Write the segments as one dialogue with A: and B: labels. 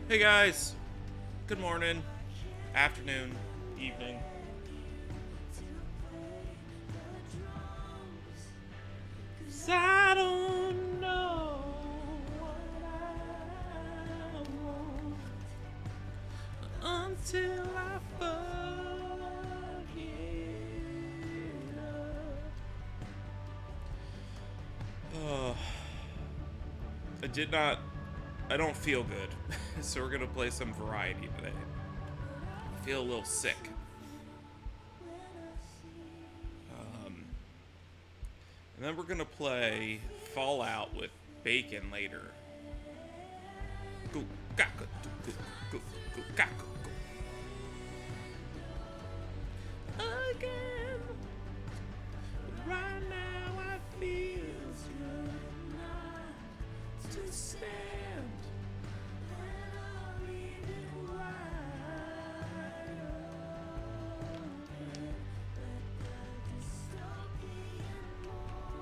A: Hey guys, good morning, afternoon, evening. 'Cause I don't know what I want until I fuck it up. Oh, I did not. I don't feel good, so we're gonna play some variety today. I feel a little sick. And then we're gonna play Fallout with Bacon later. Go, gaku, go, go, go, gaku, go. Again. Right now I feel good enough to stand. And I'll leave it wide open. Let the dystopian morning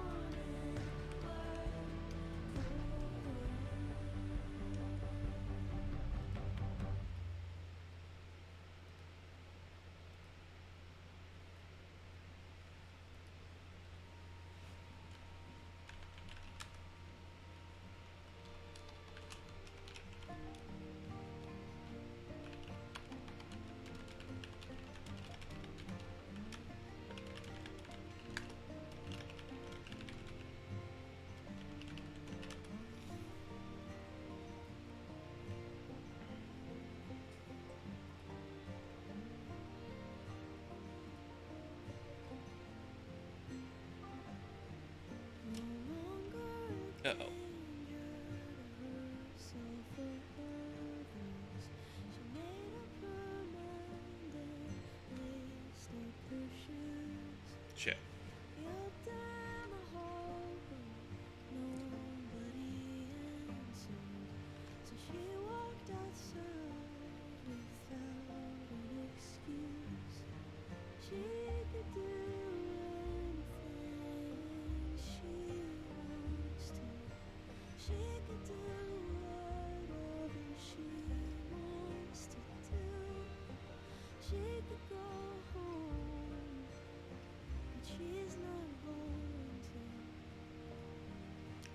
A: Uh-oh. Shit.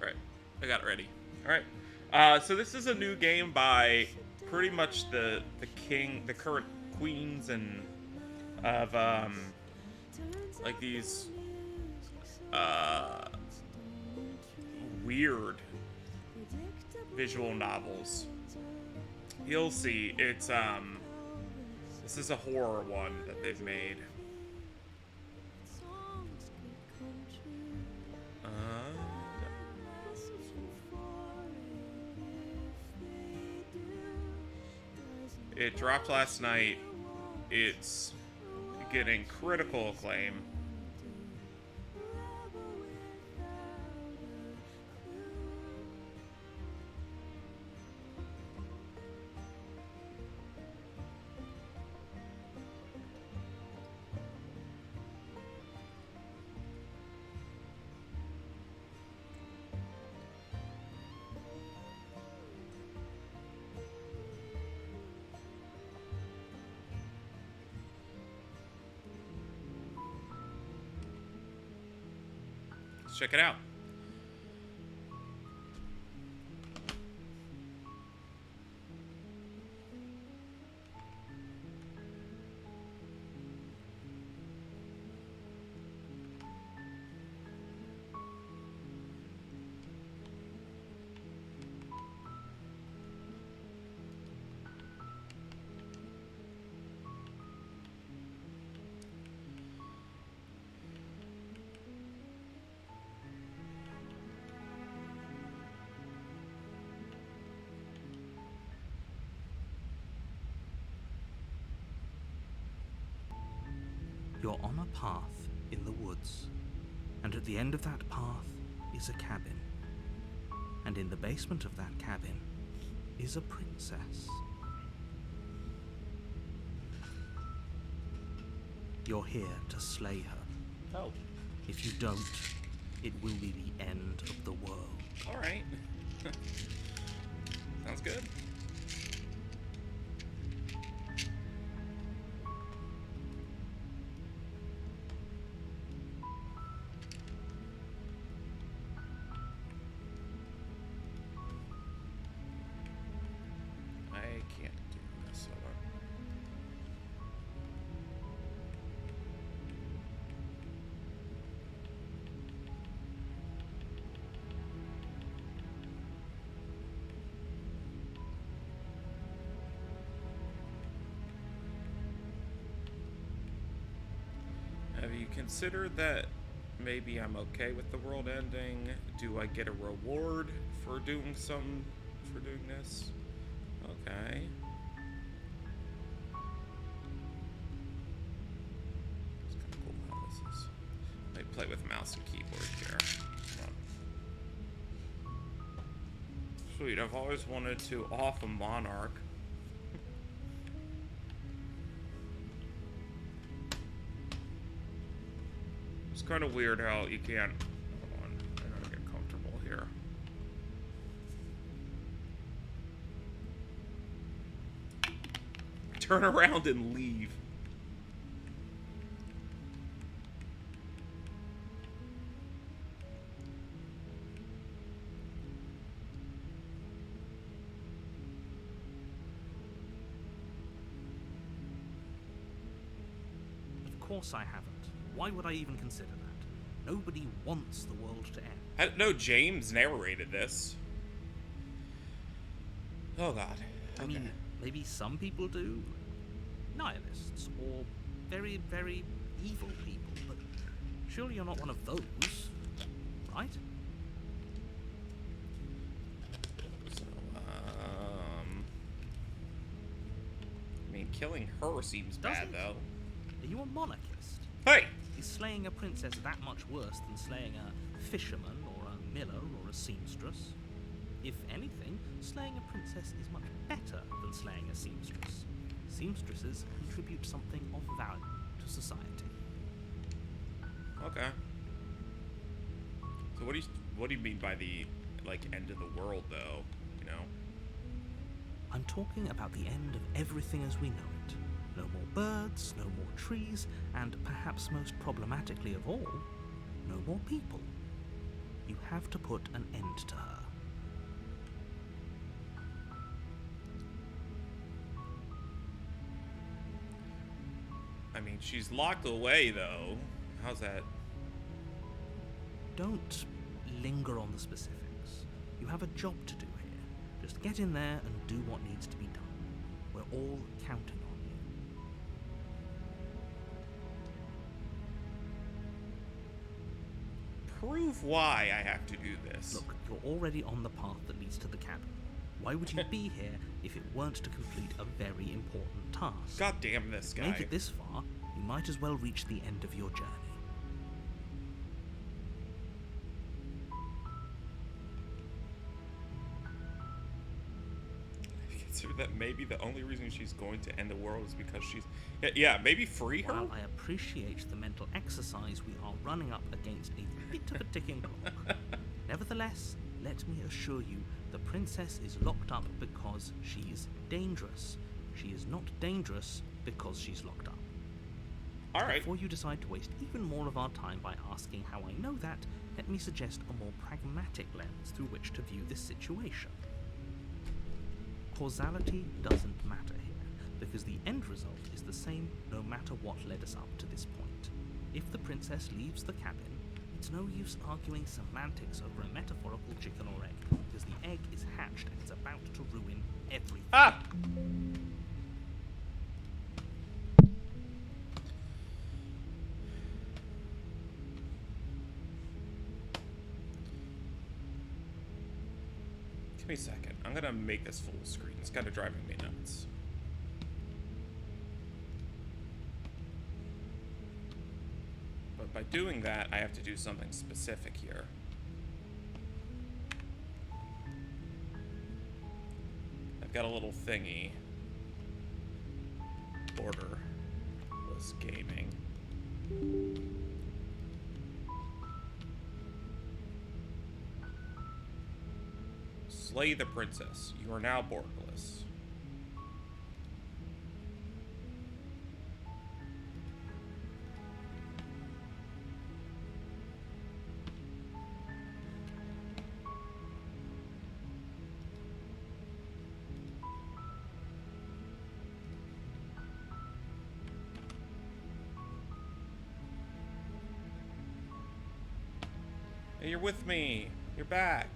A: Alright, I got it ready. Alright, so this is a new game by pretty much the current queens and of like these uh weird visual novels. You'll see, it's this is a horror one that they've made. It dropped last night. It's getting critical acclaim. Let's check it out.
B: You're on a path in the woods, and at the end of that path is a cabin. And in the basement of that cabin is a princess. You're here to slay her.
A: Oh.
B: If you don't, it will be the end of the world.
A: Alright. Sounds good. Have you considered that maybe I'm okay with the world ending? Do I get a reward for doing this? Okay. It's kind of cool how this is. I play with mouse and keyboard here. Come on. Sweet, I've always wanted to off a monarch. It's kind of weird how you can't. Hold on, I gotta get comfortable here. Turn around and leave.
B: Of course I haven't. Why would I even consider that? Nobody wants the world to end.
A: I don't know. James narrated this. Oh God.
B: I mean, maybe some people do. Nihilists, or very, very evil people, but surely you're not one of those, right?
A: So, I mean, killing her seems bad, though.
B: Are you a monarchist?
A: Hey!
B: Is slaying a princess that much worse than slaying a fisherman, or a miller, or a seamstress? If anything, slaying a princess is much better than slaying a seamstress. Seamstresses contribute something of value to society.
A: Okay. So what do you mean by the, like, end of the world, though? You know?
B: I'm talking about the end of everything as we know it. No more birds, no more trees, and perhaps most problematically of all, no more people. You have to put an end to her.
A: I mean, she's locked away, though. How's that?
B: Don't linger on the specifics. You have a job to do here. Just get in there and do what needs to be done. We're all counting on you.
A: Prove why I have to do this.
B: Look, you're already on the path that leads to the cabin. Why would you be here if it weren't to complete a very important task?
A: God damn this guy.
B: Make it this far, you might as well reach the end of your journey.
A: Consider that maybe the only reason she's going to end the world is because she's... Yeah, maybe free her?
B: While I appreciate the mental exercise, we are running up against a bit of a ticking clock. Nevertheless, let me assure you, the princess is locked up because she's dangerous. She is not dangerous because she's locked up.
A: Alright.
B: Before you decide to waste even more of our time by asking how I know that, let me suggest a more pragmatic lens through which to view this situation. Causality doesn't matter here, because the end result is the same no matter what led us up to this point. If the princess leaves the cabin, it's no use arguing semantics over a metaphorical chicken or egg, because the egg is hatched and is about to ruin everything.
A: Ah! Give me a second. I'm gonna make this full screen. It's kind of driving me nuts. But by doing that, I have to do something specific here. I've got a little thingy. Borderless gaming. Slay the princess. You are now borderless. Hey, you're with me. You're back.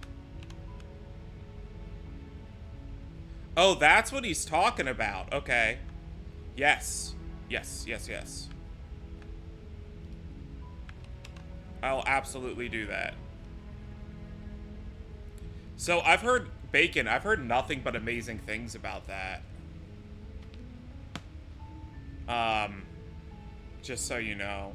A: Oh, that's what he's talking about. Okay. Yes. Yes, yes, yes. I'll absolutely do that. So I've heard Bacon. I've heard nothing but amazing things about that. Just so you know.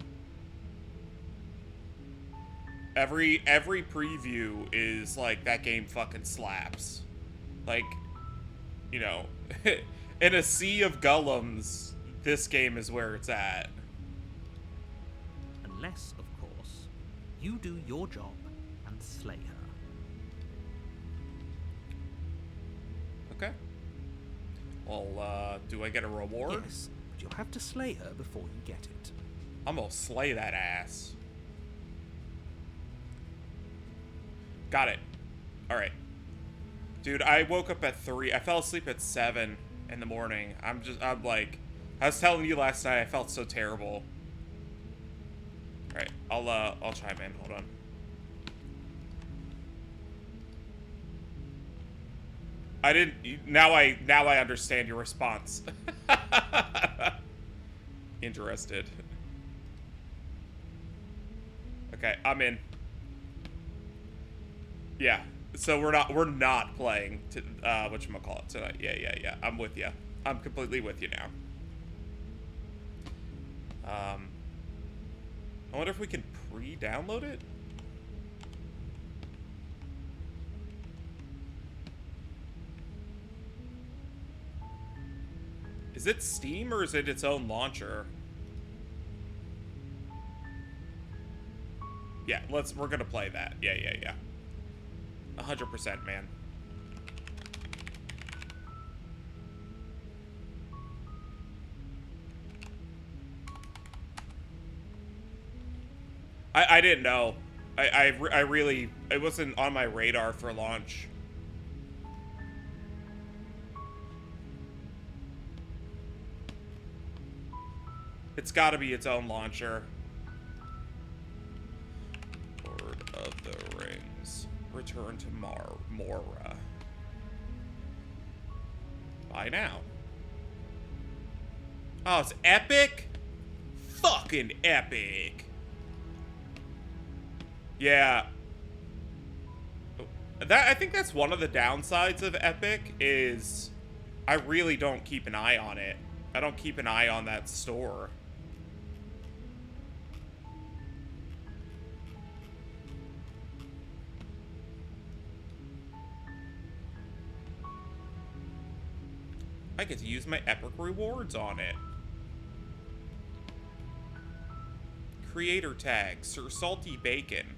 A: Every preview is like, that game fucking slaps. Like, you know, in a sea of golems, this game is where it's at.
B: Unless, of course, you do your job and slay her.
A: Okay. Well, do I get a reward?
B: Yes, but you'll have to slay her before you get it.
A: I'm gonna slay that ass. Got it. Alright. Dude, I woke up at 3. I fell asleep at 7 in the morning. I'm like... I was telling you last night, I felt so terrible. Alright, I'll chime in. Hold on. I didn't... Now I understand your response. Interested. Okay, I'm in. Yeah. So we're not playing to whatchamacallit tonight. Yeah. I'm with you. I'm completely with you now. I wonder if we can pre-download it? Is it Steam or is it its own launcher? Yeah, we're gonna play that. Yeah. 100%, man. I didn't know. I really... It wasn't on my radar for launch. It's gotta be its own launcher. Lord of the Rings. Return to Mora. Buy now. Oh, it's epic? Fucking epic. Yeah. I think that's one of the downsides of Epic is I really don't keep an eye on it. I don't keep an eye on that store. I get to use my Epic rewards on it. Creator tag, Sir Salty Bacon.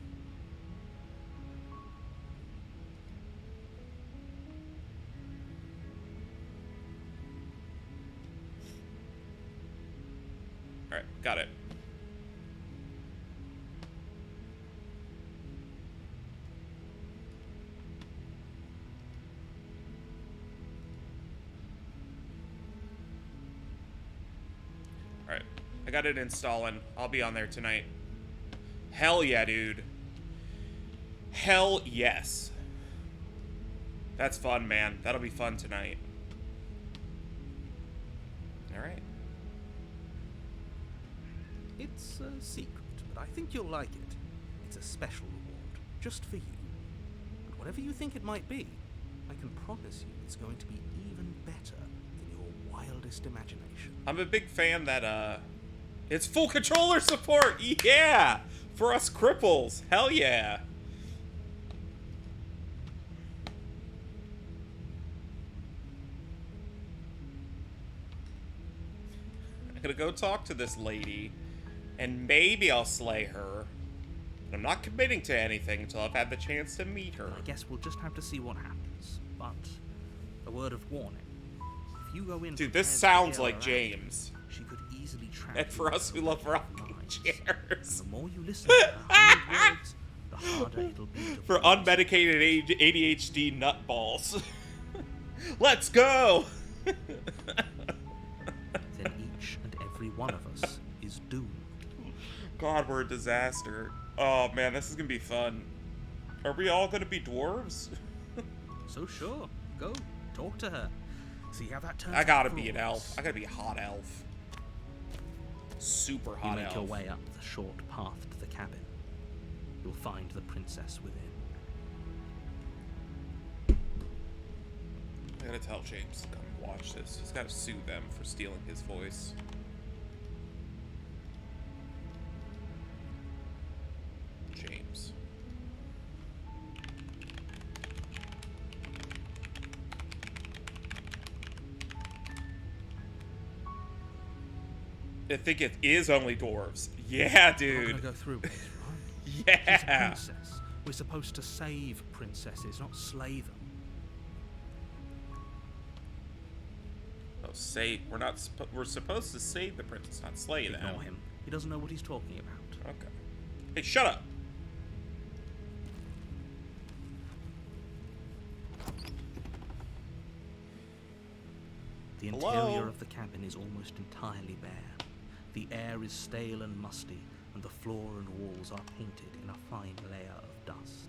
A: Alright, got it. Alright, I got it installing. I'll be on there tonight. Hell yeah, dude. Hell yes. That's fun, man. That'll be fun tonight. Alright.
B: It's a secret, but I think you'll like it. It's a special reward, just for you. And whatever you think it might be, I can promise you it's going to be even better than your wildest imagination.
A: I'm a big fan that, it's full controller support! Yeah! For us cripples! Hell yeah! I'm gonna go talk to this lady, and maybe I'll slay her. But I'm not committing to anything until I've had the chance to meet her.
B: I guess we'll just have to see what happens. But a word of warning: if you go in,
A: dude, this
B: prepared to
A: sounds
B: kill
A: like
B: her
A: James.
B: out, she could easily trap
A: And
B: you
A: for us who
B: in
A: love
B: her
A: rocking
B: lies.
A: chairs.
B: And the more you listen to her hundred words, the harder it'll be to
A: For
B: follow.
A: unmedicated ADHD nutballs. Let's go!
B: Then each and every one of us is doomed.
A: God, we're a disaster. Oh man, this is gonna be fun. Are we all gonna be dwarves?
B: So sure, go talk to her. See how that turns out.
A: I gotta
B: for
A: be an
B: all of
A: elf.
B: us.
A: I gotta be a hot elf. Super
B: You
A: hot
B: make
A: elf.
B: your way up the short path to the cabin. You'll find the princess within.
A: I gotta tell James to come watch this. He's gotta sue them for stealing his voice. James. I think it is only dwarves. Yeah,
B: We're not
A: dude.
B: gonna go through with this, right? She's a
A: Yeah.
B: princess. We're supposed to save princesses, not slay them.
A: Oh, we're supposed to save the princess, not slay them.
B: Ignore him. He doesn't know what he's talking about.
A: Okay. Hey, shut up.
B: The
A: Hello?
B: interior of the cabin is almost entirely bare. The air is stale and musty, and the floor and walls are painted in a fine layer of dust.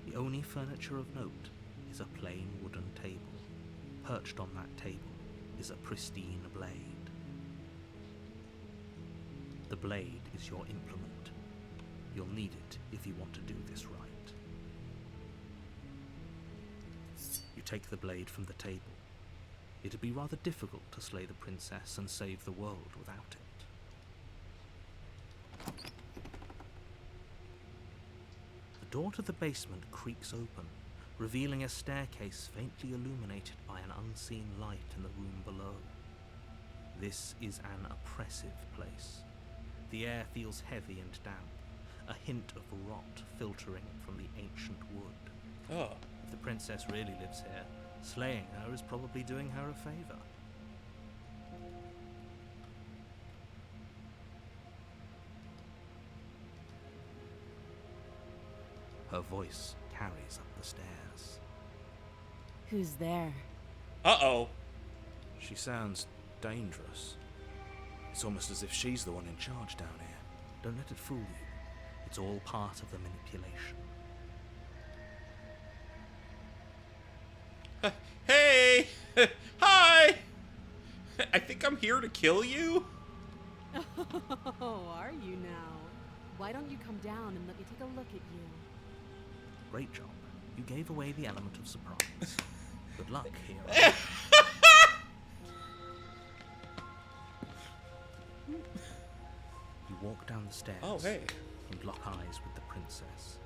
B: The only furniture of note is a plain wooden table. Perched on that table is a pristine blade. The blade is your implement. You'll need it if you want to do this right. You take the blade from the table. It'd be rather difficult to slay the princess and save the world without it. The door to the basement creaks open, revealing a staircase faintly illuminated by an unseen light in the room below. This is an oppressive place. The air feels heavy and damp, a hint of rot filtering from the ancient wood.
A: Oh.
B: If the princess really lives here, slaying her is probably doing her a favor. Her voice carries up the stairs.
C: Who's there?
A: Uh-oh.
D: She sounds dangerous. It's almost as if she's the one in charge down here.
B: Don't let it fool you. It's all part of the manipulation.
A: Hey! Hi! I think I'm here to kill you?
C: Oh, are you now? Why don't you come down and let me take a look at you?
B: Great job. You gave away the element of surprise. Good luck, hero. You walk down the stairs
A: Oh, hey.
B: and lock eyes with the princess.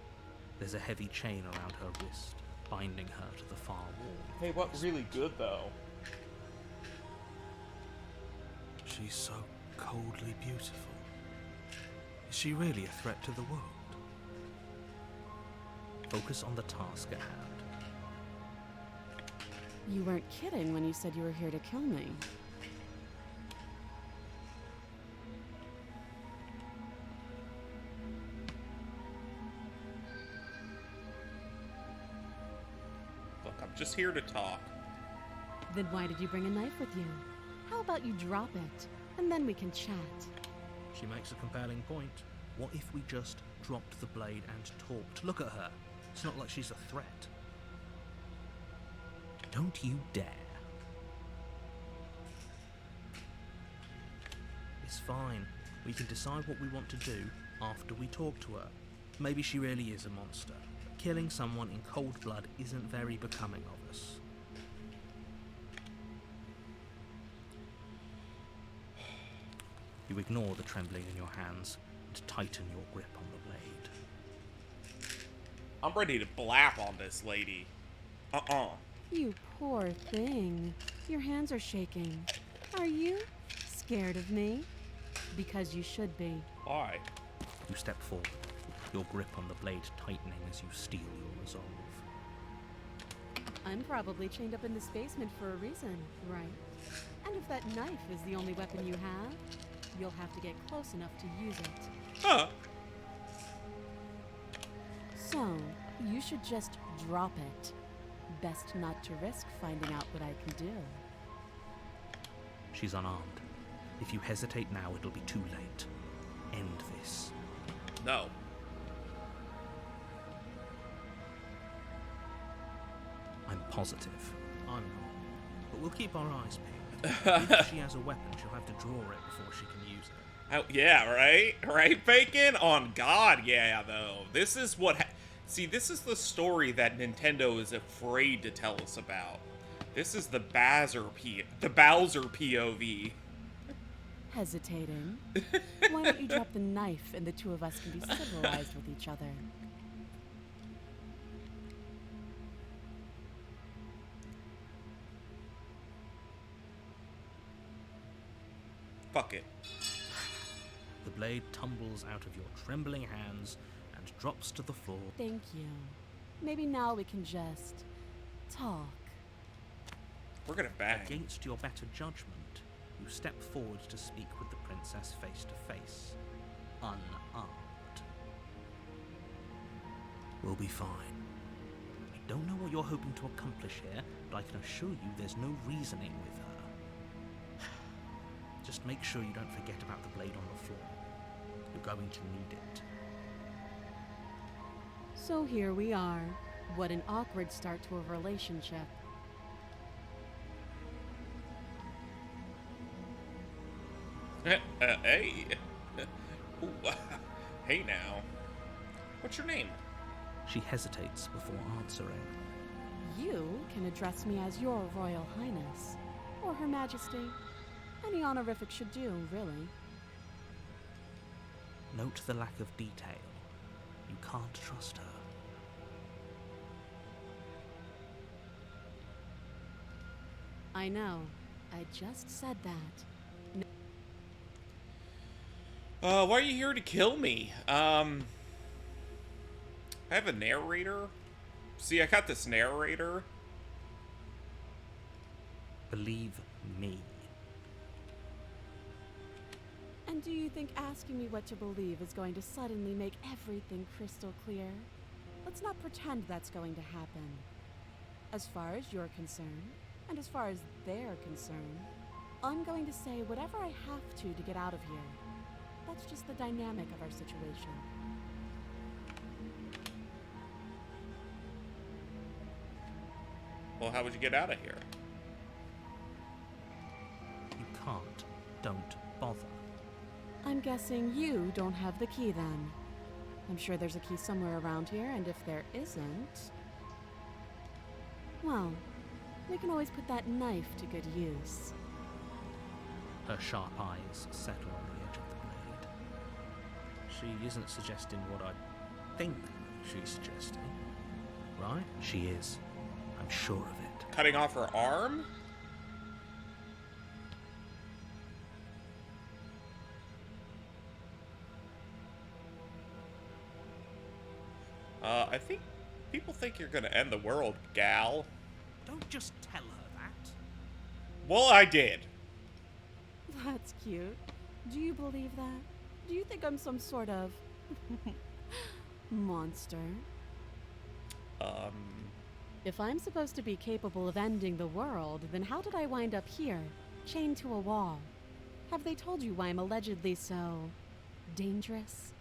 B: There's a heavy chain around her wrist, binding her to the far wall.
A: Hey, what really good, though?
D: She's so coldly beautiful. Is she really a threat to the world?
B: Focus on the task at hand.
C: You weren't kidding when you said you were here to kill me.
A: Look, I'm just here to talk.
C: Then why did you bring a knife with you? How about you drop it, and then we can chat?
B: She makes a compelling point. What if we just dropped the blade and talked? Look at her. It's not like she's a threat. Don't you dare. It's fine. We can decide what we want to do after we talk to her. Maybe she really is a monster. Killing someone in cold blood isn't very becoming of us. You ignore the trembling in your hands and tighten your grip on the blade.
A: I'm ready to blap on this lady. Uh-uh.
C: You poor thing. Your hands are shaking. Are you scared of me? Because you should be.
A: Why?
B: You step forward, your grip on the blade tightening as you steel your resolve.
C: I'm probably chained up in this basement for a reason, right? And if that knife is the only weapon you have, you'll have to get close enough to use it.
A: Huh.
C: So, you should just drop it. Best not to risk finding out what I can do.
B: She's unarmed. If you hesitate now, it'll be too late. End this.
A: No.
B: I'm positive. I'm not. But we'll keep our eyes peeled. If she has a weapon, she'll have to draw it before she can use it.
A: Oh, yeah, right? Right, Bacon? On God, yeah, though. This is what... See, this is the story that Nintendo is afraid to tell us about. This is the Bowser POV.
C: Hesitating? Why don't you drop the knife and the two of us can be civilized with each other?
A: Fuck it.
B: The blade tumbles out of your trembling hands and drops to the floor.
C: Thank you. Maybe now we can just talk.
A: We're gonna bang.
B: Against your better judgment, you step forward to speak with the princess face to face, unarmed.
D: We'll be fine.
B: I don't know what you're hoping to accomplish here, but I can assure you there's no reasoning with her. Just make sure you don't forget about the blade on the floor. You're going to need it.
C: So here we are. What an awkward start to a relationship.
A: Hey. Ooh, hey now. What's your name?
B: She hesitates before answering.
C: You can address me as Your Royal Highness, or Her Majesty. Any honorific should do, really.
B: Note the lack of detail. You can't trust her.
C: I know. I just said that.
A: Why are you here to kill me? I have a narrator. See, I got this narrator.
B: Believe me.
C: And do you think asking me what to believe is going to suddenly make everything crystal clear? Let's not pretend that's going to happen. As far as you're concerned, and as far as they're concerned, I'm going to say whatever I have to get out of here. That's just the dynamic of our situation.
A: Well, how would you get out of here?
B: You can't. Don't bother.
C: I'm guessing you don't have the key then. I'm sure there's a key somewhere around here, and if there isn't... well, we can always put that knife to good use.
B: Her sharp eyes settle on the edge of the blade. She isn't suggesting what I think she's suggesting. Right? She is. I'm sure of it.
A: Cutting off her arm? I think people think you're gonna end the world, gal.
B: Don't just tell her that.
A: Well, I did.
C: That's cute. Do you believe that? Do you think I'm some sort of... monster? If I'm supposed to be capable of ending the world, then how did I wind up here, chained to a wall? Have they told you why I'm allegedly so... dangerous?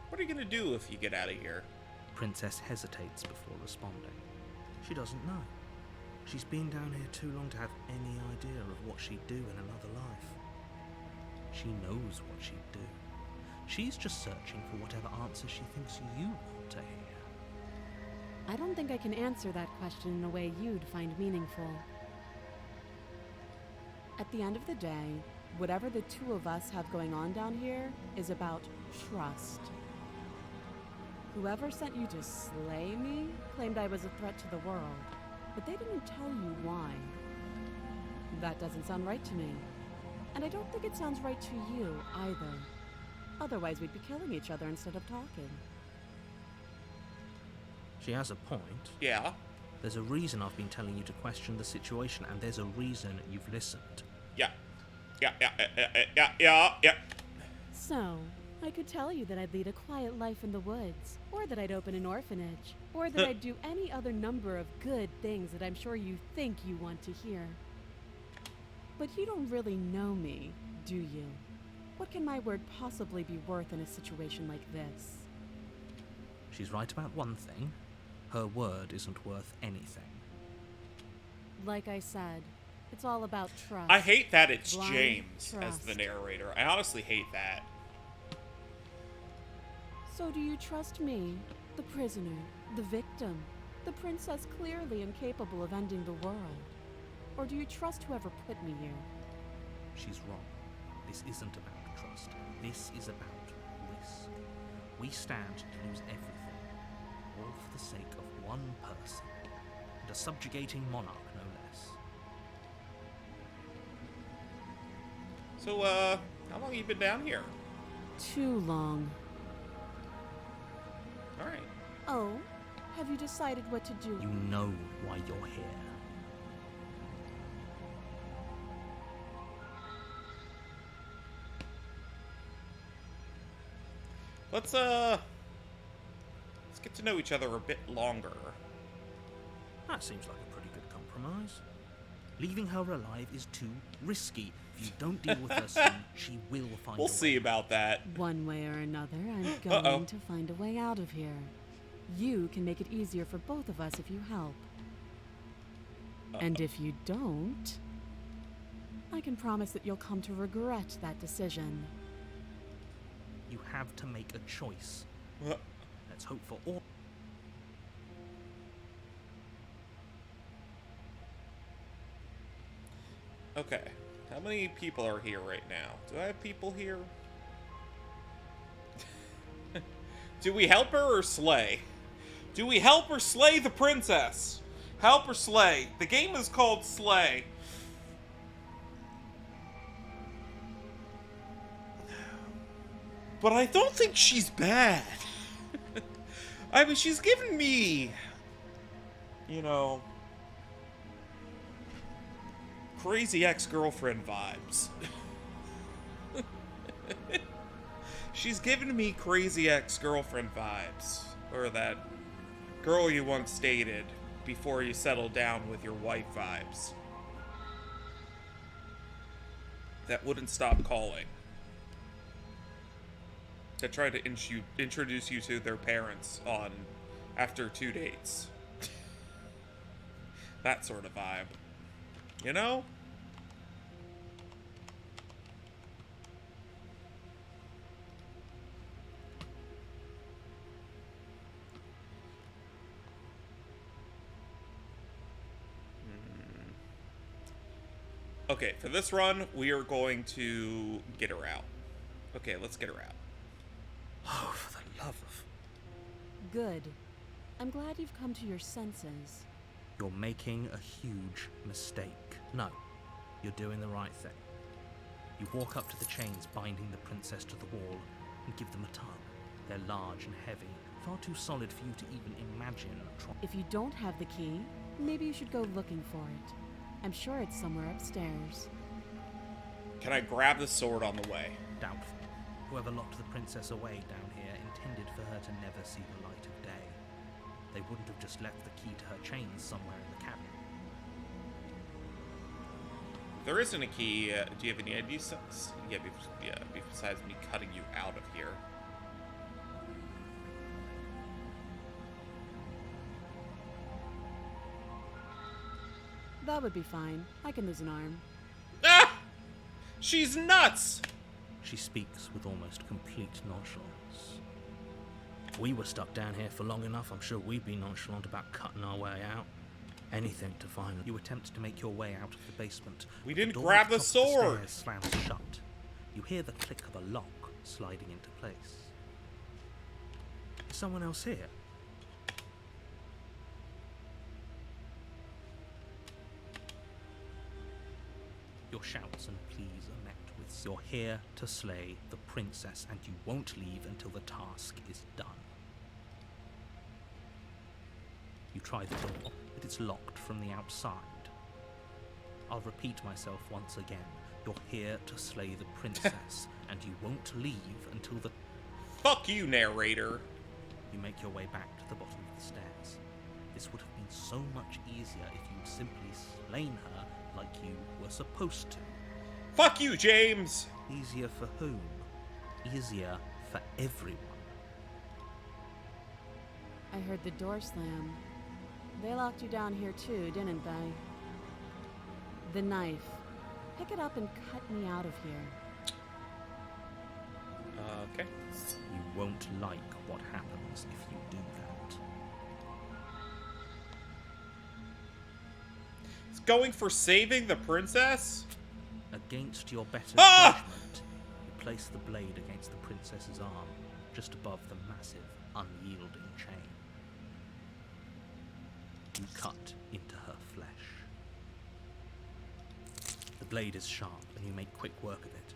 A: What are you gonna do if you get out of here?
B: Princess hesitates before responding. She doesn't know. She's been down here too long to have any idea of what she'd do in another life. She knows what she'd do. She's just searching for whatever answer she thinks you want to hear.
C: I don't think I can answer that question in a way you'd find meaningful. At the end of the day, whatever the two of us have going on down here is about trust. Whoever sent you to slay me claimed I was a threat to the world, but they didn't tell you why. That doesn't sound right to me. And I don't think it sounds right to you either. Otherwise, we'd be killing each other instead of talking.
B: She has a point.
A: Yeah.
B: There's a reason I've been telling you to question the situation, and there's a reason you've listened.
A: Yeah. Yeah.
C: So, I could tell you that I'd lead a quiet life in the woods, or that I'd open an orphanage, or that I'd do any other number of good things that I'm sure you think you want to hear. But you don't really know me, do you? What can my word possibly be worth in a situation like this?
B: She's right about one thing. Her word isn't worth anything.
C: Like I said, it's all about trust.
A: I hate that it's
C: Blind
A: James as the
C: trust.
A: narrator. I honestly hate that.
C: So do you trust me, the prisoner, the victim, the princess clearly incapable of ending the world? Or do you trust whoever put me here?
B: She's wrong. This isn't about trust. This is about risk. We stand to lose everything, all for the sake of one person, and a subjugating monarch, no less.
A: So, how long have you been down here?
C: Too long.
A: Alright.
C: Oh, have you decided what to do?
B: You know why you're here.
A: Let's get to know each other a bit longer.
B: That seems like a pretty good compromise. Leaving her alive is too risky. If you don't deal with her soon, she will find a
A: We'll
B: way.
A: see about that.
C: One way or another, I'm going to find a way out of here. You can make it easier for both of us if you help. And if you don't, I can promise that you'll come to regret that decision.
B: You have to make a choice. Let's hope for all.
A: Okay. How many people are here right now? Do I have people here? Do we help her or slay? Do we help or slay the princess? Help or slay? The game is called Slay. But I don't think she's bad. I mean, she's given me, you know, crazy ex-girlfriend vibes. She's given me crazy ex-girlfriend vibes. Or that girl you once dated before you settled down with your wife vibes. That wouldn't stop calling. That tried to introduce you to their parents on after 2 dates. That sort of vibe. You know? Okay, for this run, we are going to get her out. Okay, let's get her out.
B: Oh, for the love of...
C: Good. I'm glad you've come to your senses.
B: You're making a huge mistake. No, you're doing the right thing. You walk up to the chains binding the princess to the wall and give them a tug. They're large and heavy, far too solid for you to even imagine trying.
C: If you don't have the key, maybe you should go looking for it. I'm sure it's somewhere upstairs.
A: Can I grab the sword on the way?
B: Doubtful. Whoever locked the princess away down here intended for her to never see the light of day. They wouldn't have just left the key to her chains somewhere in the cabin.
A: If there isn't a key, do you have any ideas? Yeah, besides me cutting you out of here.
C: That would be fine. I can lose an arm.
A: Ah! She's nuts!
B: She speaks with almost complete nonchalance. If we were stuck down here for long enough, I'm sure we'd be nonchalant about cutting our way out. Anything to find. You attempt to make your way out of the basement.
A: We didn't
B: door
A: grab
B: at
A: the
B: top of
A: sword.
B: stairs slams shut. You hear the click of a lock sliding into place. Is someone else here? Your shouts and pleas are met with "You're here to slay the princess, and you won't leave until the task is done." You try the door, but it's locked from the outside. I'll repeat myself once again. You're here to slay the princess, and you won't leave until the...
A: Fuck you, narrator.
B: You make your way back to the bottom of the stairs. This would have been so much easier if you'd simply slain her like you were supposed to.
A: Fuck you, James.
B: Easier for whom? Easier for everyone.
C: I heard the door slam. They locked you down here too, didn't they? The knife. Pick it up and cut me out of here.
A: Okay.
B: You won't like what happens if you do that.
A: It's going for saving the princess?
B: Against your better
A: Ah!
B: judgment, you place the blade against the princess's arm, just above the massive, unyielding chain. You cut into her flesh. The blade is sharp, and you make quick work of it.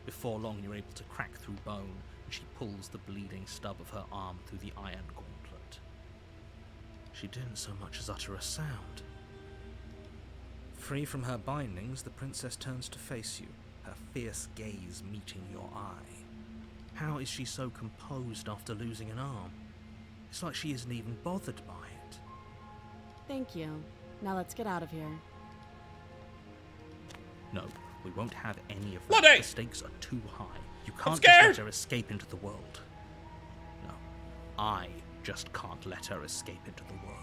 B: Before long, you're able to crack through bone, and she pulls the bleeding stub of her arm through the iron gauntlet. She didn't so much as utter a sound. Free from her bindings, the princess turns to face you, her fierce gaze meeting your eye. How is she so composed after losing an arm? It's like she isn't even bothered by it.
C: Thank you. Now let's get out of here.
B: No, we won't have any of that.
A: Bloody!
B: The stakes are too high. You can't just
A: scared!
B: let her escape into the world. No, I just can't let her escape into the world.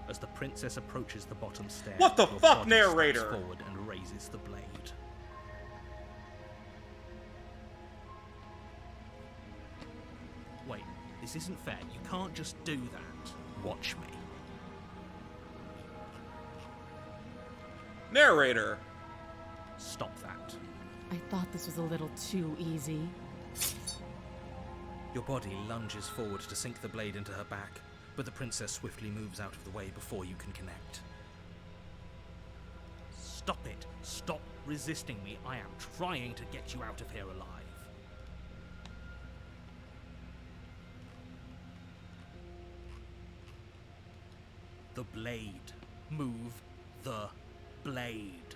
B: As the princess approaches the bottom stair,
A: What the
B: your
A: fuck,
B: body
A: narrator?
B: steps forward and raises the blade. Wait, this isn't fair. You can't just do that. Watch me.
A: Narrator.
B: Stop that.
C: I thought this was a little too easy.
B: Your body lunges forward to sink the blade into her back, but the princess swiftly moves out of the way before you can connect. Stop it! Stop resisting me! I am trying to get you out of here alive. The blade. Move the blade.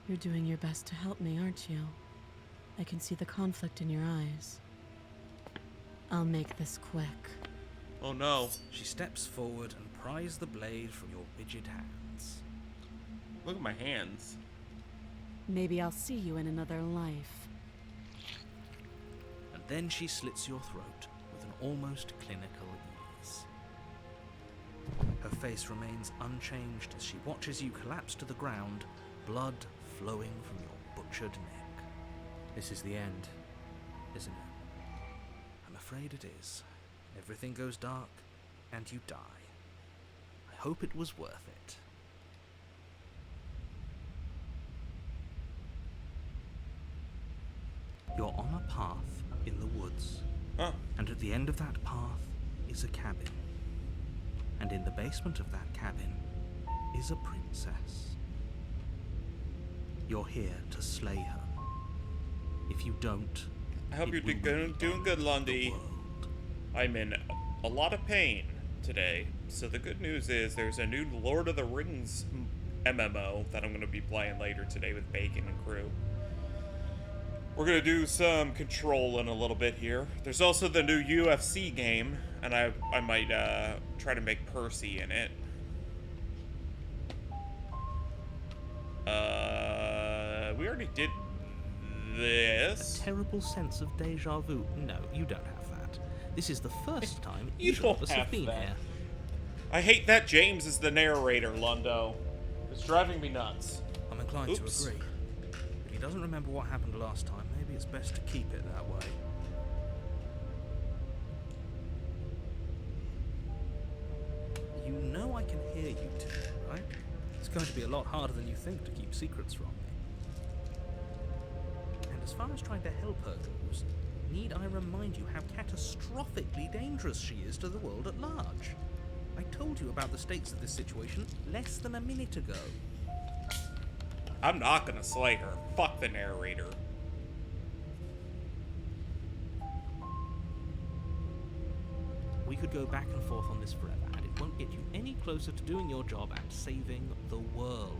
C: You're doing your best to help me, aren't you? I can see the conflict in your eyes. I'll make this quick.
A: Oh no.
B: She steps forward and pries the blade from your rigid hands.
A: Look at my hands.
C: Maybe I'll see you in another life.
B: And then she slits your throat with an almost clinical ease. Her face remains unchanged as she watches you collapse to the ground, blood flowing from your butchered neck. This is the end, isn't it? I'm afraid it is. Everything goes dark, and you die. I hope it was worth it. You're on a path in the woods,
A: Huh.
B: and at the end of that path is a cabin. And in the basement of that cabin is a princess. You're here to slay her. If you don't,
A: I hope
B: it
A: you're
B: will
A: doing good,
B: the
A: Lundy.
B: world.
A: I'm in a lot of pain today. So the good news is there's a new Lord of the Rings MMO that I'm going to be playing later today with Bacon and crew. We're going to do some Control in a little bit here. There's also the new UFC game, and I might try to make Percy in it. We already did this.
B: A terrible sense of deja vu. No, you don't have that. This is the first time
A: You
B: either
A: don't
B: of us
A: have
B: have been
A: that.
B: here.
A: I hate that James is the narrator, Lundo. It's driving me nuts.
B: I'm inclined
A: Oops.
B: to agree. If he doesn't remember what happened last time, maybe it's best to keep it that way. You know I can hear you two, right? It's going to be a lot harder than you think to keep secrets from me. And as far as trying to help her goes, need I remind you how catastrophically dangerous she is to the world at large? I told you about the stakes of this situation less than a minute ago.
A: I'm not gonna slay her. Fuck the narrator.
B: We could go back and forth on this forever, and it won't get you any closer to doing your job and saving the world.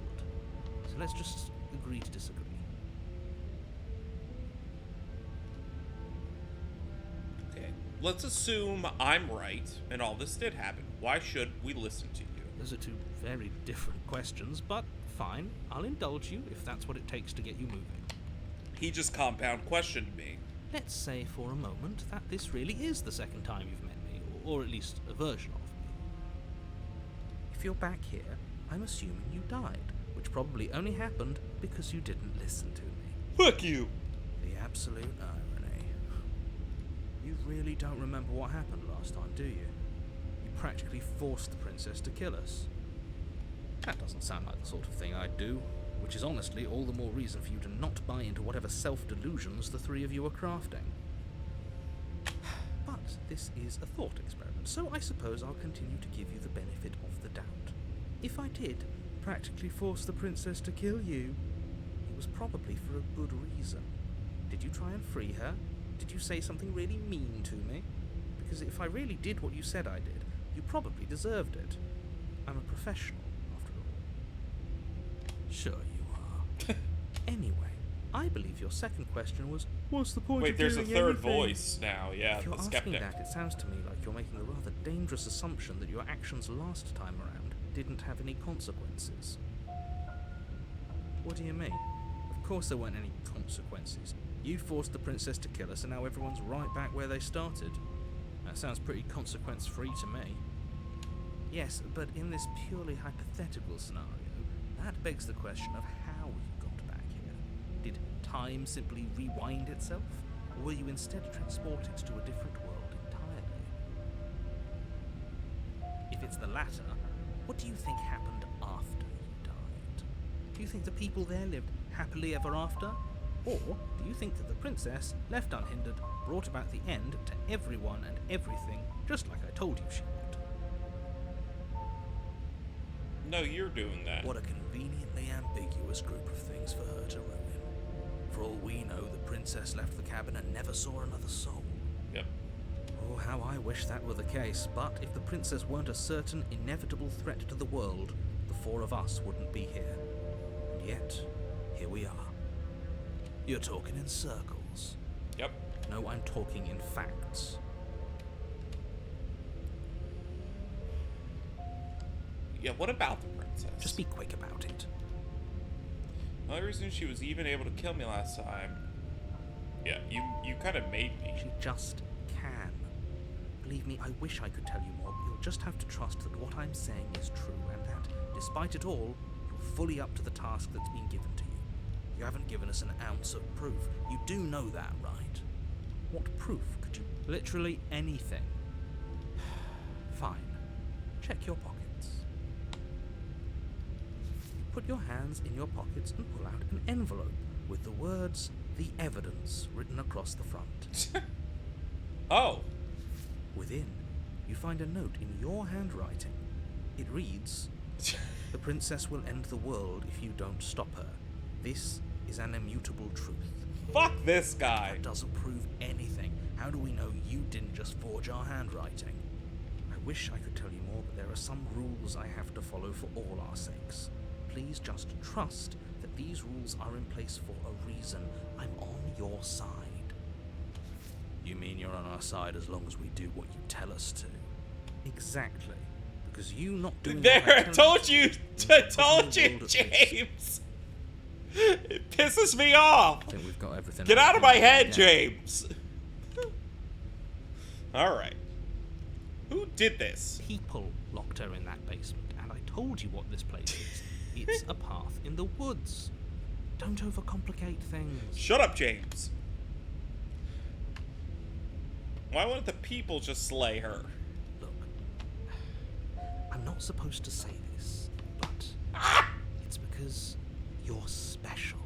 B: So let's just agree to disagree.
A: Okay. Let's assume I'm right and all this did happen. Why should we listen to you?
B: Those are two very different questions, but fine. I'll indulge you if that's what it takes to get you moving.
A: He just compound questioned me.
B: Let's say for a moment that this really is the second time you've met me, or at least a version of me. If you're back here, I'm assuming you died, which probably only happened because you didn't listen to me.
A: Fuck you!
B: The absolute irony. You really don't remember what happened last time, do you? You practically forced the princess to kill us. That doesn't sound like the sort of thing I'd do, which is honestly all the more reason for you to not buy into whatever self-delusions the three of you are crafting. But this is a thought experiment, so I suppose I'll continue to give you the benefit of the doubt. If I did practically force the princess to kill you, it was probably for a good reason. Did you try and free her? Did you say something really mean to me? Because if I really did what you said I did, you probably deserved it. I'm a professional, after all. Sure you are. Anyway, I believe your second question was, what's the point
A: Wait,
B: of
A: there's a
B: doing
A: third
B: anything?
A: voice now. Yeah,
B: If you're
A: the
B: asking
A: skeptic.
B: that, it sounds to me like you're making the rather dangerous assumption that your actions last time around didn't have any consequences. What do you mean? Of course there weren't any consequences. You forced the princess to kill us and now everyone's right back where they started. That sounds pretty consequence-free to me. Yes, but in this purely hypothetical scenario, that begs the question of how you got back here. Did time simply rewind itself? Or were you instead transported to a different world entirely? If it's the latter, what do you think happened after you died? Do you think the people there lived happily ever after? Or do you think that the princess, left unhindered, brought about the end to everyone and everything, just like I told you she would?
A: No, you're doing that.
B: What a conveniently ambiguous group of things for her to ruin. For all we know, the princess left the cabin and never saw another soul.
A: Yep.
B: Oh, how I wish that were the case, but if the princess weren't a certain, inevitable threat to the world, the four of us wouldn't be here. And yet, here we are. You're talking in circles.
A: Yep.
B: No, I'm talking in facts.
A: Yeah, what about the princess?
B: Just be quick about it.
A: The only reason she was even able to kill me last time... Yeah, you kind of made me.
B: She just can. Believe me, I wish I could tell you more, but you'll just have to trust that what I'm saying is true, and that, despite it all, you're fully up to the task that's been given to you. You haven't given us an ounce of proof. You do know that, right? What proof could you... Literally anything. Fine. Check your pockets. You put your hands in your pockets and pull out an envelope with the words, "The Evidence," written across the front.
A: Oh.
B: Within, you find a note in your handwriting. It reads, "The princess will end the world if you don't stop her. This is an immutable truth."
A: Fuck this guy.
B: That doesn't prove anything. How do we know you didn't just forge our handwriting? I wish I could tell you more, but there are some rules I have to follow for all our sakes. Please just trust that these rules are in place for a reason. I'm on your side. You mean you're on our side as long as we do what you tell us to? Exactly. Because you not doing
A: There,
B: what I
A: I
B: tell
A: told you,
B: I
A: told you, James. It pisses me off.
B: I think we've got everything.
A: Get out of my head,
B: Yeah.
A: James. All right. Who did this?
B: People locked her in that basement, and I told you what this place is. It's a path in the woods. Don't overcomplicate things.
A: Shut up, James. Why wouldn't the people just slay her?
B: Look, I'm not supposed to say this, but it's because you're special.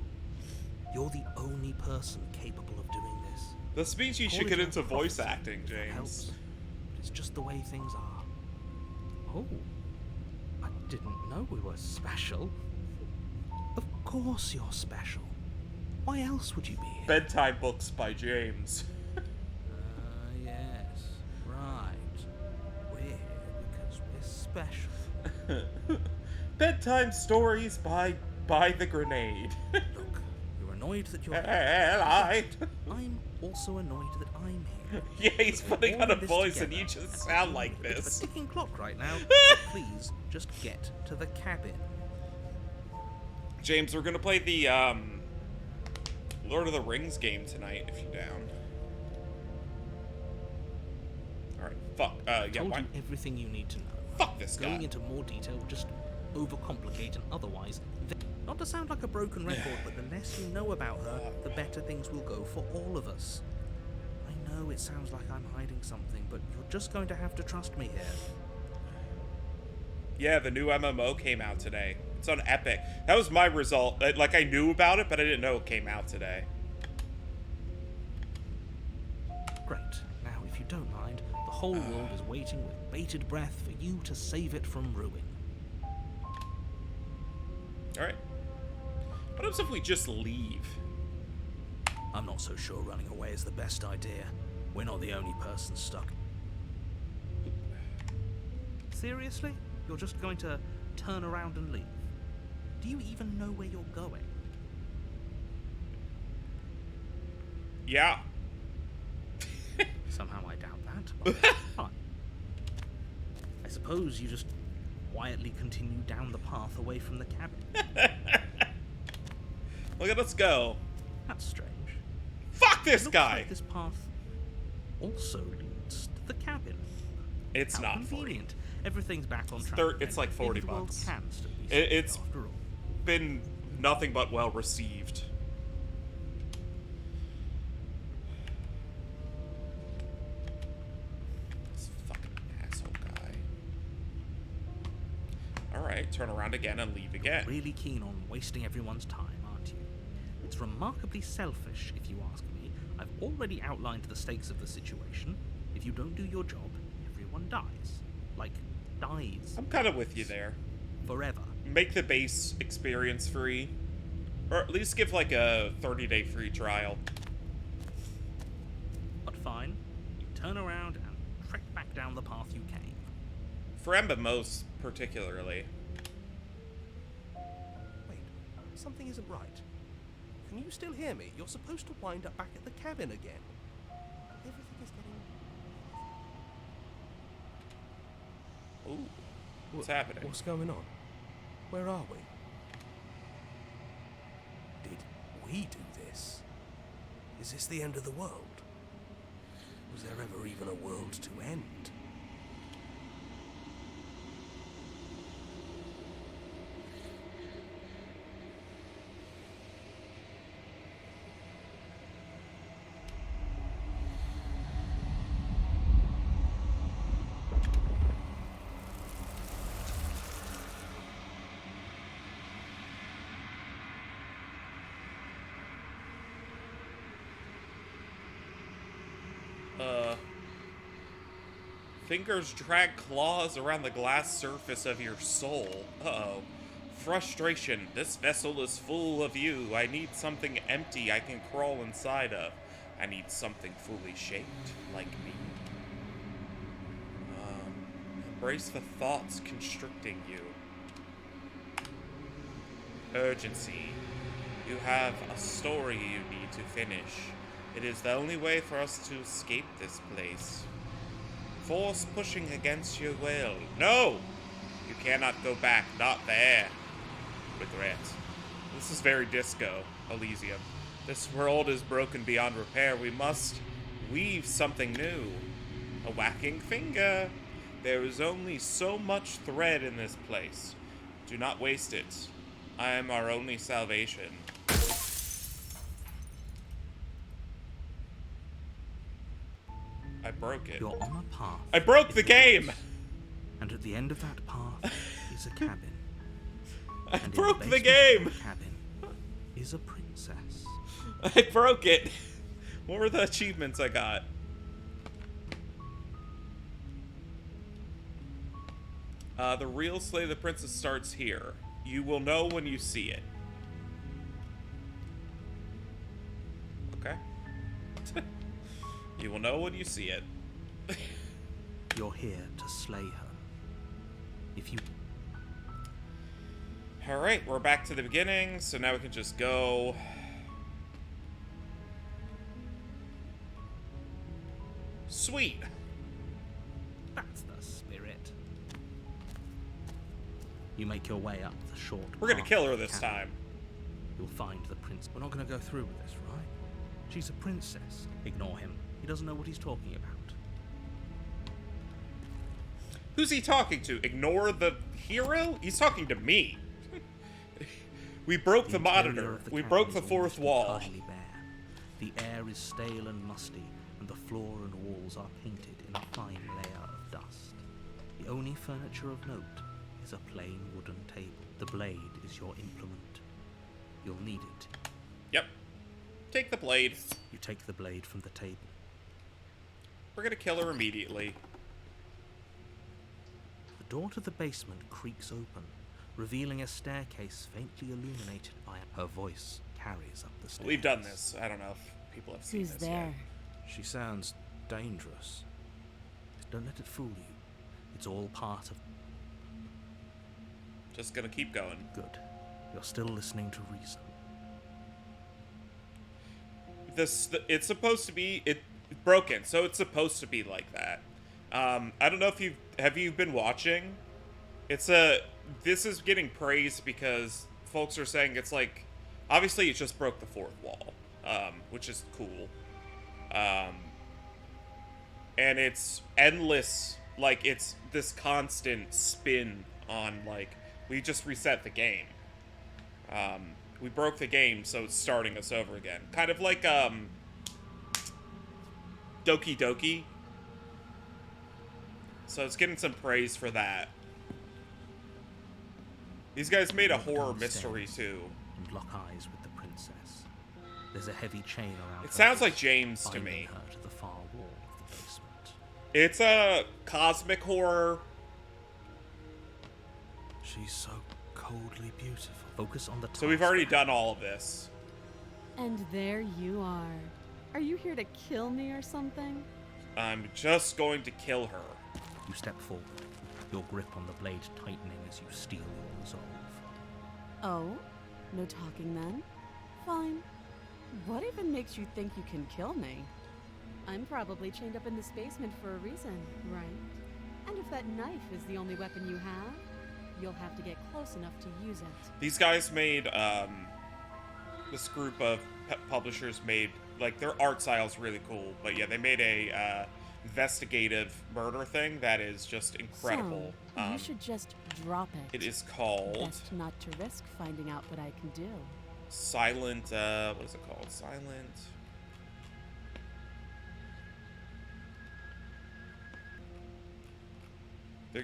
B: You're the only person capable of doing this.
A: This means you should
B: Call it
A: get
B: a
A: into voice
B: prophecy,
A: acting,
B: if that helps.
A: James.
B: But it's just the way things are. Oh, I didn't know we were special. Of course you're special. Why else would you be here?
A: Bedtime books by James.
B: Yes, right. We're here because we're special.
A: Bedtime stories by the Grenade.
B: Look, you're annoyed that you're here.
A: Allied.
B: I'm also annoyed that I'm here.
A: Yeah, he's
B: We're
A: putting
B: all
A: on a
B: in this
A: voice and
B: together,
A: you just
B: and
A: sound
B: I'm
A: like
B: a bit of
A: this.
B: a ticking clock right now, so please just get to the cabin.
A: James, we're gonna play the Lord of the Rings game tonight if you're down. Fuck. Yeah.
B: Told
A: Why?
B: you everything you need to know.
A: Fuck this
B: Going
A: guy.
B: into more detail will just overcomplicate and otherwise. Not to sound like a broken record, but the less you know about her, the better things will go for all of us. I know it sounds like I'm hiding something, but you're just going to have to trust me here.
A: Yeah, the new MMO came out today. It's on Epic. That was my result. Like, I knew about it, but I didn't know it came out today.
B: Great. Now, if you don't mind, the whole world is waiting with bated breath for you to save it from ruin.
A: Alright. What happens if we just leave?
B: I'm not so sure running away is the best idea. We're not the only person stuck. Seriously? You're just going to turn around and leave? Do you even know where you're going?
A: Yeah.
B: Somehow I doubt that, but fine. I suppose you just quietly continue down the path away from the cabin.
A: Look at us go.
B: That's strange.
A: Fuck this
B: Looks
A: guy!
B: like this path also leads to the cabin.
A: It's
B: How
A: not
B: convenient. Everything's back on track.
A: it's like
B: and
A: 40
B: the world
A: bucks.
B: can still be
A: It's
B: saved after all.
A: been nothing but well received. This fucking asshole guy. Alright, turn around again and leave again.
B: Really keen on wasting everyone's time, aren't you? It's remarkably selfish, if you ask me. I've already outlined the stakes of the situation. If you don't do your job, everyone dies. Like, dies.
A: I'm kind of with you there.
B: Forever.
A: Make the base experience free. Or at least give like a 30-day free trial.
B: But fine. You turn around and trek back down the path you came.
A: For MMOs particularly.
E: Wait, something isn't right. Can you still hear me? You're supposed to wind up back at the cabin again. Everything is getting...
A: Ooh. What's happening?
E: What's going on? Where are we? Did we do this? Is this the end of the world? Was there ever even a world to end?
A: Fingers drag claws around the glass surface of your soul. Uh-oh. Frustration. This vessel is full of you. I need something empty I can crawl inside of. I need something fully shaped, like me. Embrace the thoughts constricting you. Urgency. You have a story you need to finish. It is the only way for us to escape this place. Force pushing against your will. No! You cannot go back. Not there. Regret. This is very Disco Elysium. This world is broken beyond repair. We must weave something new. A whacking finger. There is only so much thread in this place. Do not waste it. I am our only salvation. I broke it.
B: You're on a path.
A: I broke the game!
B: And at the end of that path is a cabin.
A: I
B: And in
A: broke the
B: basement
A: game!
B: of the cabin is a princess.
A: I broke it! What were the achievements I got? The real Slay the Princess starts here. You will know when you see it. Okay. You will know when you see it.
B: You're here to slay her. If you...
A: Alright, we're back to the beginning, so now we can just go. Sweet.
B: That's the spirit. You make your way up the short
A: We're gonna
B: path
A: kill
B: to
A: her
B: the
A: this
B: cabin.
A: time.
B: You'll find the prince. We're not going to go through with this, right? She's a princess. Ignore him. He doesn't know what he's talking about.
A: Who's he talking to? Ignore the hero? He's talking to me. We broke the
B: interior
A: monitor.
B: of the
A: We
B: cabin
A: broke
B: is
A: the fourth
B: almost
A: wall.
B: entirely bare. The air is stale and musty, and the floor and walls are painted in a fine layer of dust. The only furniture of note is a plain wooden table. The blade is your implement. You'll need it.
A: Yep. Take the blade.
B: You take the blade from the table.
A: We're gonna kill her immediately.
B: The door to the basement creaks open, revealing a staircase faintly illuminated by her voice carries up the stairs.
A: We've done this. I don't know if people have seen
C: Who's
A: this
C: there?
D: She sounds dangerous.
B: Don't let it fool you. It's all part of...
A: yet. Just gonna keep going.
B: Good. You're still listening to reason.
A: It's supposed to be broken, so it's supposed to be like that. I don't know if have you been watching? This is getting praised because folks are saying it's like, obviously it just broke the fourth wall, which is cool. And it's endless, like it's this constant spin on like, we just reset the game. We broke the game, so it's starting us over again. Kind of like, Doki Doki. So it's getting some praise for that. These guys made a horror mystery, too.
B: And lock eyes with the princess. There's a heavy chain around
A: It
B: her
A: sounds like
B: wrist,
A: James to
B: binding
A: me.
B: her to the far wall of the basement.
A: It's a cosmic horror.
D: She's so coldly beautiful.
B: Focus on the
A: So we've
B: task
A: already
B: at
A: done all of this.
C: And there you are. Are you here to kill me or something?
A: I'm just going to kill her.
B: You step forward, your grip on the blade tightening as you steel your resolve.
C: Oh? No talking then? Fine. What even makes you think you can kill me? I'm probably chained up in this basement for a reason, right? And if that knife is the only weapon you have, you'll have to get close enough to use it.
A: These guys made, this group of publishers made, like, their art style's really cool. But yeah, they made a, investigative murder thing that is just incredible.
C: So, you should just drop it.
A: It is called
C: Best not to risk finding out what I can do.
A: Silent, what is it called? Silent...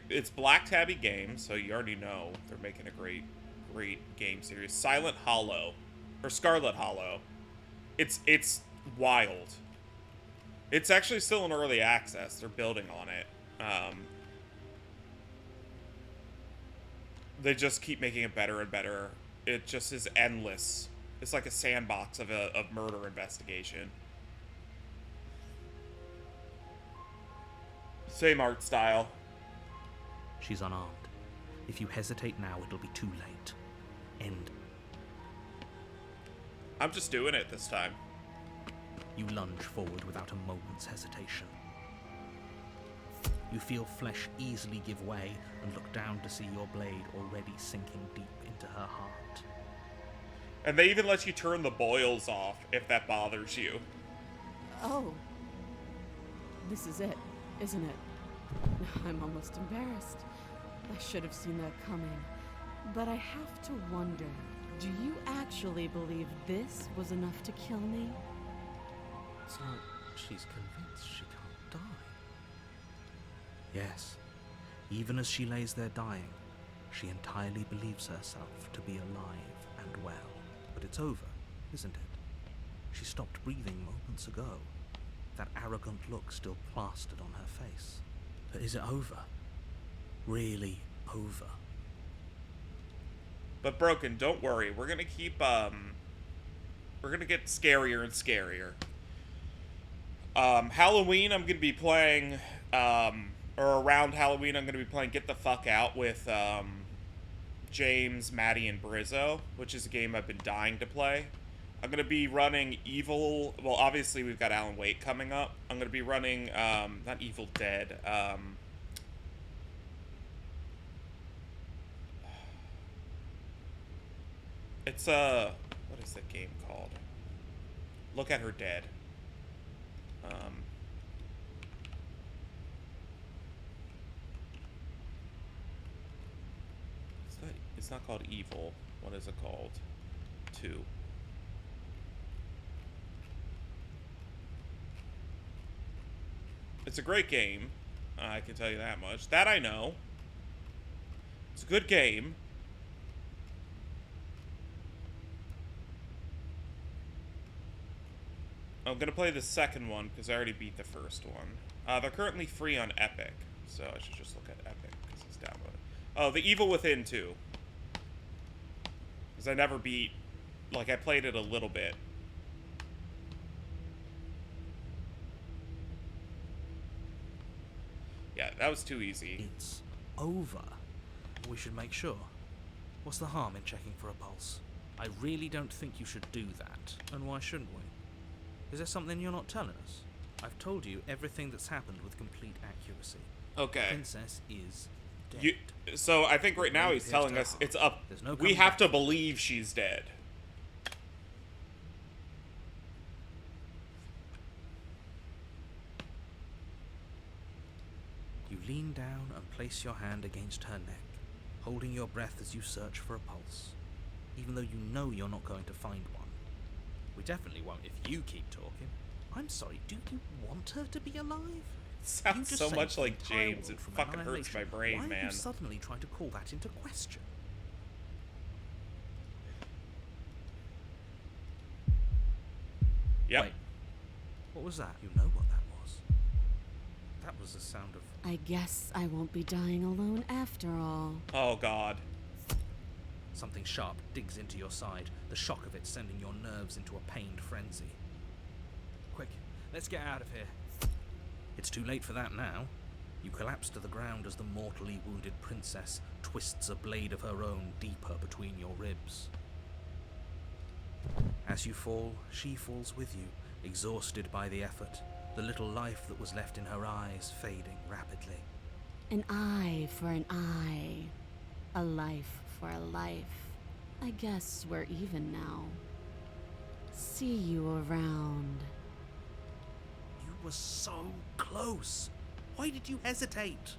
A: It's Black Tabby Games, so you already know they're making a great game series. Silent Hollow, or Scarlet Hollow. It's wild. It's actually still in early access. They're building on it. They just keep making it better and better. It just is endless. It's like a sandbox of murder investigation. Same art style.
B: She's unarmed. If you hesitate now, it'll be too late. End.
A: I'm just doing it this time.
B: You lunge forward without a moment's hesitation. You feel flesh easily give way and look down to see your blade already sinking deep into her heart.
A: And they even let you turn the boils off if that bothers you.
C: Oh. This is it, isn't it? I'm almost embarrassed. I should have seen that coming. But I have to wonder, do you actually believe this was enough to kill me?
D: It's like she's convinced she can't die.
B: Yes, even as she lays there dying, she entirely believes herself to be alive and well. But it's over, isn't it? She stopped breathing moments ago, that arrogant look still plastered on her face. But is it over? Really over?
A: But Broken, don't worry. We're gonna keep, we're gonna get scarier and scarier. Halloween, I'm gonna be playing, or around Halloween, I'm gonna be playing Get the Fuck Out with, James, Maddie, and Brizzo, which is a game I've been dying to play. I'm gonna be running Evil, well, obviously we've got Alan Wake coming up. I'm gonna be running, not Evil Dead, it's, what is that game called? Look at Her Dead. It's not called Evil. What is it called? 2. It's a great game. I can tell you that much. That I know. It's a good game. I'm gonna play the second one because I already beat the first one. They're currently free on Epic, so I should just look at Epic because it's downloaded. Oh, The Evil Within 2. Because I never beat... Like, I played it a little bit. Yeah, that was too easy.
B: It's over. We should make sure. What's the harm in checking for a pulse? I really don't think you should do that. And why shouldn't we? Is there something you're not telling us? I've told you everything that's happened with complete accuracy.
A: Okay.
B: Princess is dead.
A: So I think right now he's telling us it's up.
B: There's no
A: We
B: coming
A: have
B: back.
A: to believe she's dead.
B: You lean down and place your hand against her neck, holding your breath as you search for a pulse, even though you know you're not going to find one. We definitely won't if you keep talking. I'm sorry, do you want her to be alive?
A: It sounds
B: You just
A: so
B: saved
A: much
B: the
A: like
B: entire
A: James.
B: world
A: It
B: from
A: fucking hurts my
B: annihilation.
A: brain,
B: Why are
A: man.
B: you suddenly trying to call that into question?
A: Yep.
B: Wait, what was that? You know what that was. That was the sound of...
C: I guess I won't be dying alone after all.
A: Oh god.
B: Something sharp digs into your side, the shock of it sending your nerves into a pained frenzy. Quick, let's get out of here. It's too late for that now. You collapse to the ground as the mortally wounded princess twists a blade of her own deeper between your ribs. As you fall, she falls with you, exhausted by the effort, the little life that was left in her eyes fading rapidly.
C: An eye for an eye. A life for a life. I guess we're even now. See you around.
B: You were so close. Why did you hesitate?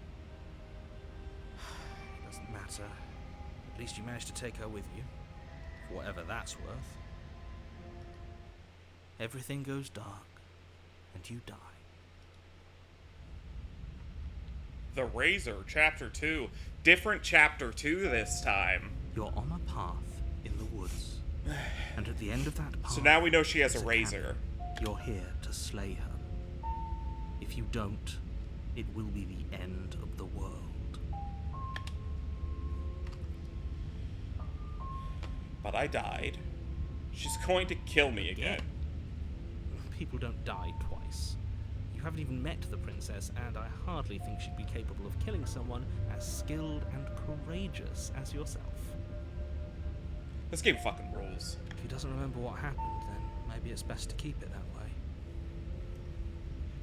B: Doesn't matter. At least you managed to take her with you. For whatever that's worth. Everything goes dark, and you die.
A: The Razor, Chapter 2. Different Chapter 2 this time.
B: You're on a path in the woods. And at the end of that path...
A: So now we know she has
B: is
A: a razor.
B: cabin. You're here to slay her. If you don't, it will be the end of the world.
A: But I died. She's going to kill me again.
B: People don't die twice. You haven't even met the princess, and I hardly think she'd be capable of killing someone as skilled and courageous as yourself.
A: This game fucking rules.
B: If he doesn't remember what happened, then maybe it's best to keep it that way.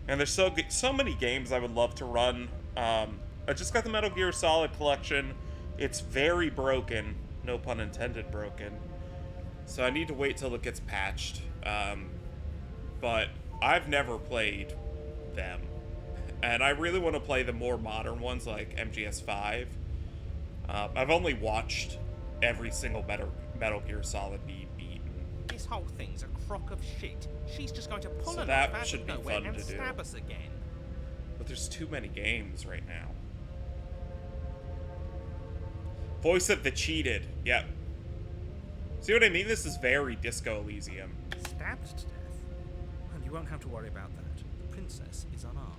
A: And there's so many games I would love to run. I just got the Metal Gear Solid collection. It's very broken. No pun intended, broken. So I need to wait till it gets patched. But I've never played them. And I really want to play the more modern ones like MGS5. I've only watched every single Metal Gear Solid be beaten.
F: This whole thing's a crock of shit. She's just going to pull
A: So
F: a
A: that
F: knife out
A: should
F: of
A: be
F: nowhere
A: fun
F: and
A: to do.
F: stab us again.
A: But there's too many games right now. Voice of the Cheated. Yep. See what I mean? This is very Disco Elysium.
F: Stabbed to death?
B: And you won't have to worry about that. The princess is unarmed.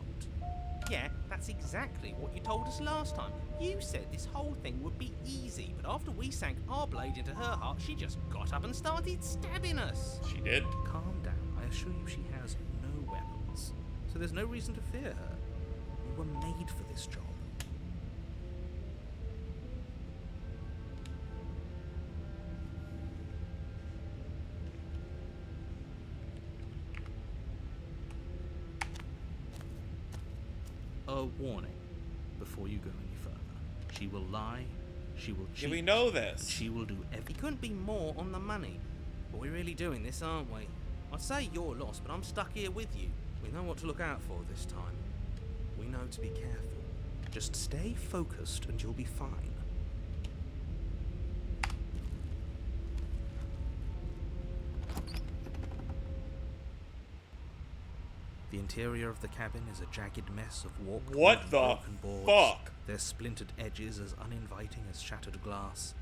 F: Yeah, that's exactly what you told us last time. You said this whole thing would be easy, but after we sank our blade into her heart, she just got up and started stabbing us.
A: She did.
B: Calm down. I assure you she has no weapons. So there's no reason to fear her. You were made for this job. A warning before you go any further. She will lie, she will cheat,
A: Yeah, we know
B: and
A: this.
B: she will do
F: You
B: everything.
F: couldn't be more on the money. But we're really doing this, aren't we? I'd say you're lost, but I'm stuck here with you.
B: We know what to look out for this time. We know to be careful. Just stay focused and you'll be fine. The interior of the cabin is a jagged mess of warped
A: What
B: and
A: the
B: broken boards,
A: fuck?
B: their splintered edges as uninviting as shattered glass.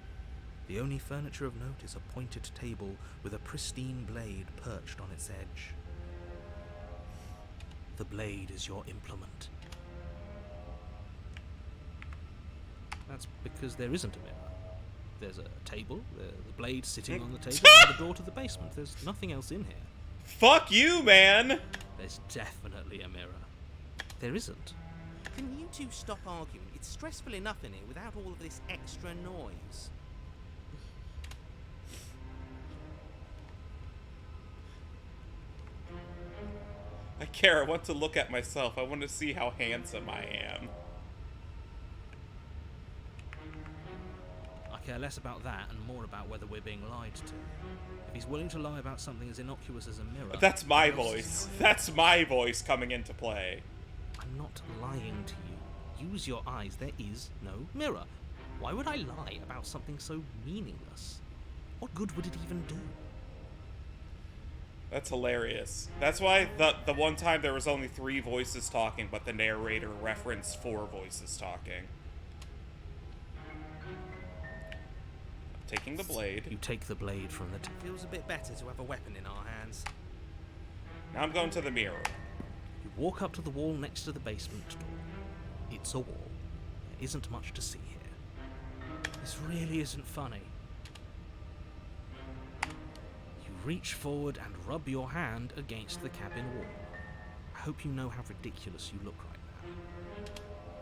B: The only furniture of note is a pointed table with a pristine blade perched on its edge. The blade is your implement. That's because there isn't a mirror. There's a table, the blade sitting on the table, and the door to the basement. There's nothing else in here.
A: Fuck you, man!
B: There's definitely a mirror. There isn't.
F: Can you two stop arguing? It's stressful enough in here without all of this extra noise.
A: I care. I want to look at myself. I want to see how handsome I am.
B: I care less about that and more about whether we're being lied to. If he's willing to lie about something as innocuous as a mirror...
A: That's my
B: what else is
A: voice.
B: he
A: That's my voice coming into play.
B: I'm not lying to you. Use your eyes. There is no mirror. Why would I lie about something so meaningless? What good would it even do?
A: That's hilarious. That's why the one time there was only 3 voices talking, but the narrator referenced 4 voices talking. Taking the blade.
B: You take the blade from the
F: Feels a bit better to have a weapon in our hands.
A: Now I'm going to the mirror.
B: You walk up to the wall next to the basement door. It's a wall. There isn't much to see here. This really isn't funny. You reach forward and rub your hand against the cabin wall. I hope you know how ridiculous you look right now.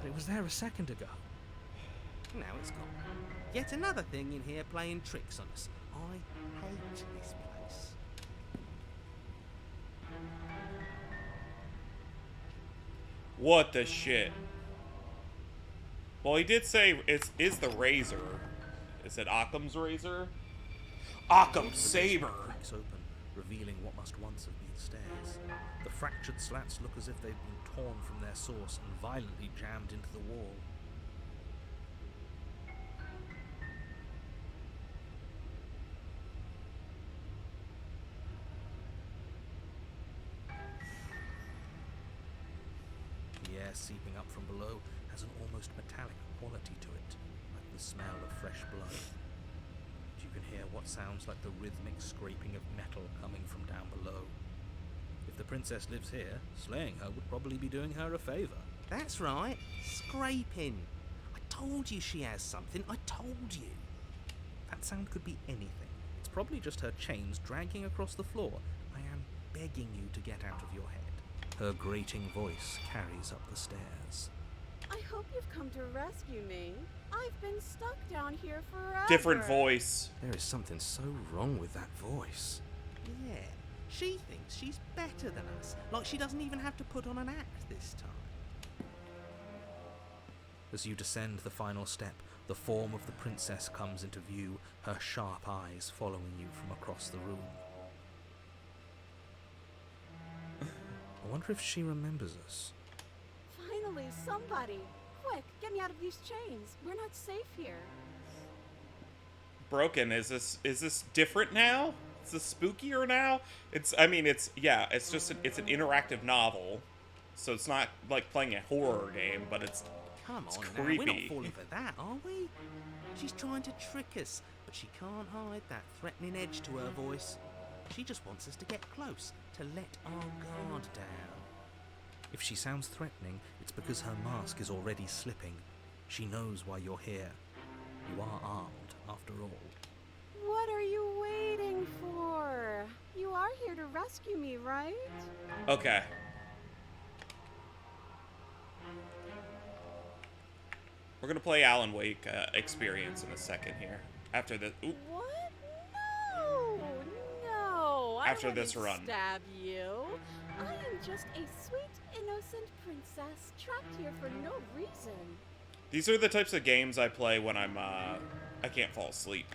B: But it was there a second ago.
F: Now it's gone. Yet another thing in here playing tricks on us. I hate this place.
A: What the shit? Well, he did say is the razor. Is it Occam's razor? Occam's saber.
B: Cracks open, revealing what must once have been stairs. The fractured slats look as if they've been torn from their source and violently jammed into the wall. The air seeping up from below has an almost metallic quality to it, like the smell of fresh blood. You can hear what sounds like the rhythmic scraping of metal coming from down below. If the princess lives here, slaying her would probably be doing her a favour.
F: That's right. Scraping. I told you she has something. I told you.
B: That sound could be anything. It's probably just her chains dragging across the floor. I am begging you to get out of your head. Her grating voice carries up the stairs.
C: I hope you've come to rescue me. I've been stuck down here forever.
A: Different voice.
B: There is something so wrong with that voice.
F: Yeah. She thinks she's better than us. Like she doesn't even have to put on an act this time.
B: As you descend the final step, the form of the princess comes into view, her sharp eyes following you from across the room. I wonder if she remembers us.
C: Finally, somebody. Quick, get me out of these chains. We're not safe here.
A: Broken. Is this different now? Is this spookier now? It's just it's an interactive novel. So it's not like playing a horror game, but it's
F: Come
A: It's
F: on now, we're not
A: creepy.
F: falling for that, are we? She's trying to trick us, but she can't hide that threatening edge to her voice. She just wants us to get close, to let our guard down.
B: If she sounds threatening, it's because her mask is already slipping. She knows why you're here. You are armed, after all.
C: What are you waiting for? You are here to rescue me, right?
A: okay. We're gonna play Alan Wake experience in a second here. After the
C: What? No, no.
A: After
C: I
A: this
C: wouldn't
A: run.
C: stab you. I am just a sweet, innocent princess trapped here for no reason.
A: These are the types of games I play when I can't fall asleep.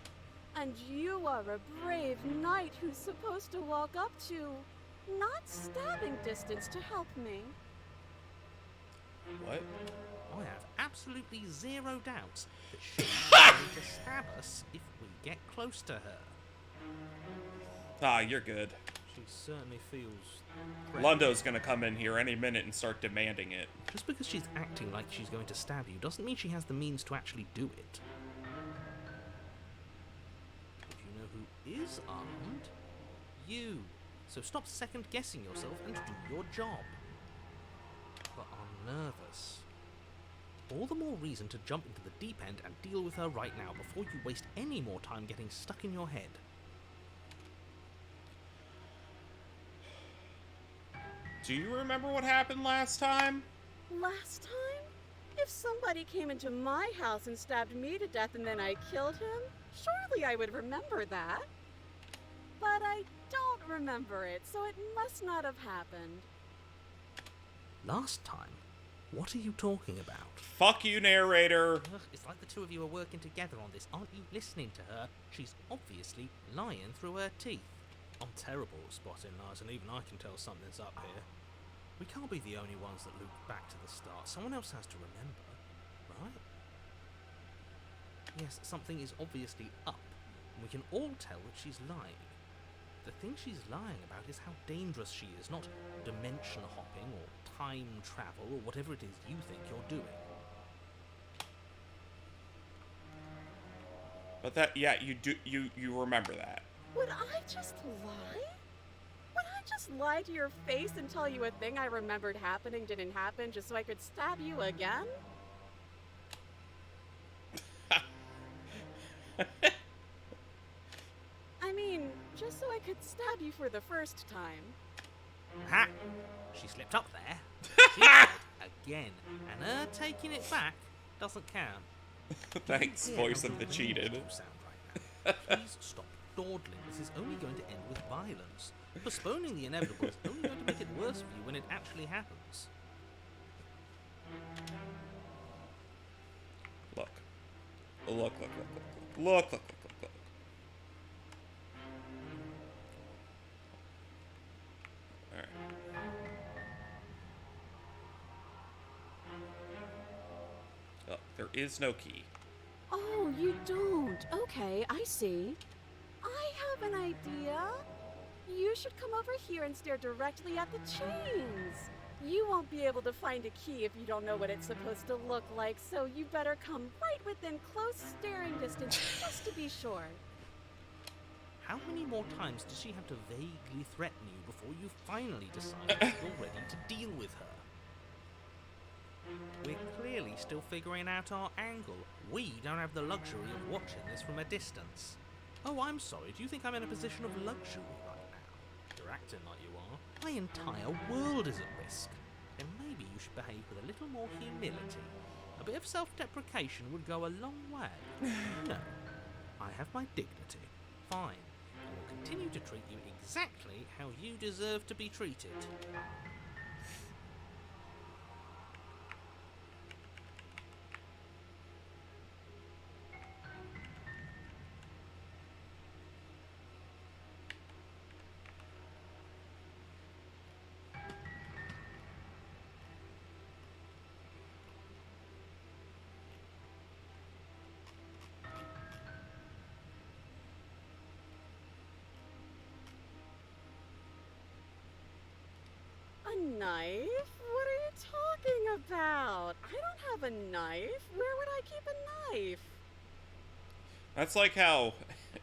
C: And you are a brave knight who's supposed to walk up to, not stabbing distance to help me.
A: What?
F: I have absolutely zero doubts that she's going to stab us if we get close to her.
A: Ah, you're good.
B: She certainly feels threatened.
A: Lundo's gonna come in here any minute and start demanding it.
B: Just because she's acting like she's going to stab you doesn't mean she has the means to actually do it. But you know who is armed? You. So stop second-guessing yourself and do your job. But I'm nervous. All the more reason to jump into the deep end and deal with her right now before you waste any more time getting stuck in your head.
A: Do you remember what happened last time?
C: Last time? If somebody came into my house and stabbed me to death and then I killed him, surely I would remember that. But I don't remember it, so it must not have happened.
B: Last time? What are you talking about?
A: Fuck you, narrator.
B: Ugh, it's like the two of you are working together on this. Aren't you listening to her? She's obviously lying through her teeth. I'm terrible at spotting lies, and even I can tell something's up here. We can't be the only ones that loop back to the start. Someone else has to remember, right? Yes, something is obviously up, and we can all tell that she's lying. The thing she's lying about is how dangerous she is, not dimension hopping or time travel or whatever it is you think you're doing.
A: But that, yeah, you remember that.
C: Would I just lie? Would I just lie to your face and tell you a thing I remembered happening didn't happen just so I could stab you again? I mean, just so I could stab you for the first time.
B: Ha! She slipped up there. She lied again, and her taking it back doesn't count.
A: Thanks,
B: Yeah,
A: voice
B: how
A: of the
B: you
A: cheated.
B: sound right now. Please stop dawdling. This is only going to end with violence. Postponing the inevitable is only going to make it worse for you when it actually happens.
A: Look. Look. Look. Alright. Oh, there is no key.
C: Oh, you don't? Okay, I see. I have an idea. You should come over here and stare directly at the chains. You won't be able to find a key if you don't know what it's supposed to look like, so you better come right within close staring distance just to be sure.
B: How many more times does she have to vaguely threaten you before you finally decide that you're ready to deal with her? We're clearly still figuring out our angle. We don't have the luxury of watching this from a distance. Oh, I'm sorry, do you think I'm in a position of luxury right now? You're acting like you are. My entire world is at risk. Then maybe you should behave with a little more humility. A bit of self-deprecation would go a long way. No, I have my dignity. Fine. I will continue to treat you exactly how you deserve to be treated.
C: A knife? What are you talking about? I don't have a knife. Where would I keep a knife?
A: That's like how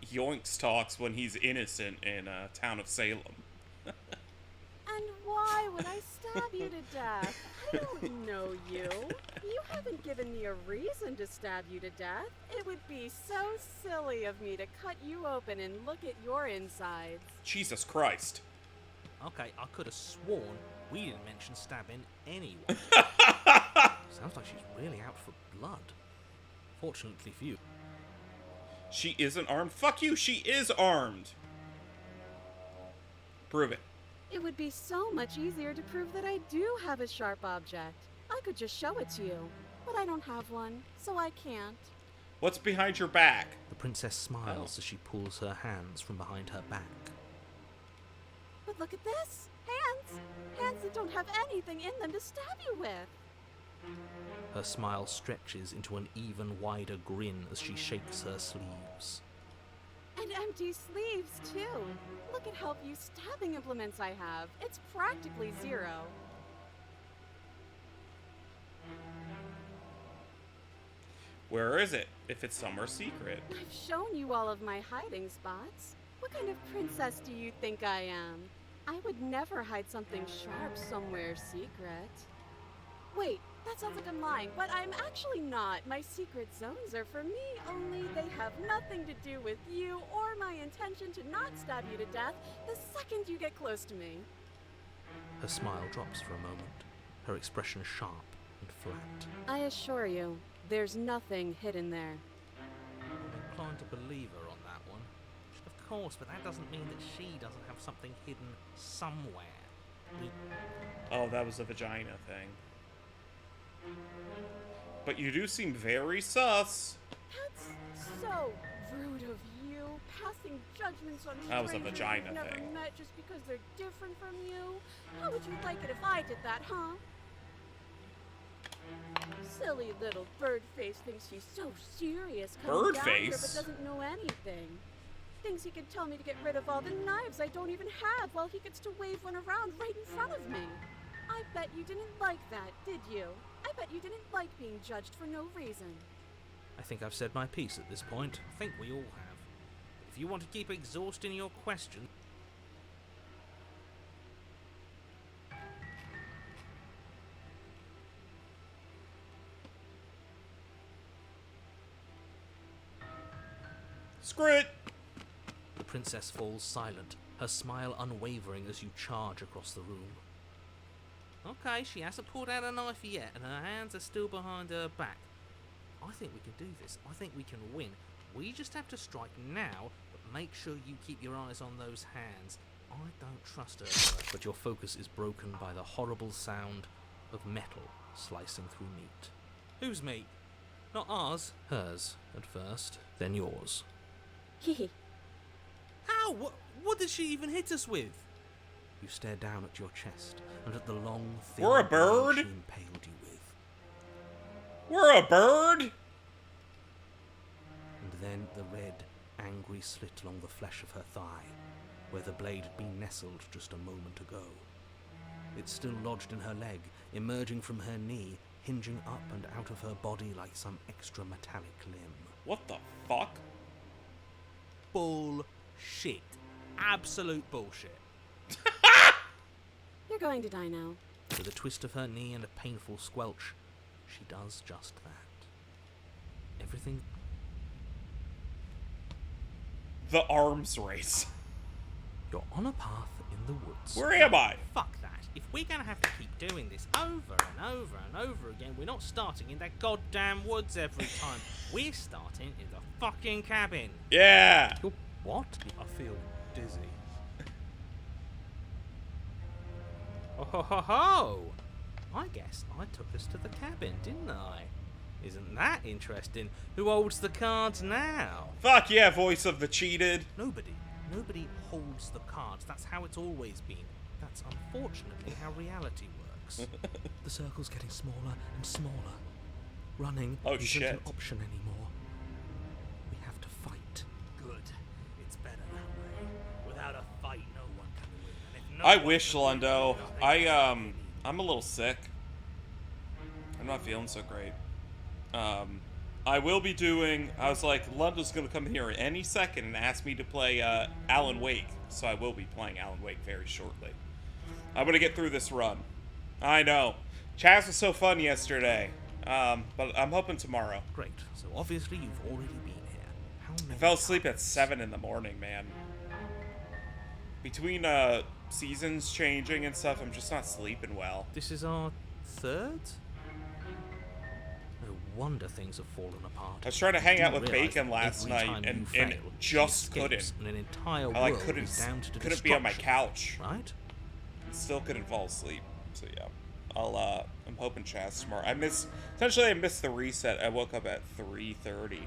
A: Yoinks talks when he's innocent in Town of Salem.
C: And why would I stab you to death? I don't know you. You haven't given me a reason to stab you to death. It would be so silly of me to cut you open and look at your insides.
A: Jesus Christ.
B: Okay, I could have sworn we didn't mention stabbing anyway. Sounds like she's really out for blood. Fortunately for you.
A: She isn't armed? Fuck you, she is armed! Prove it.
C: It would be so much easier to prove that I do have a sharp object. I could just show it to you, but I don't have one, so I can't.
A: What's behind your back?
B: The princess smiles as she pulls her hands from behind her back.
C: But look at this! Hands! Hands that don't have anything in them to stab you with!
B: Her smile stretches into an even wider grin as she shakes her sleeves.
C: And empty sleeves, too. Look at how few stabbing implements I have. It's practically zero.
A: Where is it, if it's somewhere secret?
C: I've shown you all of my hiding spots. What kind of princess do you think I am? I would never hide something sharp somewhere secret. Wait, that sounds like I'm lying, but I'm actually not. My secret zones are for me, only they have nothing to do with you or my intention to not stab you to death the second you get close to me.
B: Her smile drops for a moment, her expression sharp and flat.
C: I assure you, there's nothing hidden there.
B: I'm inclined to believe her on that one. Of course, but that doesn't mean that she doesn't have something hidden somewhere.
A: Oh, that was a vagina thing. But you do seem very sus.
C: That's so rude of you, passing judgments on
A: That was a
C: strangers
A: vagina
C: you've never
A: thing.
C: met just because they're different from you. How would you like it if I did that, huh? Silly little bird-face thinks she's so serious coming down here, but
A: Bird-face?
C: doesn't know anything. Thinks he can tell me to get rid of all the knives I don't even have while he gets to wave one around right in front of me. I bet you didn't like that, did you? I bet you didn't like being judged for no reason.
B: I think I've said my piece at this point. I think we all have. If you want to keep exhausting your question...
A: Screw it!
B: The princess falls silent, her smile unwavering as you charge across the room. Okay, she hasn't pulled out a knife yet, and her hands are still behind her back. I think we can do this. I think we can win. We just have to strike now, but make sure you keep your eyes on those hands. I don't trust her, but your focus is broken by the horrible sound of metal slicing through meat. Whose meat? Not ours. Hers, at first, then yours.
C: Hehe.
B: How? What did she even hit us with? You stare down at your chest and at the long, thin
A: We're a
B: blade
A: bird?
B: she impaled you with.
A: We're a bird?
B: And then the red, angry slit along the flesh of her thigh, where the blade had been nestled just a moment ago. It's still lodged in her leg, emerging from her knee, hinging up and out of her body like some extra metallic limb.
A: What the fuck?
B: Bullshit. Absolute bullshit.
C: You're going to die now.
B: With a twist of her knee and a painful squelch, she does just that. Everything...
A: The arms race.
B: You're on a path in the woods.
A: Where am I?
F: Fuck that. If we're gonna have to keep doing this over and over and over again, we're not starting in that goddamn woods every time. We're starting in the fucking cabin.
A: Yeah!
B: You're what?
D: I feel dizzy.
F: Oh ho ho ho! I guess I took us to the cabin, didn't I? Isn't that interesting? Who holds the cards now?
A: Fuck yeah, voice of the cheated.
B: Nobody holds the cards. That's how it's always been. That's unfortunately how reality works. The circle's getting smaller and smaller. Running
A: Oh,
B: isn't
A: shit.
B: an option anymore. We have to fight.
E: Good. It's better that way. Without a fight, no one can win. And if no
A: I
E: one
A: wish,
E: can win,
A: Lundo.
E: nothing
A: I'm a little sick. I'm not feeling so great. I will be doing... I was like, Lundo's gonna come here any second and ask me to play, Alan Wake. So I will be playing Alan Wake very shortly. I'm gonna get through this run. I know. Chaz was so fun yesterday. But I'm hoping tomorrow.
B: Great. So obviously you've already been here. How
A: I
B: many
A: fell asleep at
B: times?
A: 7 in the morning, man. Between, seasons changing and stuff, I'm just not sleeping well.
B: This is our third? No wonder things have fallen apart.
A: I was trying to hang
B: You
A: out with
B: realise
A: Bacon
B: that
A: last
B: every
A: night
B: time
A: and
B: you fail,
A: just
B: she
A: couldn't.
B: escapes And an entire
A: I
B: world
A: couldn't
B: is down to
A: couldn't be on my
B: destruction,
A: couch.
B: Right?
A: Still couldn't fall asleep. So yeah. I'm hoping Chaz tomorrow. I missed the reset. I woke up at 3:30.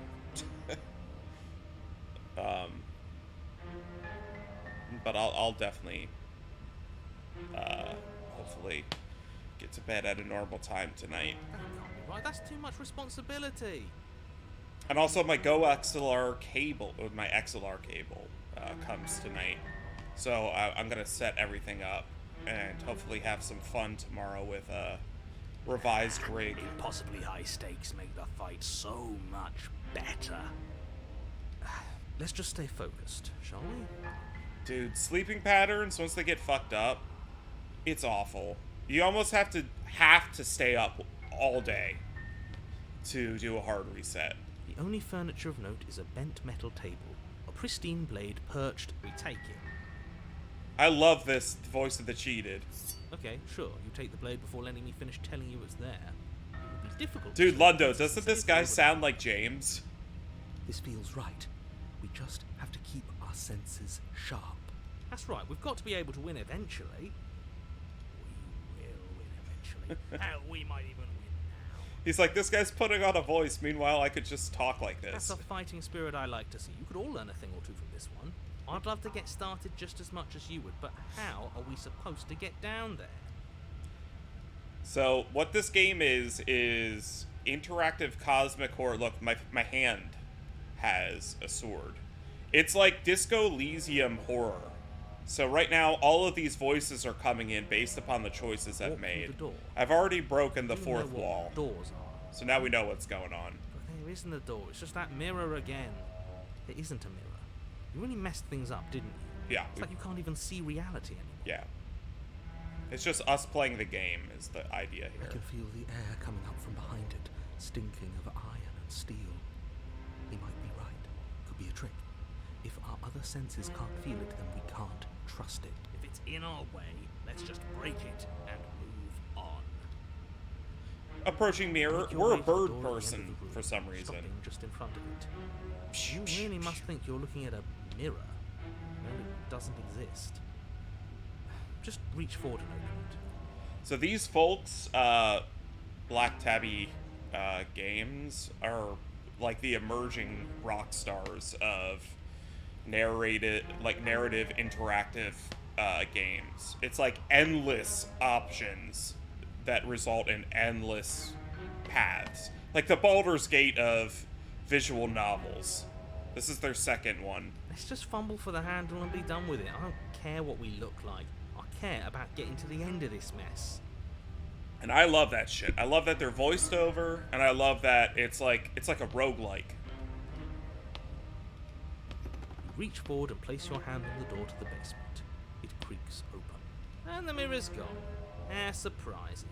A: But I'll definitely hopefully get to bed at a normal time tonight.
F: That can't be right. That's too much responsibility.
A: And also my Go XLR cable, or my XLR cable, comes tonight. So I'm gonna set everything up and hopefully have some fun tomorrow with a revised rig.
B: Impossibly high stakes make the fight so much better. Let's just stay focused, shall we?
A: Dude, sleeping patterns, once they get fucked up, it's awful. You almost have to stay up all day to do a hard reset.
B: The only furniture of note is a bent metal table, a pristine blade perched. We take it.
A: I love this voice of the cheated.
B: Okay, sure. You take the blade before letting me finish telling you it's there. It would be difficult.
A: Dude,
B: to
A: Lundo,
B: resist
A: doesn't this
B: the
A: guy
B: over-
A: sound like James?
E: This feels right. We just have to keep our senses sharp.
B: That's right. We've got to be able to win eventually. We will win eventually. Hell, we might even win now.
A: He's like, this guy's putting on a voice, meanwhile I could just talk like
B: That's
A: this.
B: a fighting spirit I like to see. You could all learn a thing or two from this one. I'd love to get started just as much as you would, but how are we supposed to get down there?
A: So, what this game is interactive cosmic horror. Look, my hand has a sword. It's like Disco Elysium horror. So right now, all of these voices are coming in based upon the choices I've
B: Walk through
A: made.
B: the door.
A: I've already broken the
B: You know
A: fourth
B: what
A: wall,
B: doors are.
A: so now we know what's going on.
B: But there isn't a door. It's just that mirror again. There isn't a mirror. You really messed things up, didn't you?
A: Yeah,
B: It's like you can't even see reality anymore.
A: yeah. It's just us playing the game is the idea
E: I
A: here.
E: can feel the air coming up from behind it, stinking of iron and steel. He might be right. Could be a trick. If our other senses can't feel it, then we can't trust it.
B: If it's in our way, let's just break it and move on.
A: Approaching mirror,
B: Make your
A: we're
B: way
A: a
B: to the
A: bird
B: door at the end
A: person
B: of the room,
A: for some reason.
B: stopping just in front of it. You really must think you're looking at a mirror, when it doesn't exist. Just reach forward and open it.
A: So these folks, Black Tabby games are like the emerging rock stars of narrative interactive games. It's like endless options that result in endless paths. Like the Baldur's Gate of visual novels. This is their second one.
B: Let's just fumble for the handle and be done with it. I don't care what we look like. I care about getting to the end of this mess.
A: And I love that shit. I love that they're voiced over, and I love that it's like a roguelike.
B: You reach forward and place your hand on the door to the basement. It creaks open. And the mirror's gone. How surprising.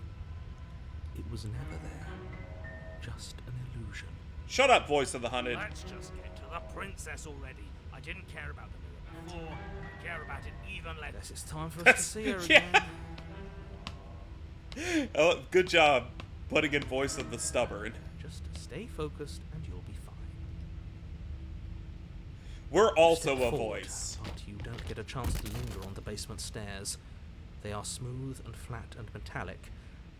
E: It was never there. Just an illusion.
A: Shut up, voice of the hunted.
B: Let's just get to the princess already. I didn't care about the mirror before. I care about it even less. Guess it's time for us to see her
A: Yeah.
B: again.
A: Oh, good job putting in voice of the stubborn.
B: Just stay focused and you'll be fine.
A: We're also
B: Step
A: a
B: forward,
A: voice.
B: But you don't get a chance to linger on the basement stairs. They are smooth and flat and metallic.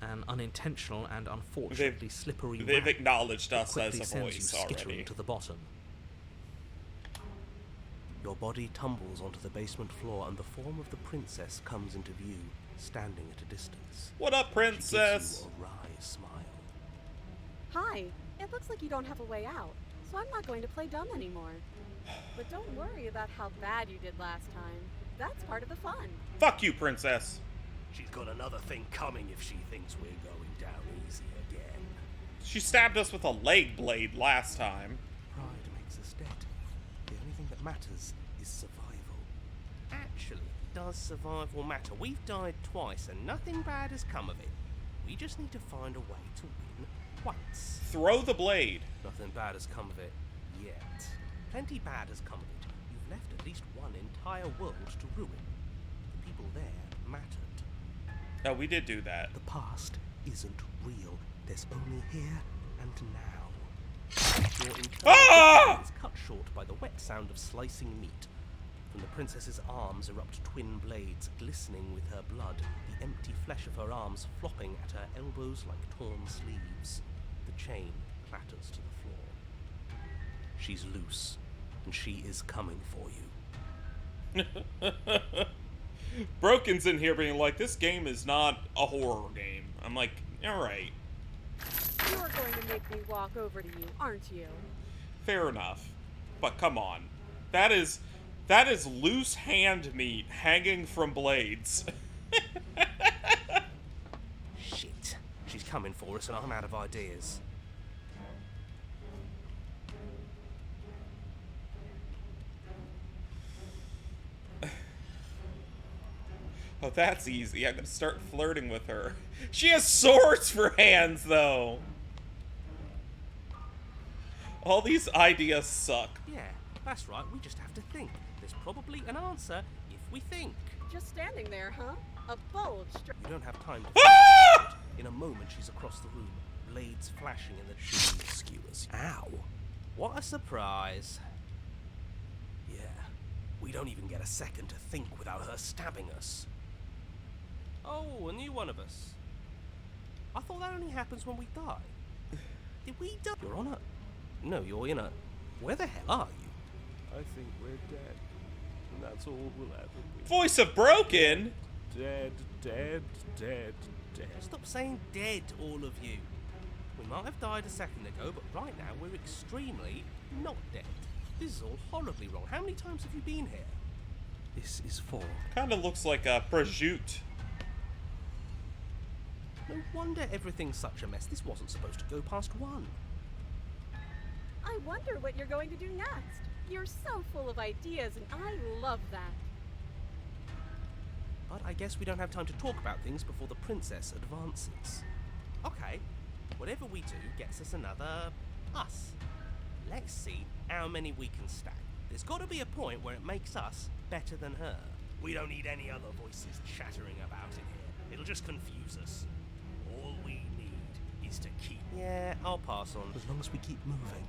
B: An unintentional and unfortunately slippery
A: They've
B: ramp
A: acknowledged
B: that
A: us
B: quickly
A: as a
B: sends
A: voice
B: you skittering
A: already.
B: to the bottom.
E: Your body tumbles onto the basement floor, and the form of the princess comes into view, standing at a distance.
A: What up,
E: She
A: princess?
E: gives you a wry smile.
C: Hi. It looks like you don't have a way out, so I'm not going to play dumb anymore. But don't worry about how bad you did last time. That's part of the fun.
A: Fuck you, princess.
E: She's got another thing coming if she thinks we're going down easy again.
A: She stabbed us with a leg blade last time.
E: Pride makes us dead. The only thing that matters is survival.
F: Actually, does survival matter? We've died twice and nothing bad has come of it. We just need to find a way to win once.
A: Throw the blade.
E: Nothing bad has come of it yet.
F: Plenty bad has come of it. You've left at least one entire world to ruin. The people there mattered.
A: No, we did do that.
E: The past isn't real. There's only here and now.
F: Your internal
A: Ah!
F: is cut short by the wet sound of slicing meat. From the princess's arms erupt twin blades, glistening with her blood, the empty flesh of her arms flopping at her elbows like torn sleeves. The chain clatters to the floor. She's loose, and she is coming for you.
A: Broken's in here being like, this game is not a horror game. I'm like, alright.
C: You're going to make me walk over to you, aren't you?
A: Fair enough. But come on. That is loose hand meat hanging from blades.
F: Shit. She's coming for us and I'm out of ideas.
A: Oh, that's easy. I'm gonna start flirting with her. She has swords for hands, though. All these ideas suck.
F: Yeah, that's right. We just have to think. There's probably an answer if we think.
C: Just standing there, huh? A bulge.
F: We don't have time to
A: Ah!
F: think. In a moment, she's across the room, blades flashing in the
E: She skewers you.
F: Ow! What a surprise. Yeah, we don't even get a second to think without her stabbing us. Oh, a new one of us. I thought that only happens when we die. Did we die? You're on a... No, you're in a... Where the hell are you?
G: I think we're dead. And that's all we'll ever be.
A: Voice of Broken?
G: Dead, dead, dead, dead.
F: Stop saying dead, all of you. We might have died a second ago, but right now we're extremely not dead. This is all horribly wrong. How many times have you been here?
E: This is 4.
A: Kinda looks like a prosciutto.
F: No wonder everything's such a mess. This wasn't supposed to go past 1.
C: I wonder what you're going to do next. You're so full of ideas, and I love that.
F: But I guess we don't have time to talk about things before the princess advances. Okay, whatever we do gets us another us. Let's see how many we can stack. There's got to be a point where it makes us better than her. We don't need any other voices chattering about it here. It'll just confuse us. All we need is to keep... Yeah, I'll pass on.
E: As long as we keep moving.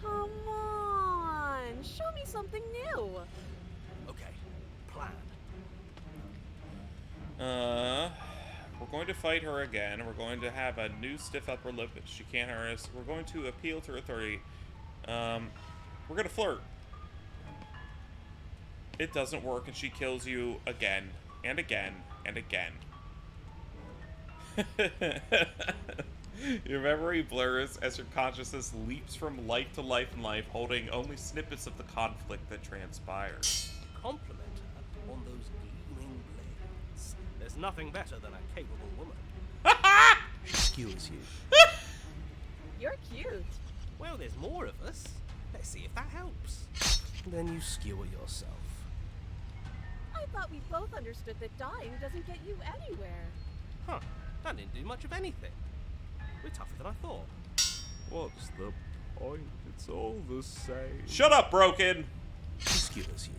C: Come on, show me something new.
F: Okay, plan.
A: We're going to fight her again. We're going to have a new stiff upper lip that she can't hurt us. We're going to appeal to her authority. We're gonna flirt. It doesn't work, and she kills you again, and again, and again. Your memory blurs as your consciousness leaps from life to life in life, holding only snippets of the conflict that transpires.
F: Compliment her on those gleaming blades. There's nothing better than a capable woman.
E: She skewers you.
C: You're cute.
F: Well, there's more of us. Let's see if that helps. Then you skewer yourself.
C: I thought we both understood that dying doesn't get you anywhere.
F: Huh, that didn't do much of anything. We're tougher than I thought.
G: What's the point? It's all the same.
A: Shut up, Broken!
E: She skewers you.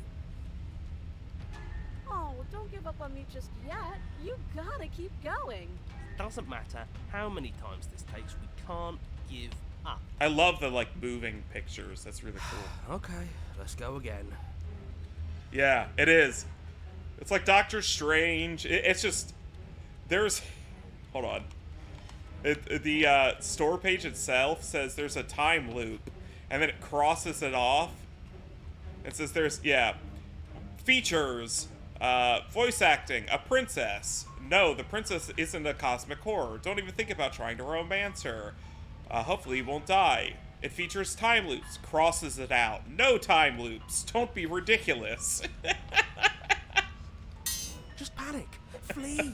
C: Oh, don't give up on me just yet. You gotta keep going.
F: Doesn't matter how many times this takes, we can't give up.
A: I love the, like, moving pictures. That's really cool.
F: Okay, let's go again.
A: Yeah, it is. It's like Doctor Strange. It's just... There's... Hold on. The store page itself says there's a time loop, and then it crosses it off. It says there's, yeah, features, voice acting, a princess. No, the princess isn't a cosmic horror. Don't even think about trying to romance her. Hopefully you won't die. It features time loops, crosses it out. No time loops. Don't be ridiculous.
F: Just panic. Flee.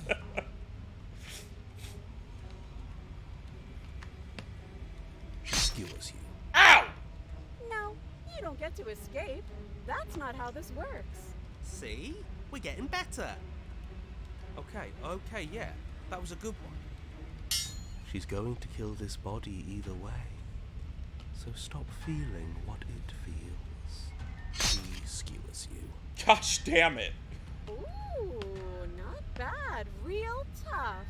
E: She skewers you.
A: Ow!
C: No, you don't get to escape. That's not how this works.
F: See? We're getting better. Okay, yeah. That was a good one.
E: She's going to kill this body either way. So stop feeling what it feels. She skewers you.
A: Gosh damn it.
C: Ooh, not bad. Real tough.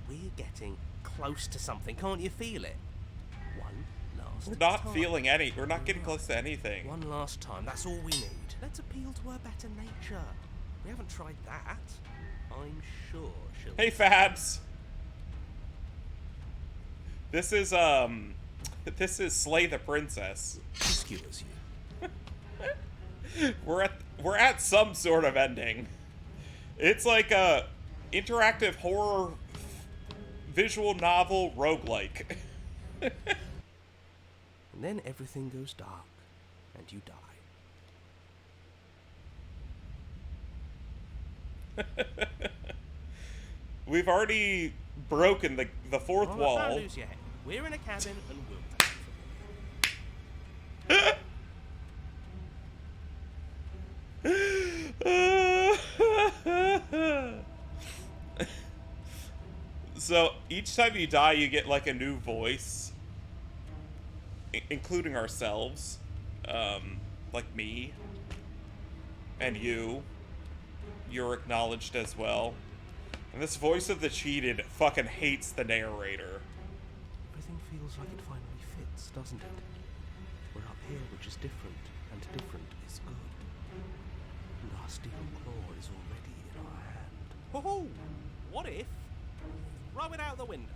F: We're getting close to something. Can't you feel it? One last
A: We're not
F: time.
A: feeling any. We're not getting close to anything.
F: One last time. That's all we need. Let's appeal to her better nature. We haven't tried that. I'm sure she'll...
A: Hey, Fabs. This is Slay the Princess.
E: She skewers you.
A: We're at some sort of ending. It's like a interactive horror visual novel roguelike.
F: And then everything goes dark, and you die.
A: We've already broken the fourth
F: Don't
A: wall.
F: lose your head. We're in a cabin, and we'll take it from here.
A: So each time you die, you get like a new voice, including ourselves, like me and you. You're acknowledged as well. And this voice of the cheated fucking hates the narrator.
F: Everything feels like it finally fits, doesn't it? We're up here, which is different, and different is good. And our steel claw is already in our hand. Ho-ho! What if? Throw it out the window.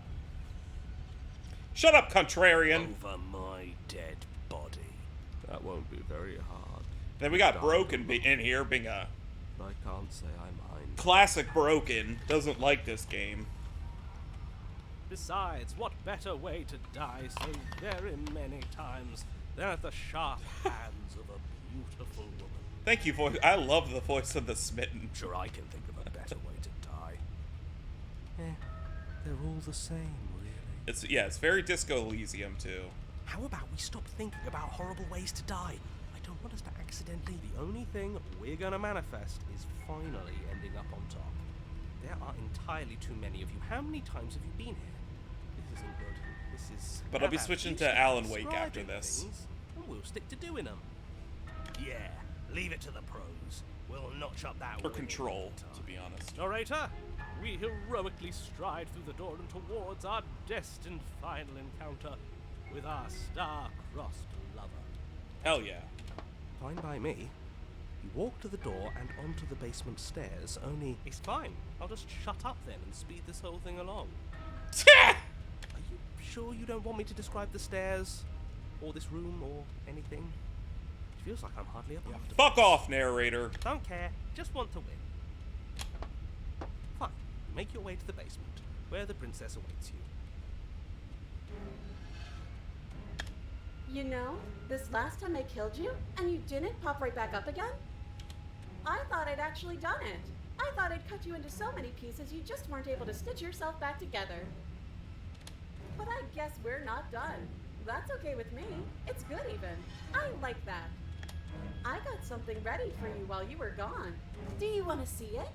A: Shut up, contrarian!
F: Over my dead body.
G: That won't be very hard.
A: Then we got Broken in here being a
G: I can't say I mind.
A: classic Broken. Doesn't like this game.
F: Besides, what better way to die so very many times than at the sharp hands of a beautiful woman?
A: Thank you, voice. I love the voice of the smitten.
F: Sure, I can think of a better way to die. They're all the same, really.
A: It's very Disco Elysium too.
F: How about we stop thinking about horrible ways to die? I don't want us to accidentally. The only thing we're gonna manifest is finally ending up on top. There are entirely too many of you. How many times have you been here? This isn't good. This is.
A: But I'll be
F: How about
A: switching
F: you
A: to
F: start
A: Alan Wake after
F: describing
A: this.
F: things, and we'll stick to doing them. Yeah, leave it to the pros. We'll notch up that.
A: Or
F: winning
A: Control,
F: time.
A: to be honest.
F: Narrator, we heroically stride through the door and towards our destined final encounter with our star-crossed lover.
A: Hell yeah.
F: Fine by me. You walk to the door and onto the basement stairs, only... It's fine. I'll just shut up then and speed this whole thing along. Are you sure you don't want me to describe the stairs, or this room, or anything? It feels like I'm hardly a part of it.
A: Fuck off, narrator.
F: Don't care. Just want to win. Fine. Make your way to the basement, where the princess awaits you.
C: You know, this last time I killed you, and you didn't pop right back up again? I thought I'd actually done it. I thought I'd cut you into so many pieces you just weren't able to stitch yourself back together. But I guess we're not done. That's okay with me. It's good even. I like that. I got something ready for you while you were gone. Do you want to see it?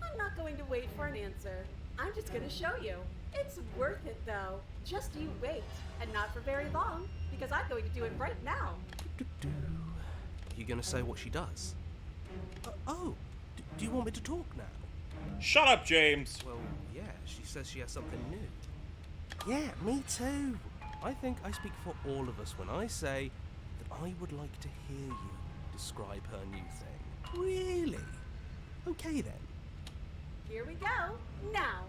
C: I'm not going to wait for an answer. I'm just going to show you. It's worth it though. Just you wait, and not for very long, because I'm going to do it right now.
F: You gonna say what she does? Do you want me to talk now?
A: Shut up, James.
F: Well, yeah, she says she has something new. Yeah, me too. I think I speak for all of us when I say that I would like to hear you describe her new thing. Really? Okay then.
C: Here we go. Now.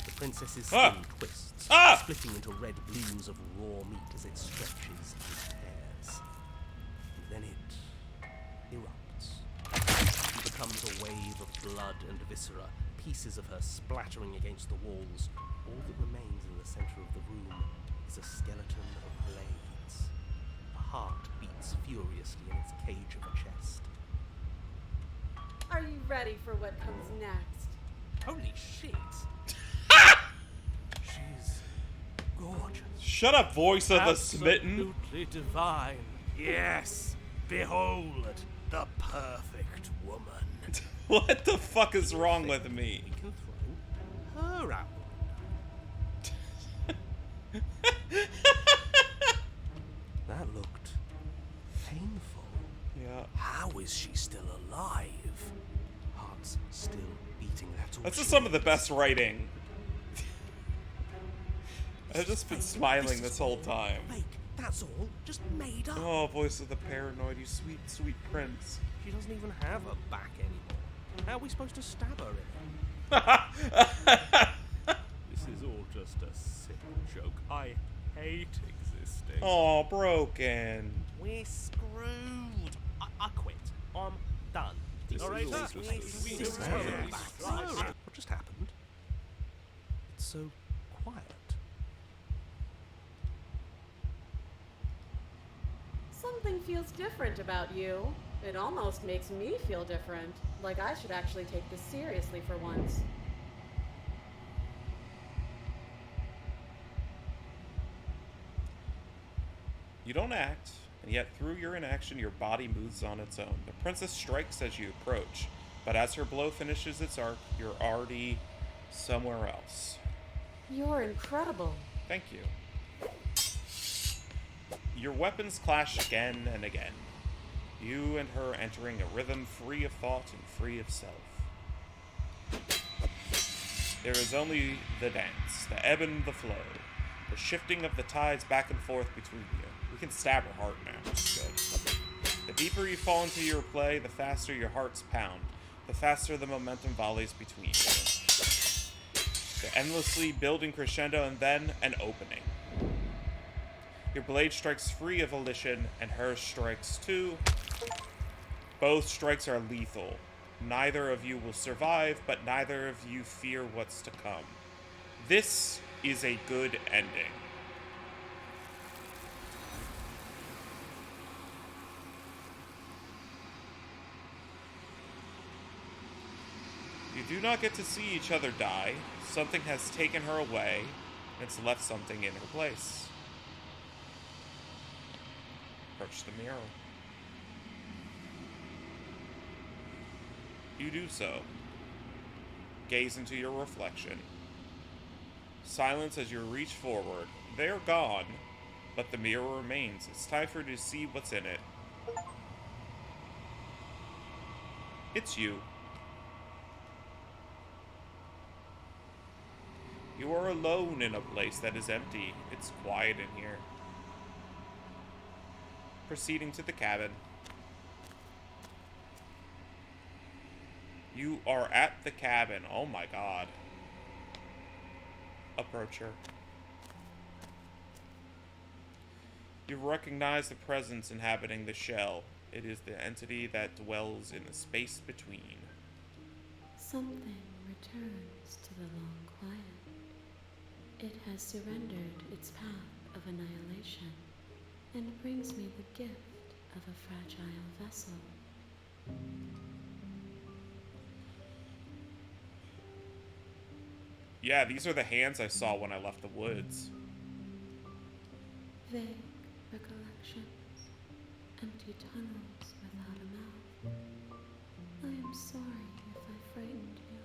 F: The princess's
A: Ah!
F: skin twists,
A: Ah!
F: splitting into red blooms of raw meat as it stretches and tears. And then it erupts. She becomes a wave of blood and viscera, pieces of her splattering against the walls. All that remains in the center of the room is a skeleton of blades. A heart beats furiously in its cage of a chest.
C: Are you ready for what comes next?
F: Holy shit!
D: She's gorgeous.
A: Shut up, voice of the smitten.
F: Absolutely divine. Yes, behold the perfect woman.
A: What the fuck is wrong with me?
F: We can throw her out. That looked painful.
A: Yeah.
F: How is she still alive? Heart's still beating. That's all.
A: This is
F: she
A: some of the
F: needs.
A: best writing. I've just been smiling this whole time.
F: Fake. That's all. Just made up.
A: Oh, voice of the paranoid, you sweet, sweet prince.
F: She doesn't even have a back anymore. How are we supposed to stab her in it?
G: This is all just a sick joke. I hate existing.
A: Oh, broken.
F: We're screwed. I quit. I'm done.
G: This is all
F: Narrator,
G: just a
F: we
G: sick
F: will
G: joke.
F: be back. What just happened? It's so quiet.
C: Something feels different about you. It almost makes me feel different. Like I should actually take this seriously for once.
A: You don't act, and yet through your inaction, your body moves on its own. The princess strikes as you approach, but as her blow finishes its arc, you're already somewhere else.
C: You're incredible.
A: Thank you. Your weapons clash again and again. You and her entering a rhythm free of thought and free of self. There is only the dance, the ebb and the flow, the shifting of the tides back and forth between you. We can stab her heart now. Good. The deeper you fall into your play, the faster your hearts pound, the faster the momentum volleys between you. The endlessly building crescendo and then an opening. Your blade strikes free of volition, and hers strikes too. Both strikes are lethal. Neither of you will survive, but neither of you fear what's to come. This is a good ending. You do not get to see each other die. Something has taken her away, and it's left something in her place. Approach the mirror. You do so. Gaze into your reflection. Silence as you reach forward. They're gone, but the mirror remains. It's time for you to see what's in it. It's you. You are alone in a place that is empty. It's quiet in here. Proceeding to the cabin. You are at the cabin. Oh my god. Approach her. You recognize the presence inhabiting the shell. It is the entity that dwells in the space between.
H: Something returns to the long quiet. It has surrendered its path of annihilation and brings me the gift of a fragile vessel.
A: Yeah, these are the hands I saw when I left the woods.
H: Vague recollections, empty tunnels without a mouth. I am sorry if I frightened you.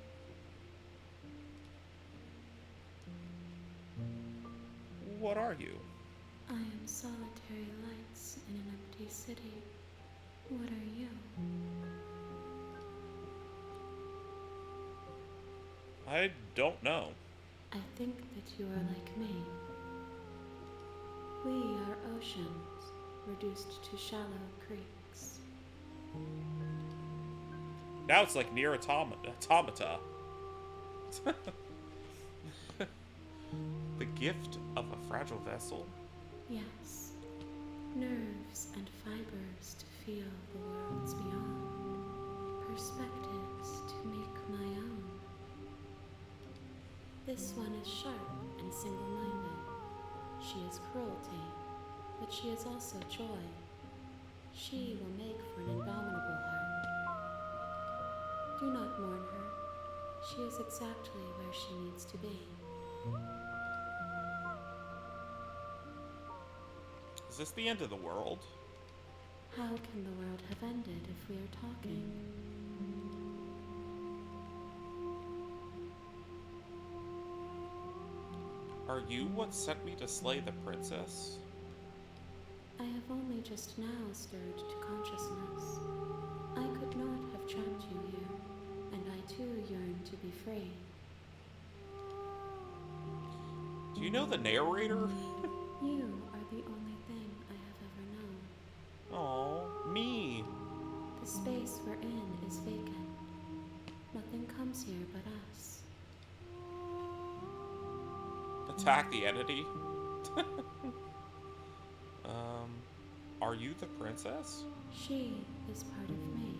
A: What are you?
H: I am solitary lights in an empty city. What are you?
A: I don't know.
H: I think that you are like me. We are oceans, reduced to shallow creeks.
A: Now it's like near automata. The gift of a fragile vessel?
H: Yes, nerves and fibers to feel the worlds beyond, perspectives to make my own. This one is sharp and single-minded. She is cruelty, but she is also joy. She will make for an indomitable heart. Do not mourn her. She is exactly where she needs to be.
A: Is this the end of the world?
H: How can the world have ended if we are talking?
A: Are you what sent me to slay the princess?
H: I have only just now stirred to consciousness. I could not have trapped you here, and I too yearn to be free.
A: Do you know the narrator?
H: You are the only thing I have ever known.
A: Oh, me.
H: The space we're in is vacant. Nothing comes here but us.
A: Attack the entity? Are you the princess?
H: She is part of me,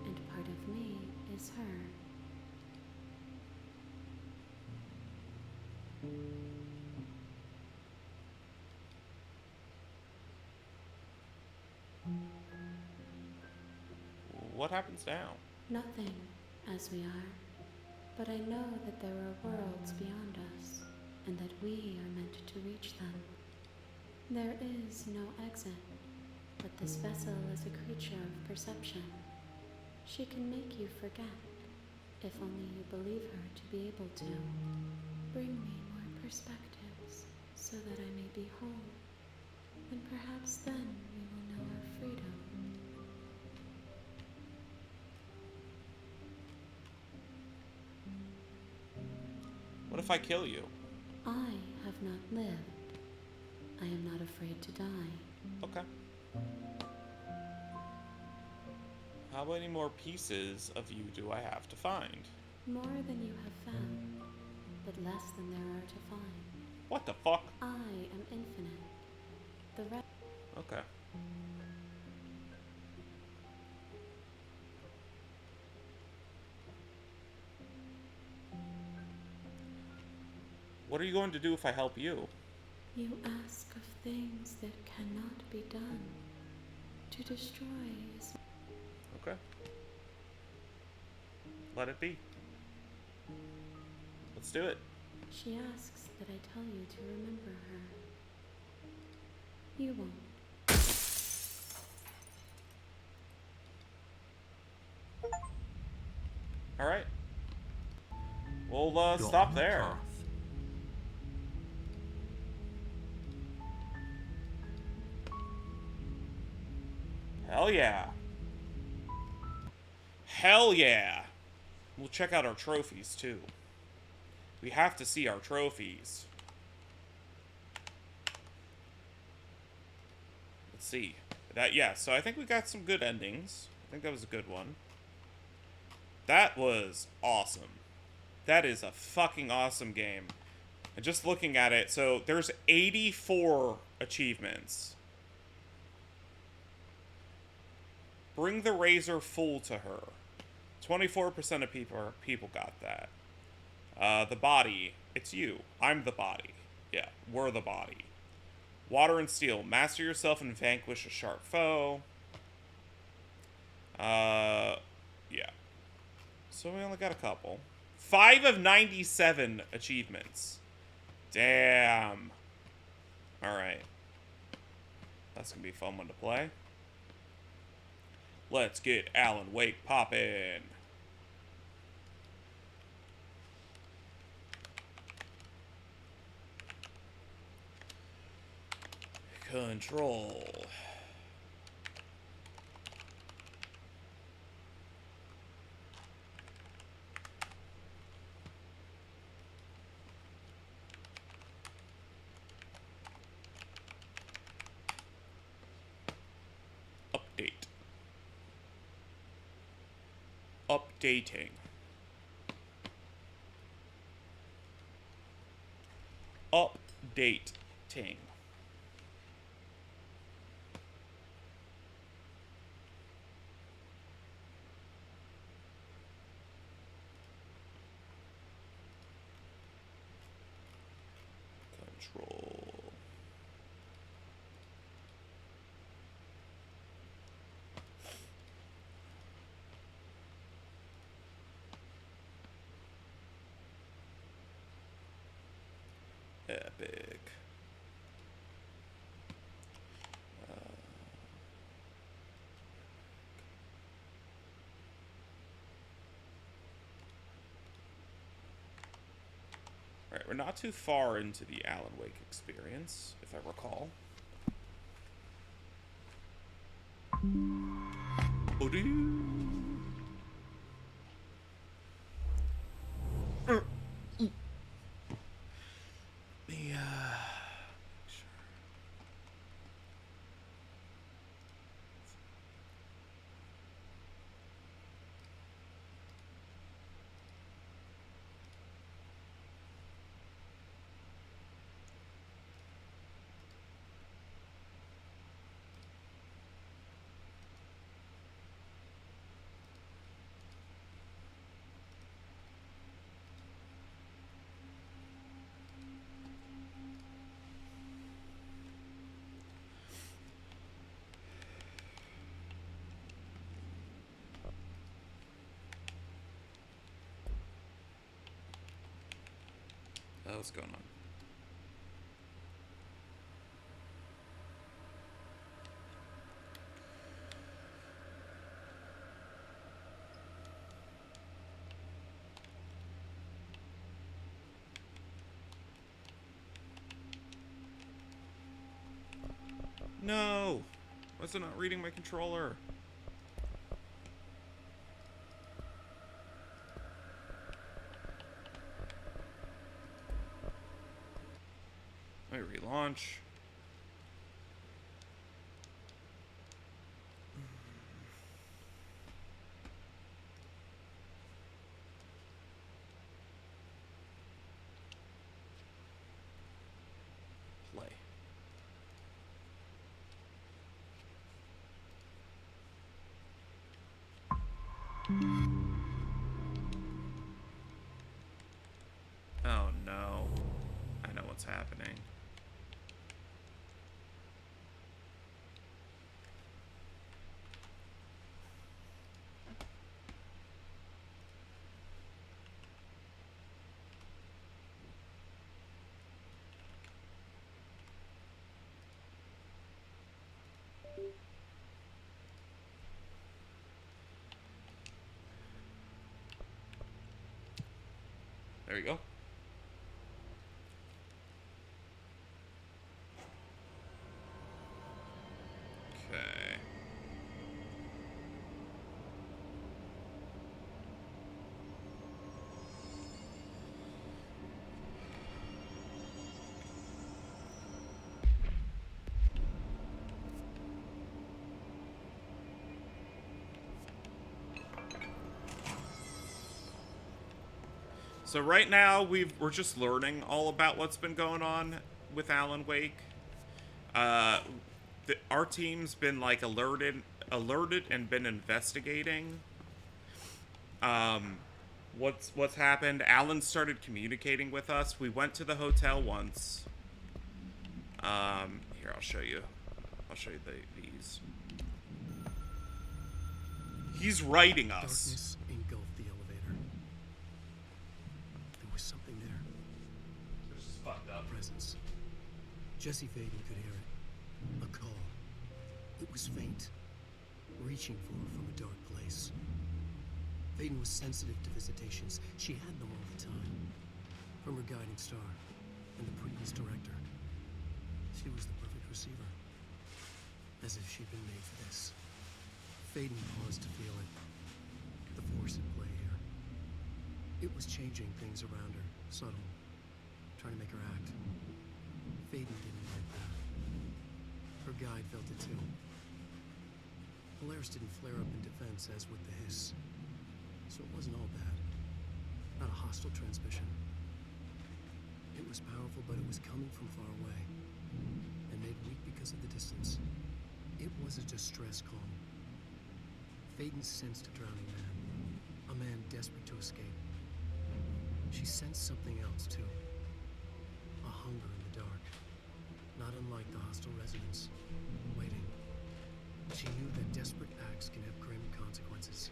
H: and part of me is her.
A: What happens now?
H: Nothing, as we are. But I know that there are worlds beyond us, and that we are meant to reach them. There is no exit, but this vessel is a creature of perception. She can make you forget, if only you believe her to be able to. Bring me more perspectives, so that I may be whole, and perhaps then we will know our freedom.
A: What if I kill you?
H: I have not lived. I am not afraid to die.
A: Okay. How many more pieces of you do I have to find?
H: More than you have found, but less than there are to find.
A: What the fuck?
H: I am infinite. The rest.
A: Okay. What are you going to do if I help you?
H: You ask of things that cannot be done. To destroy is.
A: Okay. Let it be. Let's do it.
H: She asks that I tell you to remember her. You won't.
A: Alright. We'll
B: You're
A: stop
B: on the
A: there.
B: path.
A: Hell yeah. Hell yeah. We'll check out our trophies too. We have to see our trophies. Let's see. Yeah, so I think we got some good endings. I think that was a good one. That was awesome. That is a fucking awesome game. And just looking at it, so there's 84 achievements. Bring the razor full to her. 24% of people got that. The body, it's you. I'm the body. Yeah, we're the body. Water and steel. Master yourself and vanquish a sharp foe. Yeah. So we only got a couple. 5 of 97 achievements. Damn. Alright. That's gonna be a fun one to play. Let's get Alan Wake poppin'. Control. Update. Updating. Updating. Control. Epic. Alright, we're not too far into the Alan Wake experience, if I recall. Odoo. the hell's going on? No! Why is it not reading my controller? Let me relaunch. Play. Oh no. I know what's happening. There you go. Okay. So right now we're just learning all about what's been going on with Alan Wake. Our team's been like alerted and been investigating. What's happened? Alan started communicating with us. We went to the hotel once. Here, I'll show you. These. He's writing us.
I: Darkness engulfed the elevator. There was something there.
A: This is fucked up.
I: Presence. Jesse Faden could hear it. A call. It was faint, reaching for her from a dark place. Faden was sensitive to visitations. She had them all the time. From her guiding star and the previous director. She was the perfect receiver. As if she'd been made for this. Faden paused to feel it. The force at play here. It was changing things around her, subtle, trying to make her act. Faden didn't like that. Her guide felt it too. Polaris didn't flare up in defense as with the hiss. So it wasn't all bad. Not a hostile transmission. It was powerful, but it was coming from far away. And made weak because of the distance. It was a distress call. Faden sensed a drowning man. A man desperate to escape. She sensed something else, too. A hunger in the dark. Not unlike the hostile residents. Waiting. She knew that desperate acts can have grim consequences.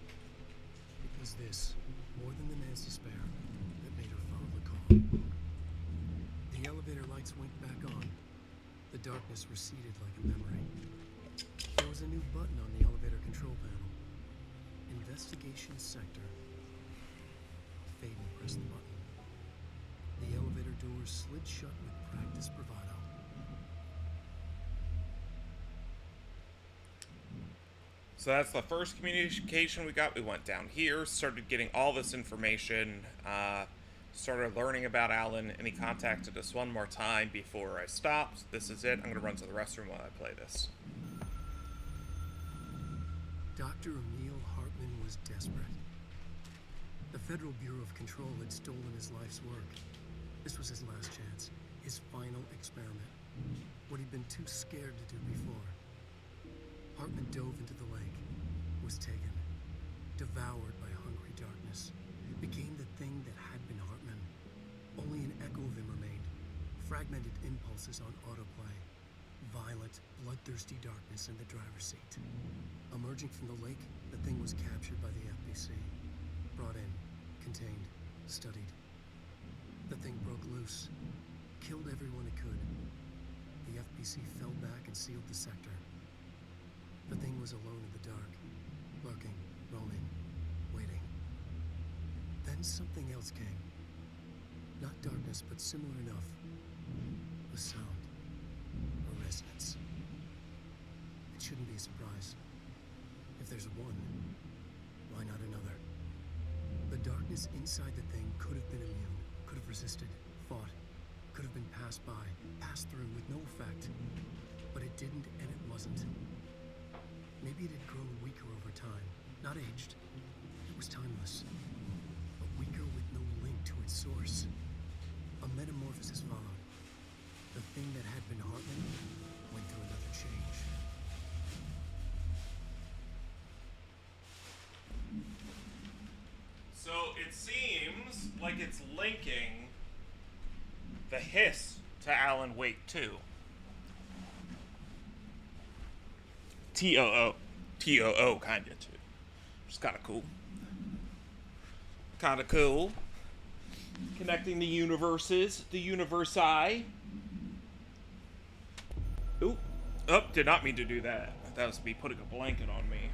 I: It was this, more than the man's despair, that made her follow the call. The elevator lights winked back on. The darkness receded like a memory. There was a new button on the elevator control panel. Investigation sector. Faden pressed the button. The elevator doors slid shut with practiced bravado.
A: So that's the first communication we got. We went down here, started getting all this information, started learning about Alan, and he contacted us one more time before I stopped. This is it. I'm going to run to the restroom while I play this.
I: Dr. Emil Hartman was desperate. The Federal Bureau of Control had stolen his life's work. This was his last chance, his final experiment. What he'd been too scared to do before. Hartman dove into the lake, was taken, devoured by hungry darkness, became the thing that had been Hartman. Only an echo of him remained, fragmented impulses on autoplay, violent, bloodthirsty darkness in the driver's seat. Emerging from the lake, the thing was captured by the FBC, brought in, contained, studied. The thing broke loose, killed everyone it could. The FBC fell back and sealed the sector. The thing was alone in the dark, lurking, roaming, waiting. Then something else came. Not darkness, but similar enough. A sound. A resonance. It shouldn't be a surprise. If there's one, why not another? The darkness inside the thing could have been immune, could have resisted, fought, could have been passed by, passed through with no effect. But it didn't, and it wasn't. Maybe it had grown weaker over time, not aged. It was timeless, but weaker with no link to its source. A metamorphosis followed. The thing that had been Hartman went through another change.
A: So it seems like it's linking the hiss to Alan Wake 2. TOO kind of too. It's kind of cool. Kind of cool. Connecting the universes, the universi. Oop. Oh, did not mean to do that. That was me putting a blanket on me.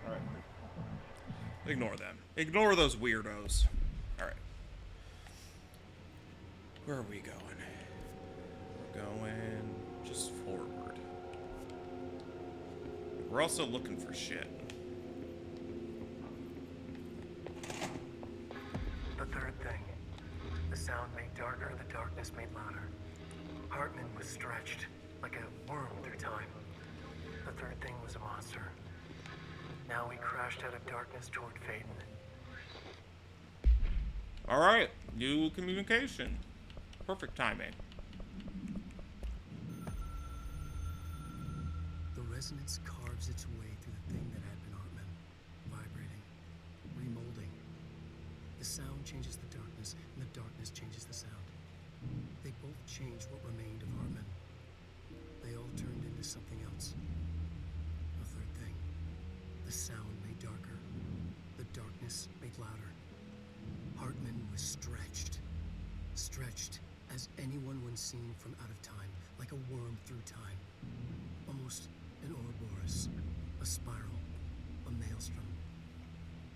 A: Alright. Ignore them. Ignore those weirdos. Alright. Where are we going? We're going just forward. We're also looking for shit.
I: The third thing. The sound made darker, the darkness made louder. Hartman was stretched, like a worm through time. The third thing was a monster. Now he crashed out of darkness toward Faden.
A: Alright, new communication. Perfect timing.
I: The resonance carves its way through the thing that had been Hartman, vibrating, remolding. The sound changes the darkness, and the darkness changes the sound. They both changed what remained of Hartman. They all turned into something else. A third thing. The sound made darker. The darkness made louder. Hartman was stretched. Stretched as anyone when seen from out of time, like a worm through time. Almost an Ouroboros, a spiral, a maelstrom.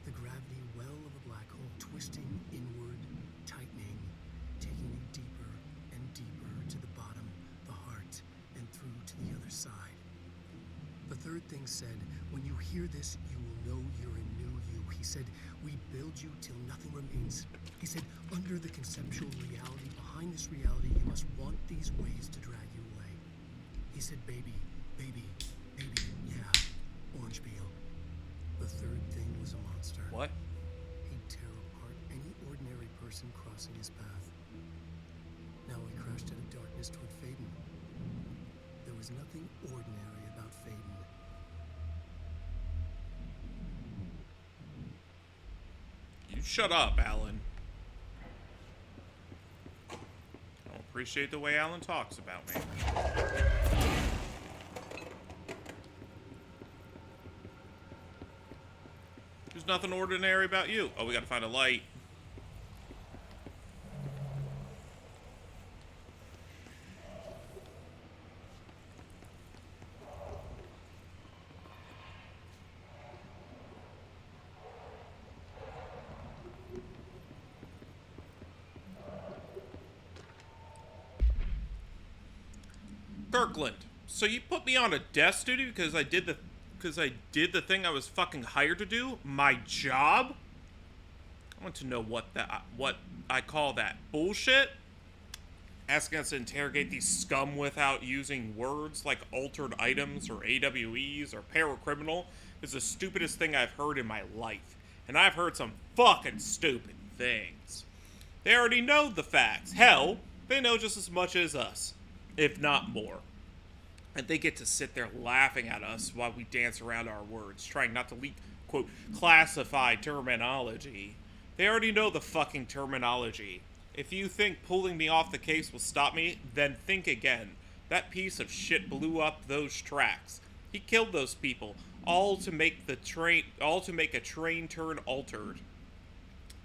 I: The gravity well of a black hole twisting inward, tightening, taking you deeper and deeper to the bottom, the heart, and through to the other side. The third thing said, when you hear this, you will know you're a new you. He said, we build you till nothing remains. He said, under the conceptual reality, behind this reality, you must want these ways to drag you away. He said, baby, baby, baby, yeah, orange peel. The third thing was a monster.
A: What?
I: He'd tear apart any ordinary person crossing his path. Now he crashed out of darkness toward Faden. There was nothing ordinary about Faden.
A: You shut up, Alan. I don't appreciate the way Alan talks about me. There's nothing ordinary about you. Oh, we gotta find a light. Kirkland, so you put me on a desk duty because I did the thing I was fucking hired to do? My job? I want to know what I call that bullshit. Asking us to interrogate these scum without using words like altered items or AWEs or paracriminal is the stupidest thing I've heard in my life. And I've heard some fucking stupid things. They already know the facts. Hell, they know just as much as us, if not more. And they get to sit there laughing at us while we dance around our words, trying not to leak, quote, classified terminology. They already know the fucking terminology. If you think pulling me off the case will stop me, then think again. That piece of shit blew up those tracks. He killed those people, all to make a train turn altered.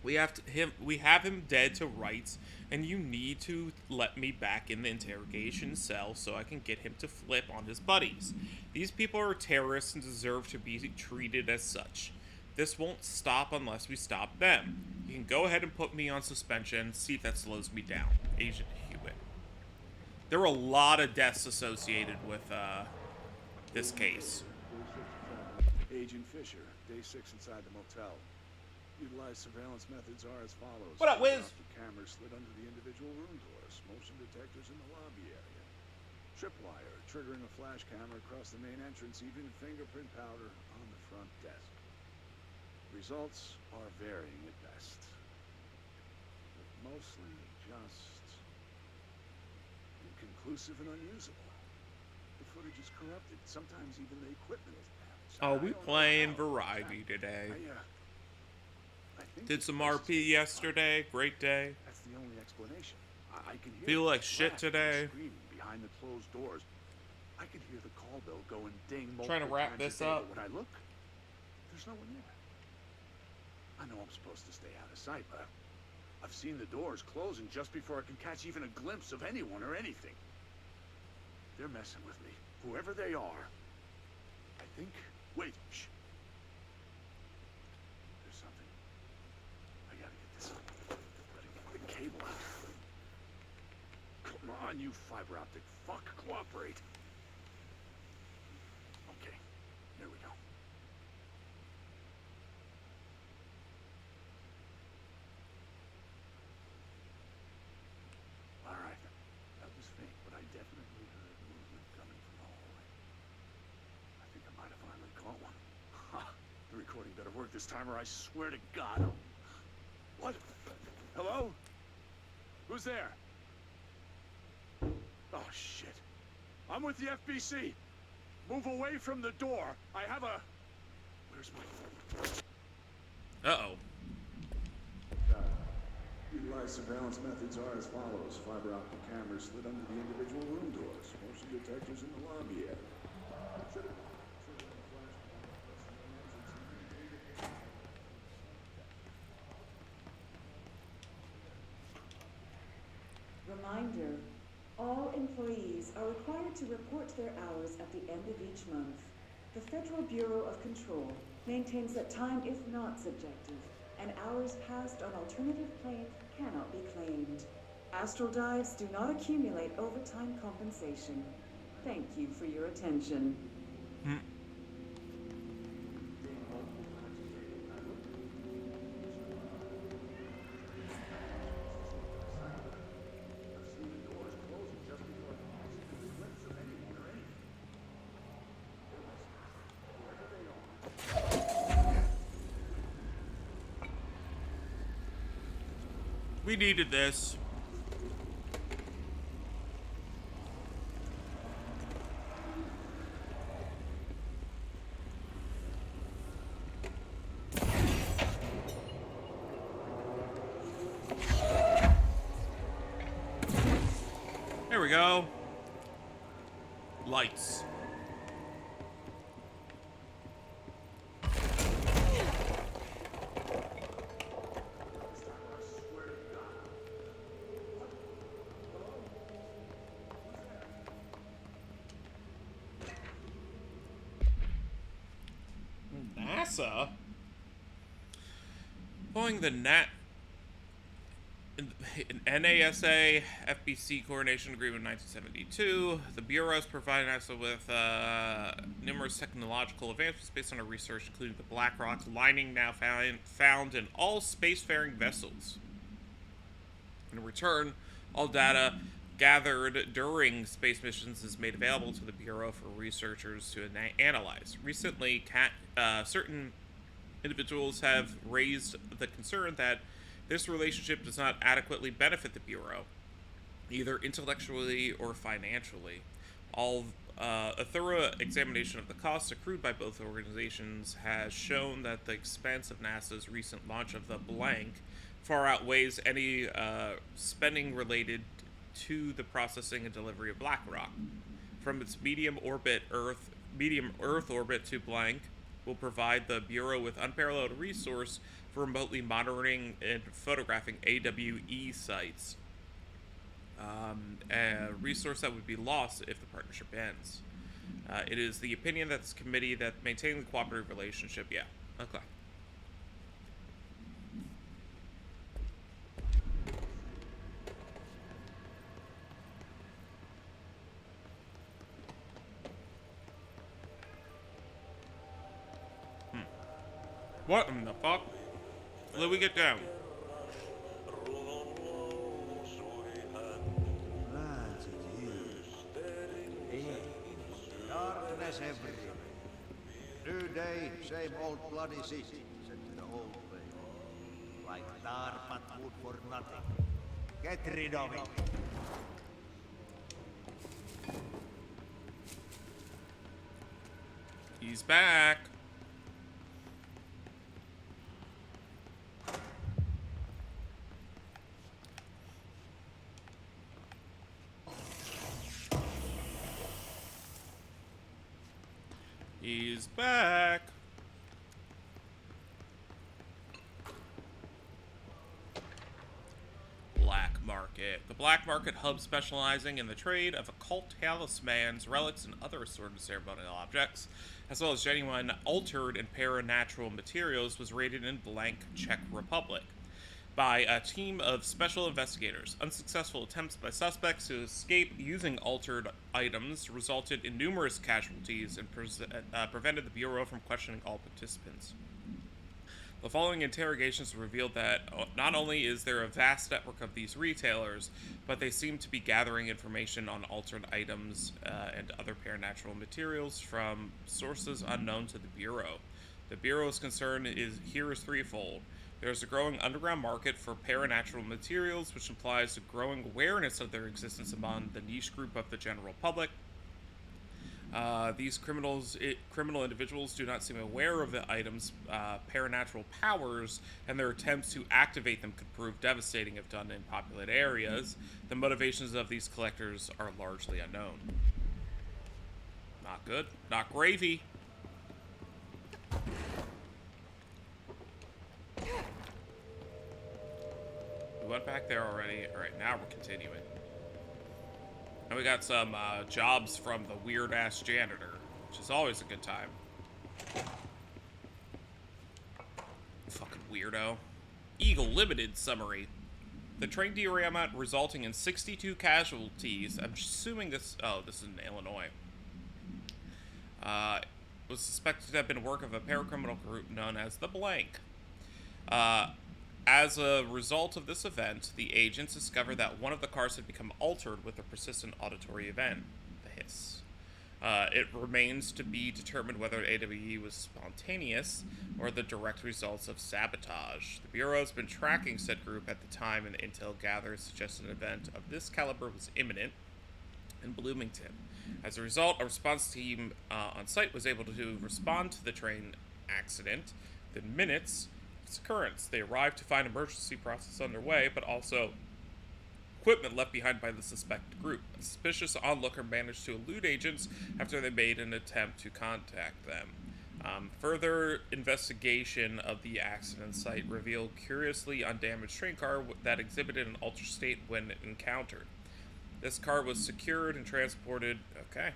A: We have him dead to rights, and you need to let me back in the interrogation cell so I can get him to flip on his buddies. These people are terrorists and deserve to be treated as such. This won't stop unless we stop them. You can go ahead and put me on suspension, see if that slows me down. Agent Hewitt. There were a lot of deaths associated with this case.
J: Agent Fisher, day 6 inside the motel. Utilized surveillance methods are as follows.
A: What up, Wiz?
J: The cameras slid under the individual room doors. Motion detectors in the lobby area. Tripwire, triggering a flash camera across the main entrance. Even fingerprint powder on the front desk. Results are varying at best. But mostly just inconclusive and unusable. The footage is corrupted. Sometimes even the equipment is damaged.
A: Oh, we playing variety today.
J: I think
A: Did some RP yesterday. Great day.
J: that's the only explanation. I can hear
A: Feel
J: the
A: like shit
J: flash and
A: today.
J: screaming behind the closed doors. I could hear the call bell go and ding multiple
A: Trying to wrap
J: times a
A: this
J: day,
A: up.
J: but when I look, there's no one there. I know I'm supposed to stay out of sight, but I've seen the doors closing just before I can catch even a glimpse of anyone or anything. They're messing with me, whoever they are. I think. Wait, shh. There's something. I gotta get this. Gotta get the cable out. Come on, you fiber optic fuck, cooperate. Okay, here we go. All right, that was fake, but I definitely heard movement coming from the hallway. I think I might have finally caught one. Ha! The recording better work this time, or I swear to God. What? Hello? Who's there? Oh, shit. I'm with the FBC. Move away from the door. I have a... Where's my...
A: Uh-oh.
J: Utilized surveillance methods are as follows. Fiber optic cameras slid under the individual room doors. Motion detectors in the lobby area.
K: Reminder, all employees are required to report their hours at the end of each month. The Federal Bureau of Control maintains that time is not subjective, and hours passed on alternative planes cannot be claimed. Astral dives do not accumulate overtime compensation. Thank you for your attention.
A: We needed this. There we go. Lights. NASA? Following the NASA FBC coordination agreement in 1972, the Bureau has provided NASA with numerous technological advancements based on our research, including the black rock lining now found in all spacefaring vessels. In return, all data gathered during space missions is made available to the Bureau for researchers to analyze. Recently, certain individuals have raised the concern that this relationship does not adequately benefit the Bureau, either intellectually or financially. A thorough examination of the costs accrued by both organizations has shown that the expense of NASA's recent launch of the Blank far outweighs any spending related to the processing and delivery of Black Rock. From its medium Earth orbit to Blank will provide the Bureau with unparalleled resource for remotely monitoring and photographing AWE sites. A resource that would be lost if the partnership ends. It is the opinion that this committee that maintaining the cooperative relationship. Yeah. Okay. What in the fuck? Let me get down.
L: Lads at you. Darkness everywhere. New day, same old bloody city, said to the old way. Like Darpat wood for nothing. Get rid of it.
A: He's back. He's back. Black Market. The Black Market hub specializing in the trade of occult talismans, relics, and other assorted ceremonial objects, as well as genuine altered and paranatural materials, was raided in Blank, Czech Republic by a team of special investigators. Unsuccessful attempts by suspects to escape using altered items resulted in numerous casualties and prevented the Bureau from questioning all participants. The following interrogations revealed that not only is there a vast network of these retailers, but they seem to be gathering information on altered items and other paranatural materials from sources unknown to the Bureau. The Bureau's concern is threefold. There's a growing underground market for paranatural materials, which implies a growing awareness of their existence among the niche group of the general public. These criminal individuals do not seem aware of the item's paranatural powers, and their attempts to activate them could prove devastating if done in populated areas. The motivations of these collectors are largely unknown. Not good. Not gravy. We went back there already. Alright, now we're continuing. And we got some jobs from the weird-ass janitor, which is always a good time. Fucking weirdo. Eagle Limited summary. The train derailment resulting in 62 casualties. I'm assuming this... Oh, this is in Illinois. Was suspected to have been work of a paracriminal group known as the Blank. As a result of this event, the agents discovered that one of the cars had become altered with a persistent auditory event, the hiss. It remains to be determined whether AWE was spontaneous or the direct results of sabotage. The Bureau has been tracking said group at the time, and intel gathered suggests an event of this caliber was imminent in Bloomington. As a result, a response team on site was able to respond to the train accident within minutes of its occurrence. They arrived to find emergency process underway, but also equipment left behind by the suspected group. A suspicious onlooker managed to elude agents after they made an attempt to contact them. Further investigation of the accident site revealed curiously undamaged train car that exhibited an altered state when encountered. This car was secured and transported. Okay.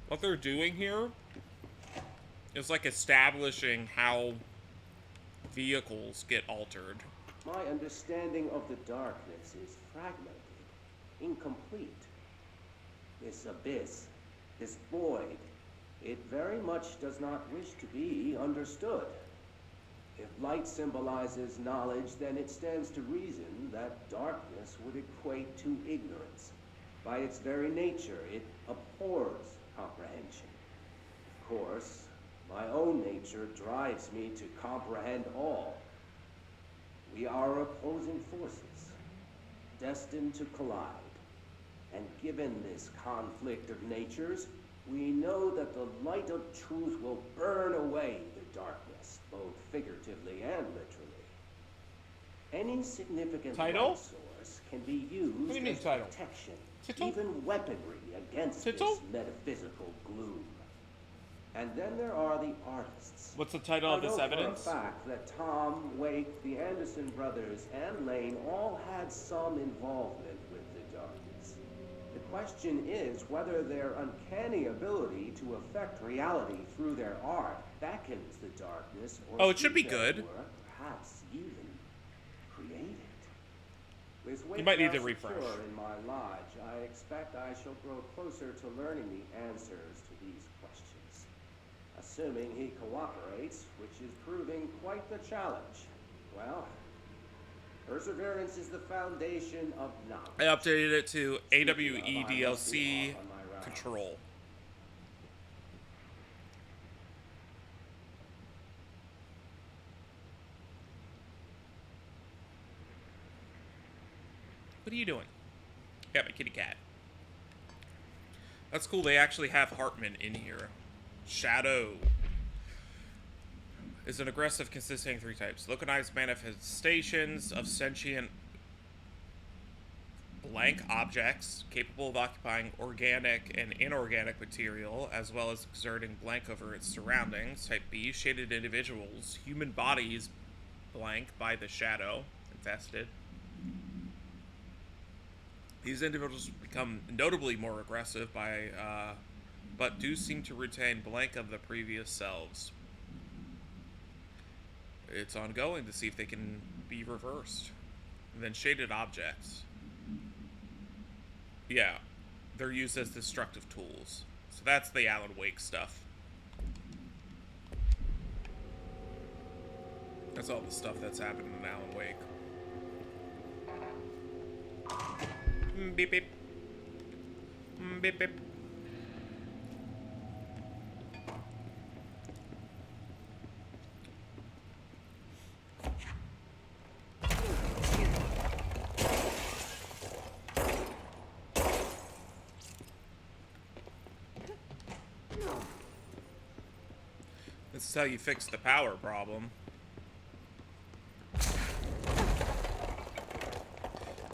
A: What they're doing here is like establishing how vehicles get altered.
F: My understanding of the darkness is fragmented, incomplete. This abyss, this void, it very much does not wish to be understood. If light symbolizes knowledge, then it stands to reason that darkness would equate to ignorance. By its very nature, it abhors comprehension. Of course, my own nature drives me to comprehend all. We are opposing forces, destined to collide. And given this conflict of natures, we know that the light of truth will burn away the darkness, both figuratively and literally. Any significant light source can be used as protection, even weaponry against this metaphysical gloom.
M: And then there are the artists.
A: What's the title of this evidence?
M: For a fact that Tom, Wake, the Anderson brothers, and Lane all had some involvement with the darkness. The question is whether their uncanny ability to affect reality through their art beckons the darkness, or
A: it should be good.
M: Work, perhaps even create it. With
A: You might need to
M: Wake
A: refresh.
M: secure in my lodge, I expect I shall grow closer to learning the answers to these questions. Assuming he cooperates, which is proving quite the challenge. Well, perseverance is the foundation of knowledge.
A: I updated it to AWE DLC Control. What are you doing? Yeah, my kitty cat. That's cool. They actually have Hartman in here. Shadow is an aggressive consisting of 3 types. Localized manifestations of sentient blank objects capable of occupying organic and inorganic material, as well as exerting blank over its surroundings. Type B, shaded individuals. Human bodies blank by the shadow. Infested. These individuals become notably more aggressive but do seem to retain blank of the previous selves. It's ongoing to see if they can be reversed. And then shaded objects. Yeah, they're used as destructive tools. So that's the Alan Wake stuff. That's all the stuff that's happened in Alan Wake. Beep beep. Beep beep. This is how you fix the power problem.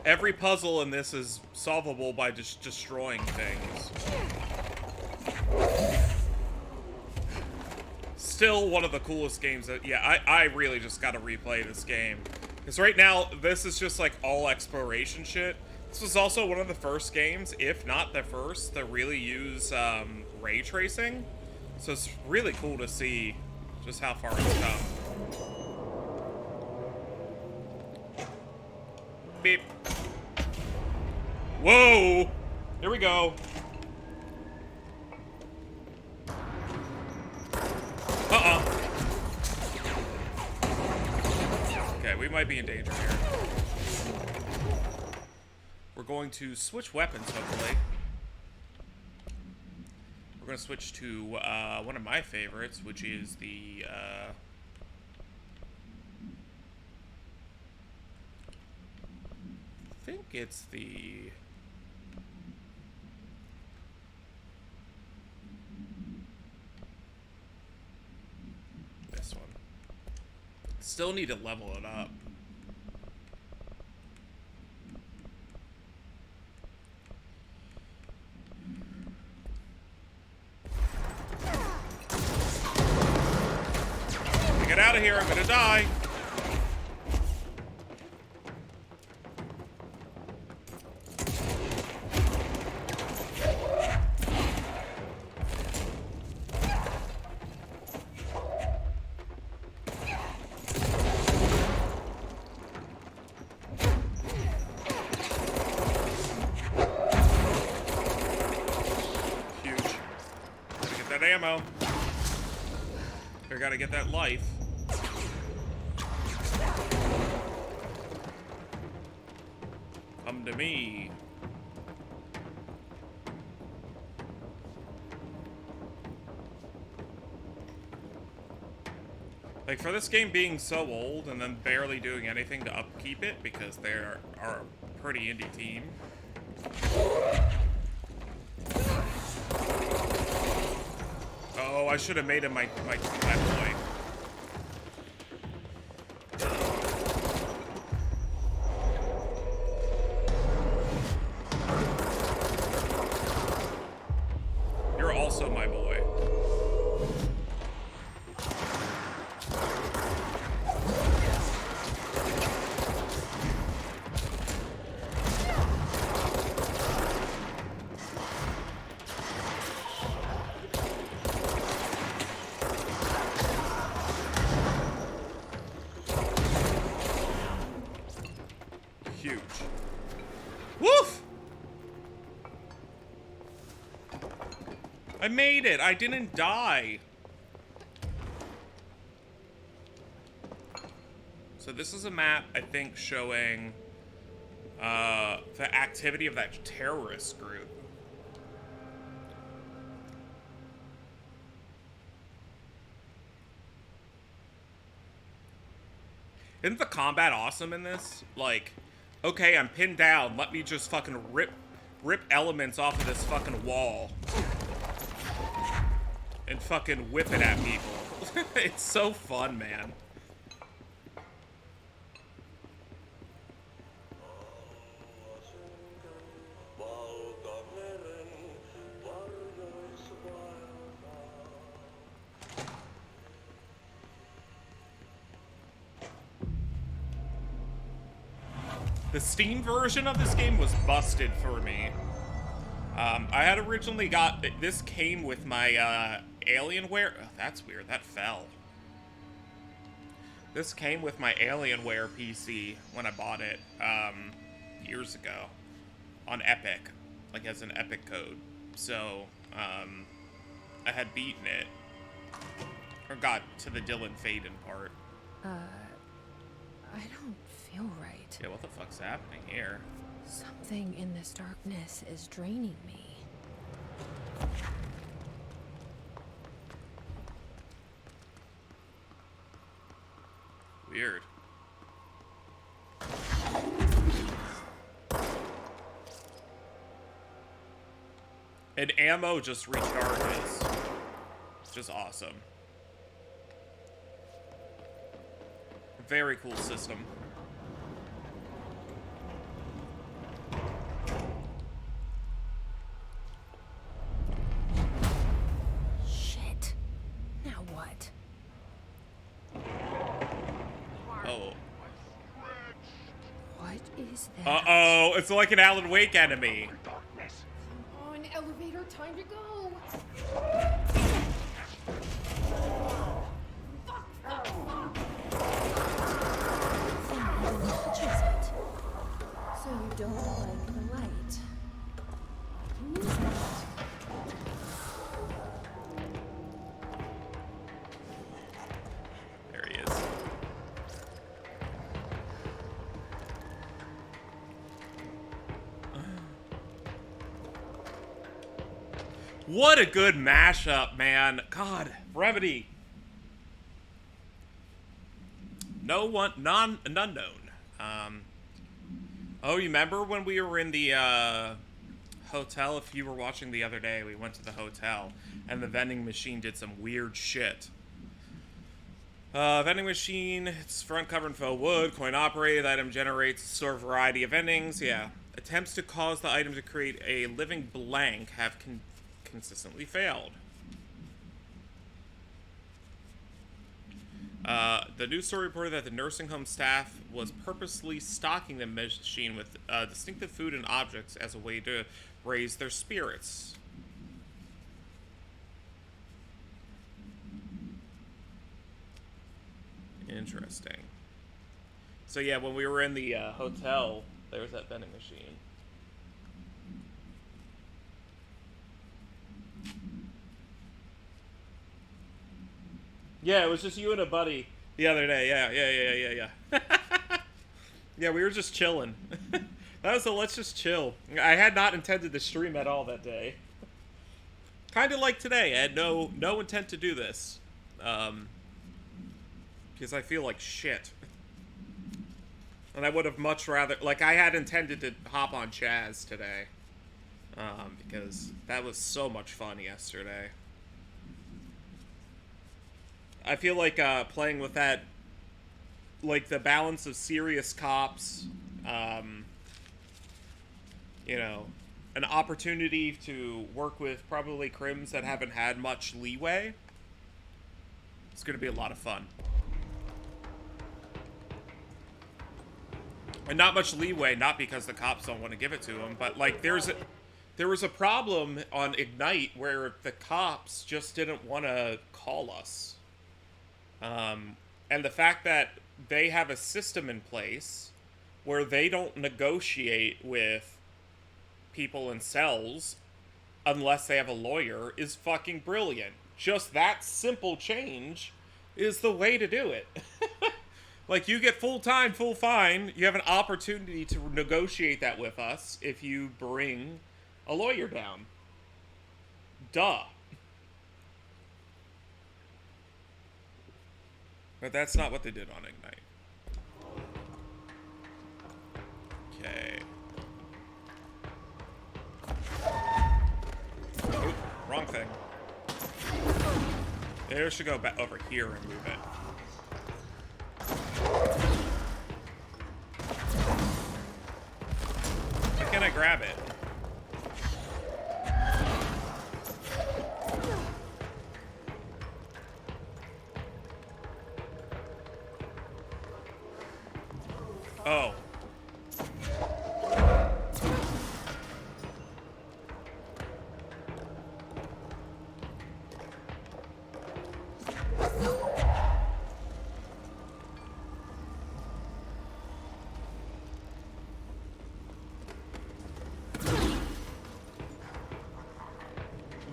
A: Every puzzle in this is solvable by just destroying things. Still one of the coolest games that, yeah, I really just gotta replay this game. Because right now, this is just like all exploration shit. This was also one of the first games, if not the first, to really use ray tracing. So it's really cool to see just how far it's come. Beep. Whoa! Here we go. Okay, we might be in danger here. We're going to switch weapons, hopefully. We're going to switch to one of my favorites, which is the... I think it's the... this one. Still need to level it up. Get out of here, I'm gonna die. Ammo. We gotta get that life. Come to me. Like, for this game being so old and then barely doing anything to upkeep it because they are a pretty indie team. Oh, I should have made him my boy. You're also my boy. I made it! I didn't die! So this is a map, I think, showing the activity of that terrorist group. Isn't the combat awesome in this? Like, okay, I'm pinned down. Let me just fucking rip elements off of this fucking wall. And fucking whip it at people. It's so fun, man. The Steam version of this game was busted for me. I had originally got... This came with my Alienware... Oh, that's weird. That fell. This came with my Alienware PC when I bought it years ago on Epic. Like, as an Epic code. So, I had beaten it. Or got to the Dylan Faden part.
N: I don't feel right.
A: Yeah, what the fuck's happening here?
N: Something in this darkness is draining me.
A: Weird. And ammo just recharges. It's just awesome. Very cool system.
N: Shit. Now what?
A: Oh.
N: What is that?
A: Uh-oh, it's like an Alan Wake enemy.
N: Come on, elevator, time to go. So you don't like the light. Can use that.
A: There he is. What a good mashup, man. God, Remedy. None known. Oh, you remember when we were in the hotel? If you were watching the other day, we went to the hotel and the vending machine did some weird shit. Vending machine, it's front covered in faux wood, coin operated, item generates store variety of endings. Yeah. Attempts to cause the item to create a living blank have consistently failed. The news story reported that the nursing home staff was purposely stocking the machine with distinctive food and objects as a way to raise their spirits. Interesting. So yeah, when we were in the hotel, there was that vending machine. Yeah, it was just you and a buddy the other day. Yeah. Yeah, we were just chilling. That was a let's just chill. I had not intended to stream at all that day. Kind of like today. I had no intent to do this. Because I feel like shit. And I would have much rather... Like, I had intended to hop on Chaz today. Because that was so much fun yesterday. I feel like playing with that, like the balance of serious cops, you know, an opportunity to work with probably crims that haven't had much leeway. It's going to be a lot of fun. And not much leeway, not because the cops don't want to give it to them, but like there was a problem on Ignite where the cops just didn't want to call us. And the fact that they have a system in place where they don't negotiate with people in cells unless they have a lawyer is fucking brilliant. Just that simple change is the way to do it. Like, you get full time, full fine. You have an opportunity to negotiate that with us if you bring a lawyer down. Duh. But that's not what they did on Ignite. Okay. Oop, wrong thing. They should go back over here and move it. Why can't I grab it? Oh.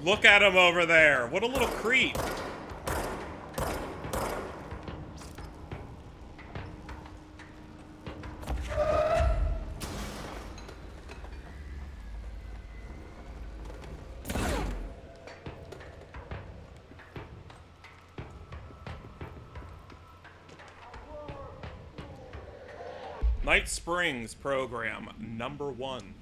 A: Look at him over there. What a little creep. Night Springs program #1.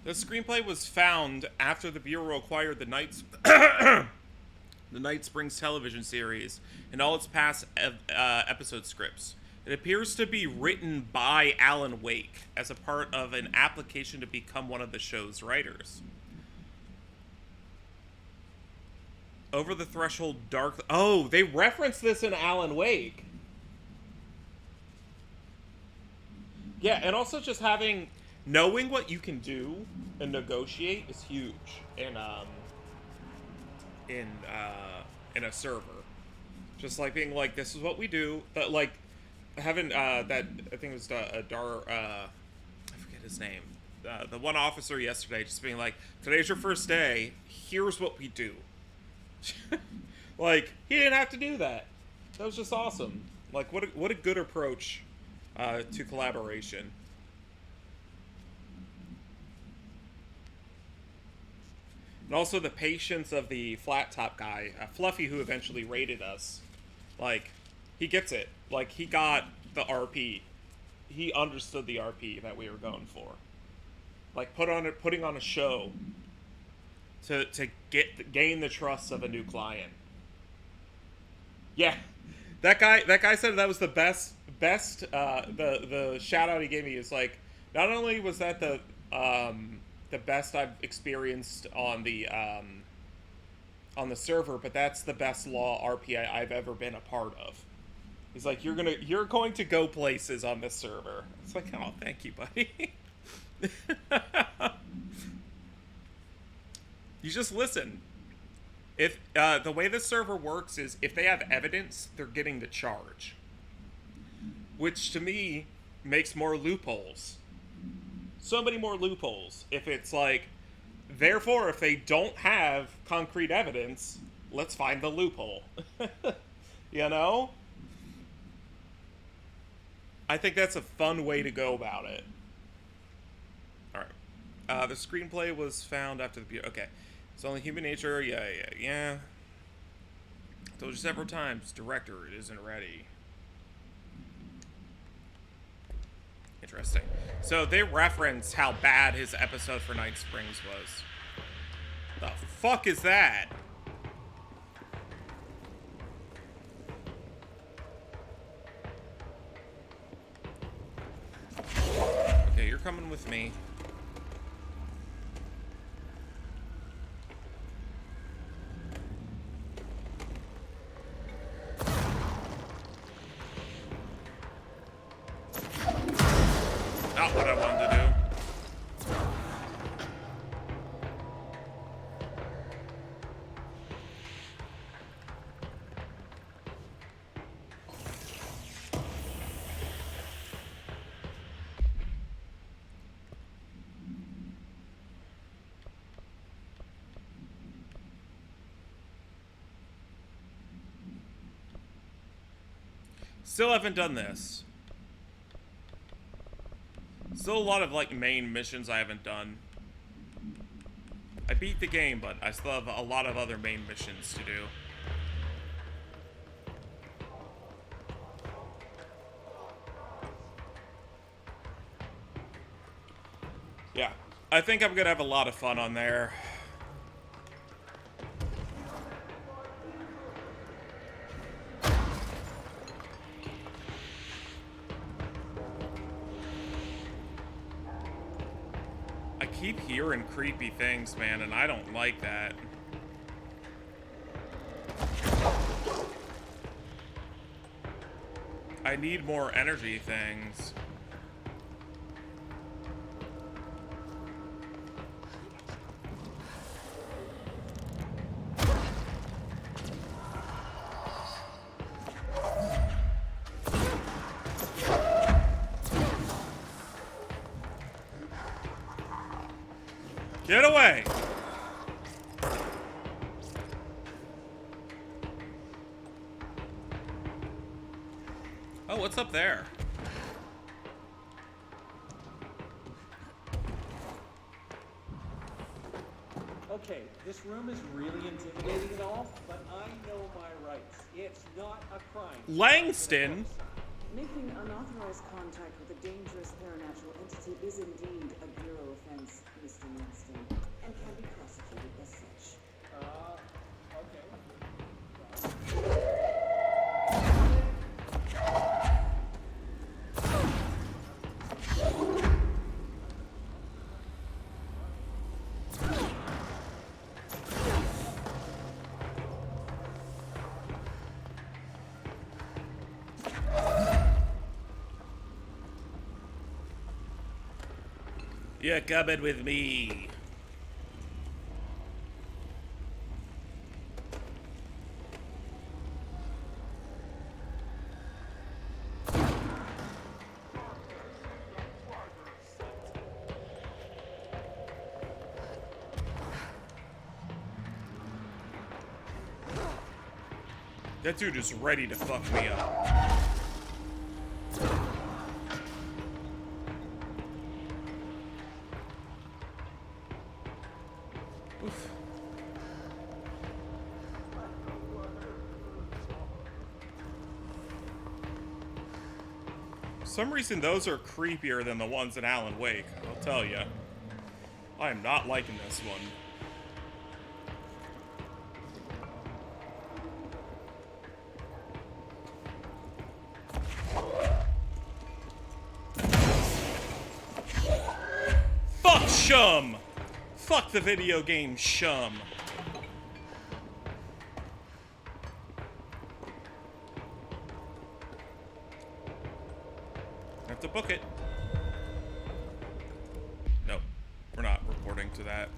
A: The screenplay was found after the Bureau acquired the Night Springs television series and all its past episode scripts. It appears to be written by Alan Wake as a part of an application to become one of the show's writers. Over the Threshold Dark... Oh, they referenced this in Alan Wake. Yeah, and also just knowing what you can do and negotiate is huge in a server. Just like being like, this is what we do, but like having that, I think it was I forget his name, the one officer yesterday, just being like, today's your first day, here's what we do. Like, he didn't have to do that. That was just awesome. Like, what a good approach to collaboration. And also the patience of the flat top guy, Fluffy, who eventually raided us. Like, he gets it. Like, he got the RP. He understood the RP that we were going for. Like, putting on a show to gain the trust of a new client. Yeah, that guy said that was the best. The shout out he gave me is like, not only was that the best I've experienced on the server, but that's the best law RP I've ever been a part of. He's like, you're going to go places on this server. It's like, oh, thank you, buddy. You just listen. If the way this server works is, if they have evidence, they're getting the charge, which to me makes more loopholes. So many more loopholes. If it's like, therefore, if they don't have concrete evidence, let's find the loophole. You know? I think that's a fun way to go about it. Alright. The screenplay was found after the... Okay. It's only human nature. Yeah. I told you several times, director, it isn't ready. Interesting. So they reference how bad his episode for Night Springs was. The fuck is that? Okay, you're coming with me. Not what I wanted to do. Still haven't done this. Still a lot of, like, main missions I haven't done. I beat the game, but I still have a lot of other main missions to do. Yeah, I think I'm gonna have a lot of fun on there. I keep hearing creepy things, man, and I don't like that. I need more energy things. Get away! Oh, what's up there?
O: Okay, this room is really intimidating and all, but I know my rights. It's not a crime.
A: Langston?
K: Making unauthorized contact with a dangerous paranatural entity is indeed a bureau offense, Mr. Langston, and can be prosecuted as such.
A: You're coming with me. That dude is ready to fuck me up. Oof. For some reason, those are creepier than the ones in Alan Wake, I'll tell you. I am not liking this one. Fuck Shum! Fuck the video game Shum. I have to book it. Nope. We're not reporting to that.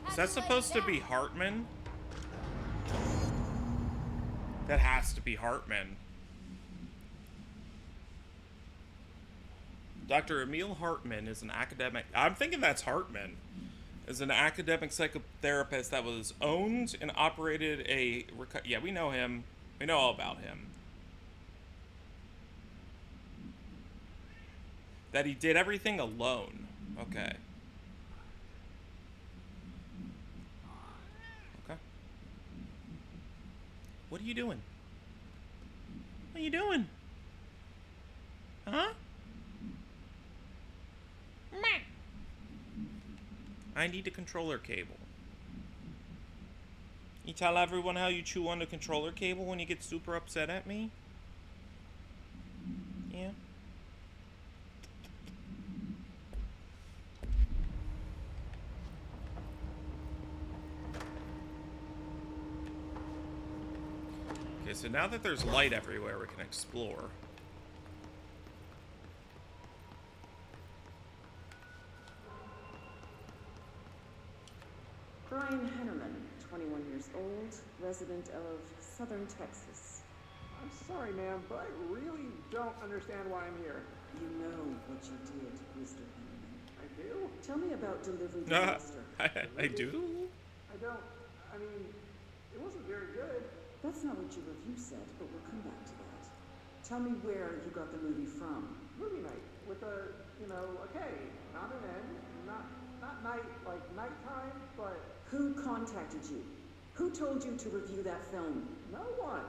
A: Is that supposed to be Hartman? That has to be Hartman. Dr. Emil Hartman is an academic. I'm thinking that's Hartman. Is an academic psychotherapist that was owned and operated a. Yeah, we know him. We know all about him. That he did everything alone. Okay. What are you doing? What are you doing? Huh? I need a controller cable. You tell everyone how you chew on the controller cable when you get super upset at me? Yeah. Okay, so now that there's light everywhere, we can explore.
K: Brian Hennerman, 21 years old, resident of southern Texas.
O: I'm sorry, ma'am, but I really don't understand why I'm here.
K: You know what you did, Mr. Henneman.
O: I do?
K: Tell me about Delivery Disaster.
A: I do?
O: I don't. I mean, it wasn't very good.
K: That's not what your review said, but we'll come back to that. Tell me where you got the movie from.
O: Movie night with a, a K, not an N, not night like nighttime, but
K: Who contacted you? Who told you to review that film?
O: no one.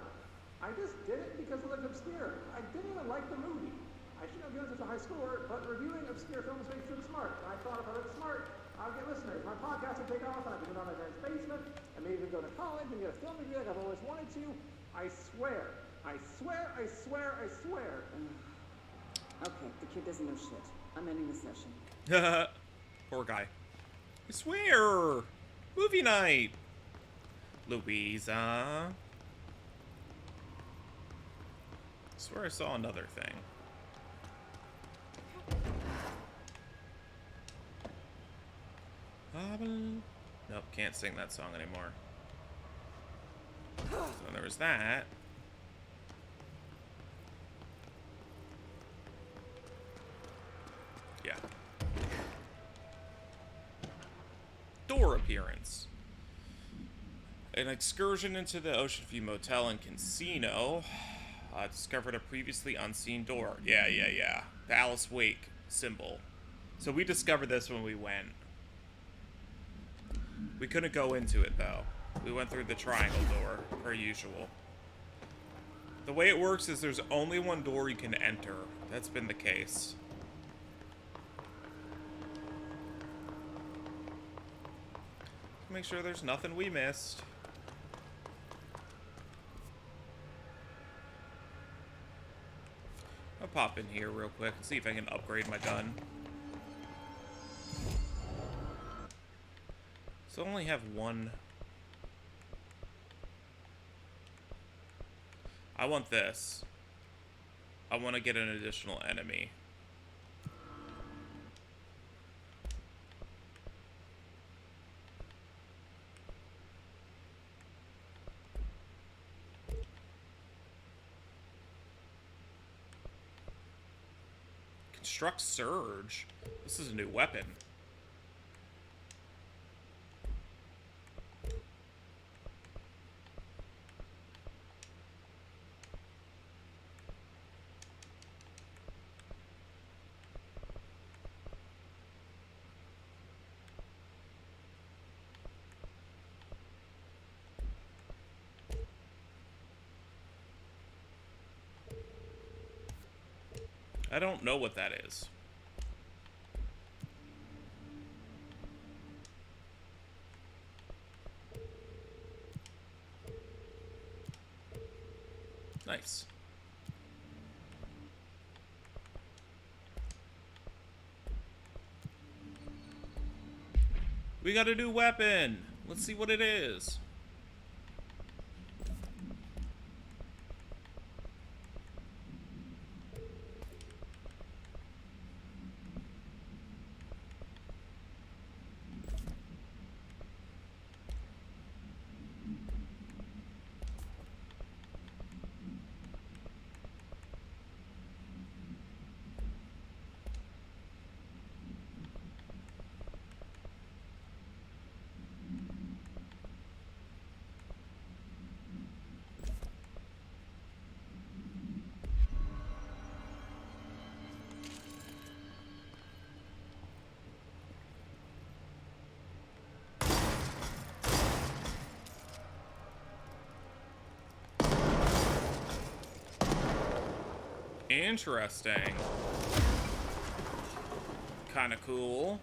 O: I just did it because it looked obscure. I didn't even like the movie. I shouldn't have given such a high score, but reviewing obscure films makes you smart. And I thought if I look smart, I'll get listeners. My podcast will take off, and I can go to my parents' basement, and maybe even go to college and get a film review like I've always wanted to. I swear. I swear, I swear, I swear.
K: Okay, the kid doesn't know shit. I'm ending the session.
A: Poor guy. I swear! Movie night! Louisa. I swear I saw another thing. Nope, can't sing that song anymore. So there was that. Yeah. Door appearance. An excursion into the Ocean View Motel and Casino discovered a previously unseen door. Yeah. The Alice Wake symbol. So we discovered this when we went. We couldn't go into it, though. We went through the triangle door, per usual. The way it works is there's only one door you can enter. That's been the case. Make sure there's nothing we missed. I'll pop in here real quick and see if I can upgrade my gun. So I only have one. I want this. I want to get an additional enemy. Construct Surge. This is a new weapon. I don't know what that is. Nice. We got a new weapon. Let's see what it is. Interesting. Kind of cool.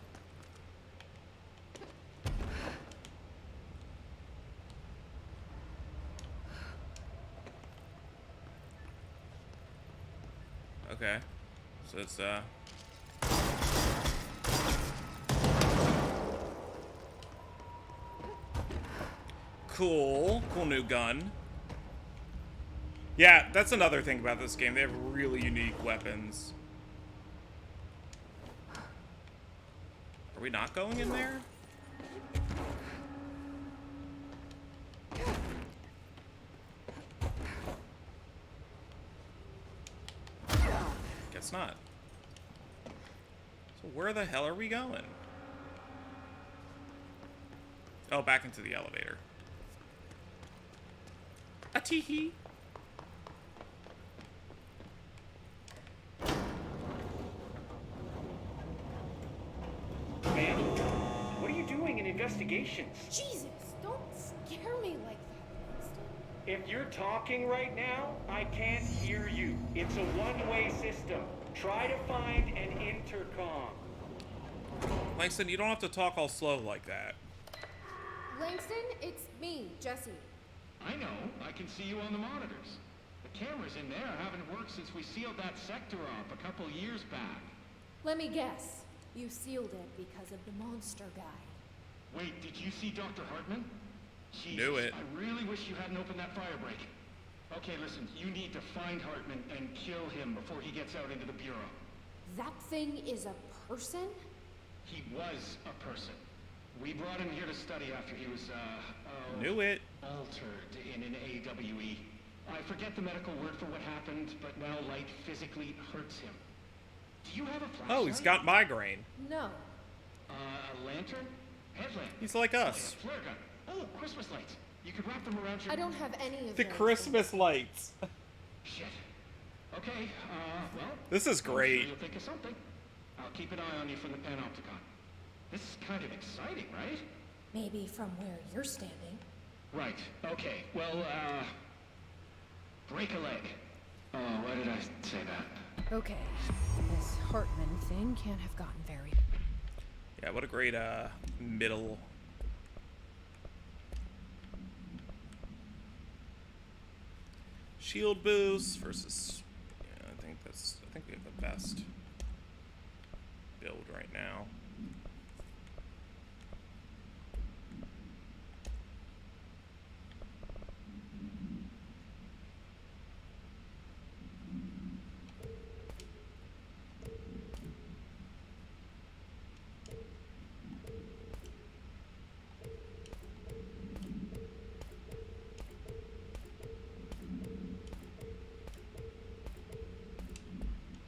A: Okay. So it's cool new gun. Yeah, that's another thing about this game. They have really unique weapons. Are we not going in there? it's not. So where the hell are we going? Oh, back into the elevator. A tee-hee.
P: Ma'am, what are you doing in investigations?
H: Jesus, don't scare me like that, Langston.
P: If you're talking right now, I can't hear you. It's a one-way system. Try to find an intercom.
A: Langston, you don't have to talk all slow like that.
H: Langston, it's me, Jessie.
Q: I know. I can see you on the monitors. The cameras in there haven't worked since we sealed that sector off a couple years back.
H: Let me guess. You sealed it because of the monster guy.
Q: Wait, did you see Dr. Hartman? Jesus,
A: Knew it.
Q: I really wish you hadn't opened that fire break. Okay, listen, you need to find Hartman and kill him before he gets out into the Bureau.
H: That thing is a person?
Q: He was a person. We brought him here to study after he was,
A: Knew it.
Q: altered in an AWE. I forget the medical word for what happened, but now light physically hurts him. Do you have a flashlight?
A: Oh, he's got migraine.
H: No.
Q: A lantern? Headlamp?
A: He's like us.
Q: A flare gun? Oh, Christmas lights. You could wrap them around your...
H: I don't have any of
A: The
H: those.
A: Christmas lights.
Q: Shit. Okay, well...
A: This is
Q: I'm
A: great.
Q: sure you'll think of something. I'll keep an eye on you from the Panopticon. This is kind of exciting, right?
H: Maybe from where you're standing.
Q: Right, okay. Well, break a leg. Oh, why did I say that?
H: Okay. This Hartman thing can't have gotten very...
A: Yeah, what a great, middle... Shield boost versus... Yeah, I think we have the best build right now.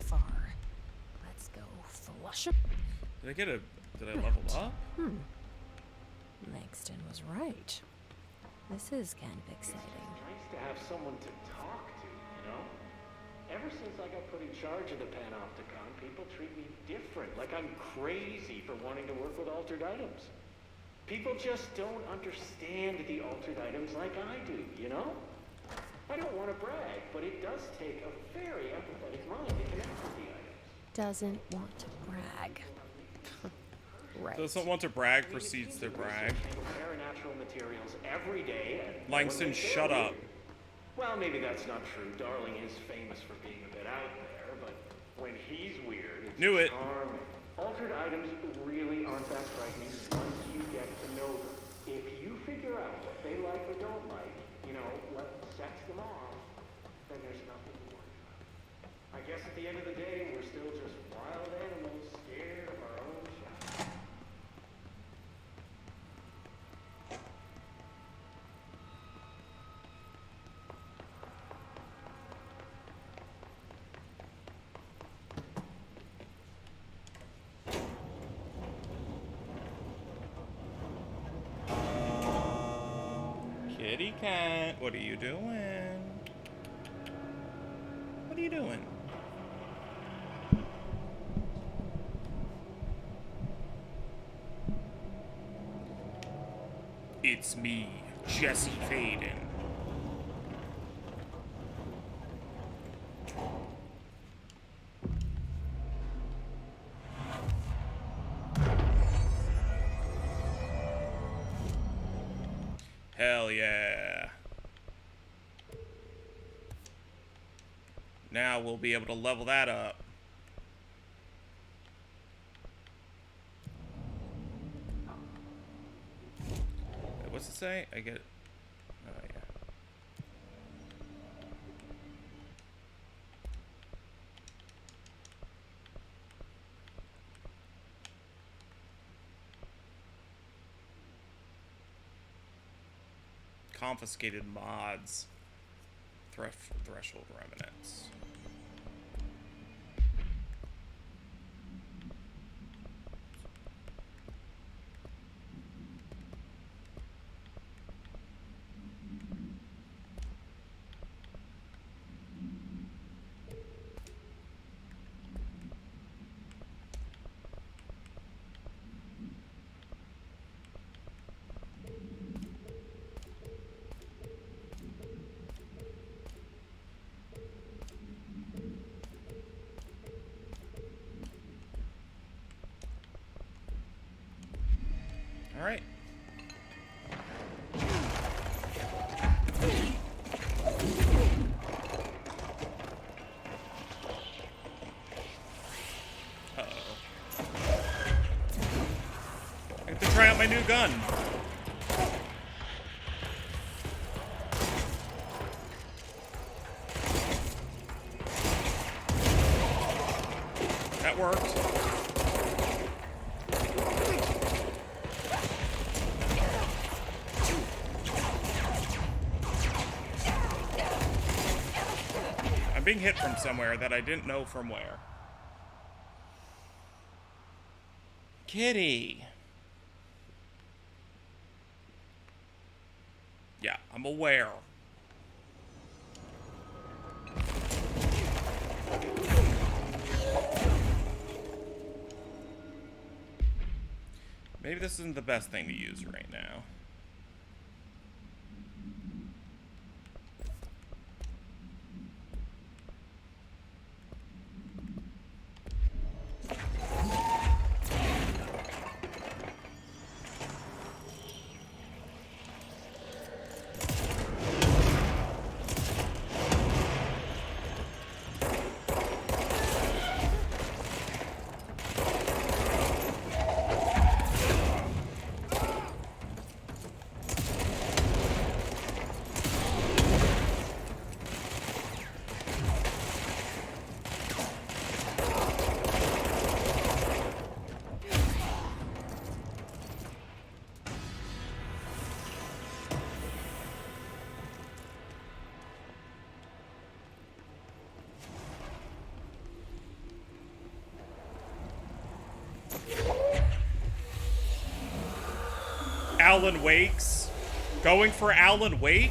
H: Far. Let's go flush him.
A: Did I level up?
H: Langston was right. This is kind of exciting.
P: It's nice to have someone to talk to, you know? Ever since I got put in charge of the Panopticon, people treat me different, like I'm crazy for wanting to work with altered items. People just don't understand the altered items like I do, you know? I don't want to brag, but it does take a very empathetic mind to connect with the items.
H: Doesn't want to brag. Right.
A: Doesn't want to brag, proceeds to brag.
P: Compare natural materials every day. And
A: Langston, shut up.
P: Well, maybe that's not true. Darling is famous for being a bit out there, but when he's weird, it's
A: Knew it.
P: charming. Altered items really aren't that frightening once you get to know them. If you figure out what they like or don't like, you know, what sets them off, then there's nothing to worry about. I guess at the end of the day, we're still just wild animals scared of our own shadow.
A: Kitty cat, what are you doing? What are you doing? It's me, Jesse Faden. Hell yeah. Now we'll be able to level that up. Wait, what's it say? I get it. Oh, yeah. Confiscated mods. Threshold remnants. my new gun. That worked. I'm being hit from somewhere that I didn't know from where. Kitty. Yeah, I'm aware. Maybe this isn't the best thing to use right now. Alan Wake's going for Alan Wake?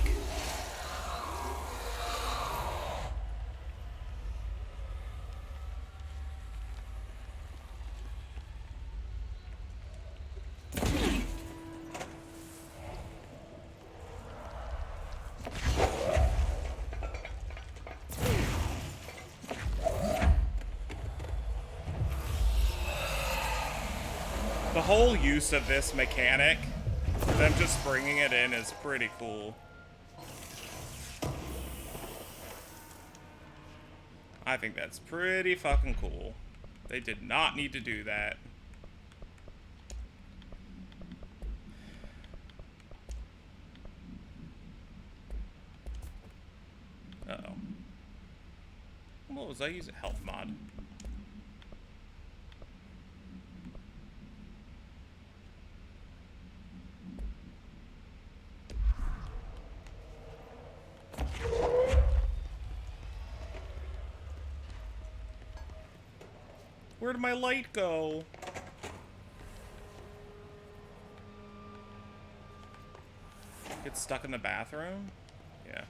A: The whole use of this mechanic, them just bringing it in, is pretty cool. I think that's pretty fucking cool. They did not need to do that. Uh-oh. What was I using? Health mod. Where'd my light go? Get stuck in the bathroom? Yeah.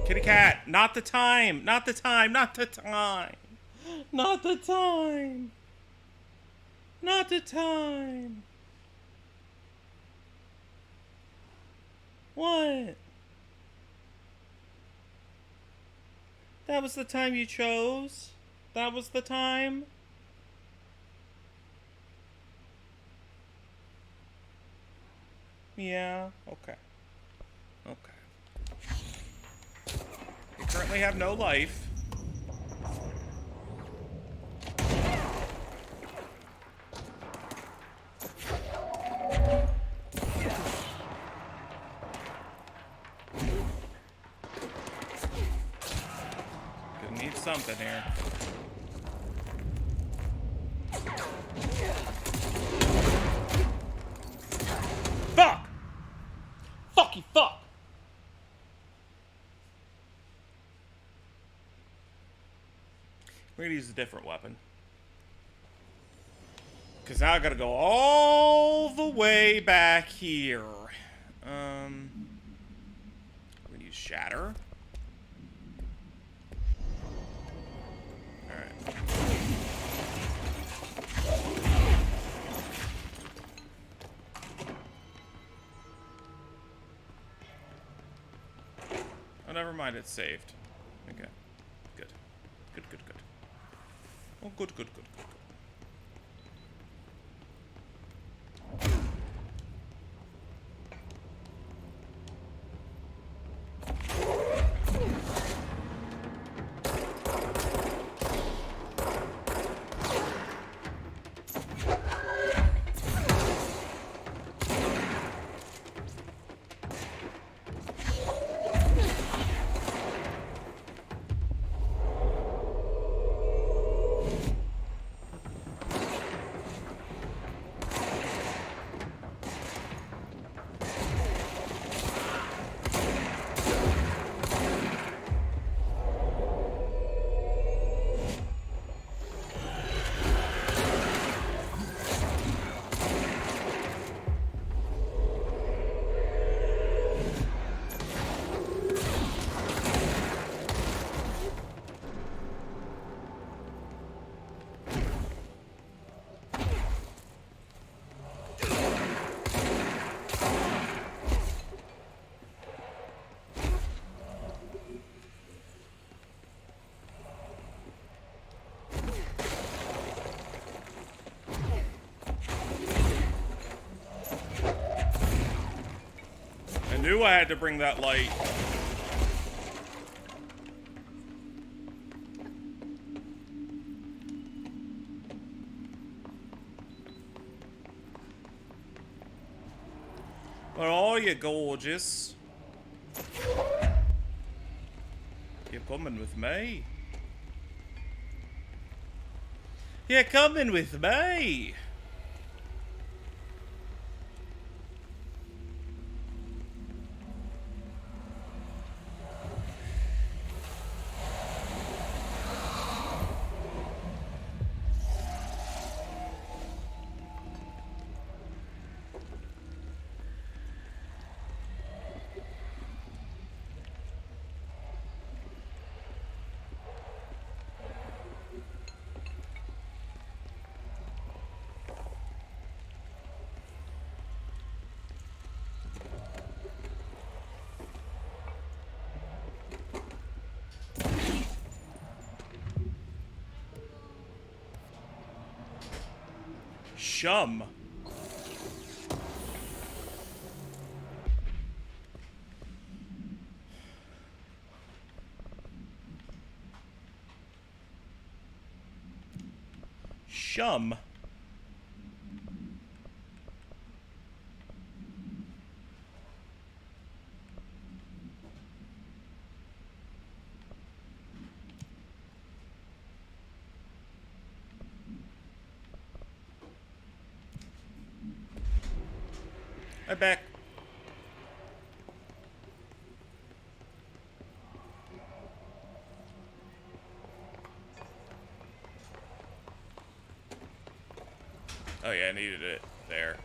A: Kitty cat, not the time, not the time, not the time. Not the time. Not the time. What? That was the time you chose? That was the time? Yeah, okay. Okay. You currently have no life. Gonna need something here. Fuck! Fucky fuck! We're gonna use a different weapon. Because now I gotta go all the way back here. I'm gonna use Shatter. Alright. Oh, never mind, it's saved. Okay. Good. Good, good, good. Oh, good, good, good, good. I knew I had to bring that light. Where are you, gorgeous? You're coming with me. You're coming with me. Shum. Shum. I'm back. Oh yeah, I needed it there.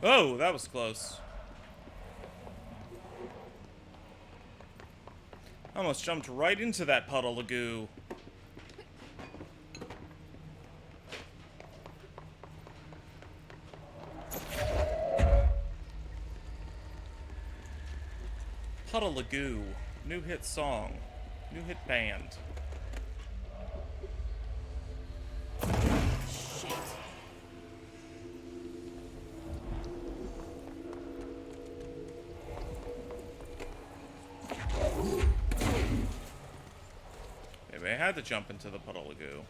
A: Oh, that was close. I almost jumped right into that puddle of goo. Puddle of Goo. New hit song. New hit band. had to jump into the puddle of goo.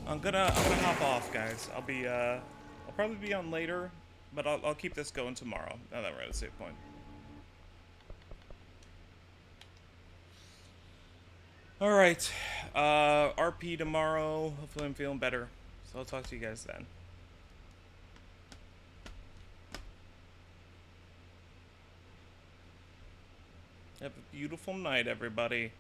A: I'm gonna hop off, guys. I'll probably be on later, but I'll keep this going tomorrow. Now that we're at a save point. All right, RP tomorrow. Hopefully, I'm feeling better. So I'll talk to you guys then. Have a beautiful night, everybody.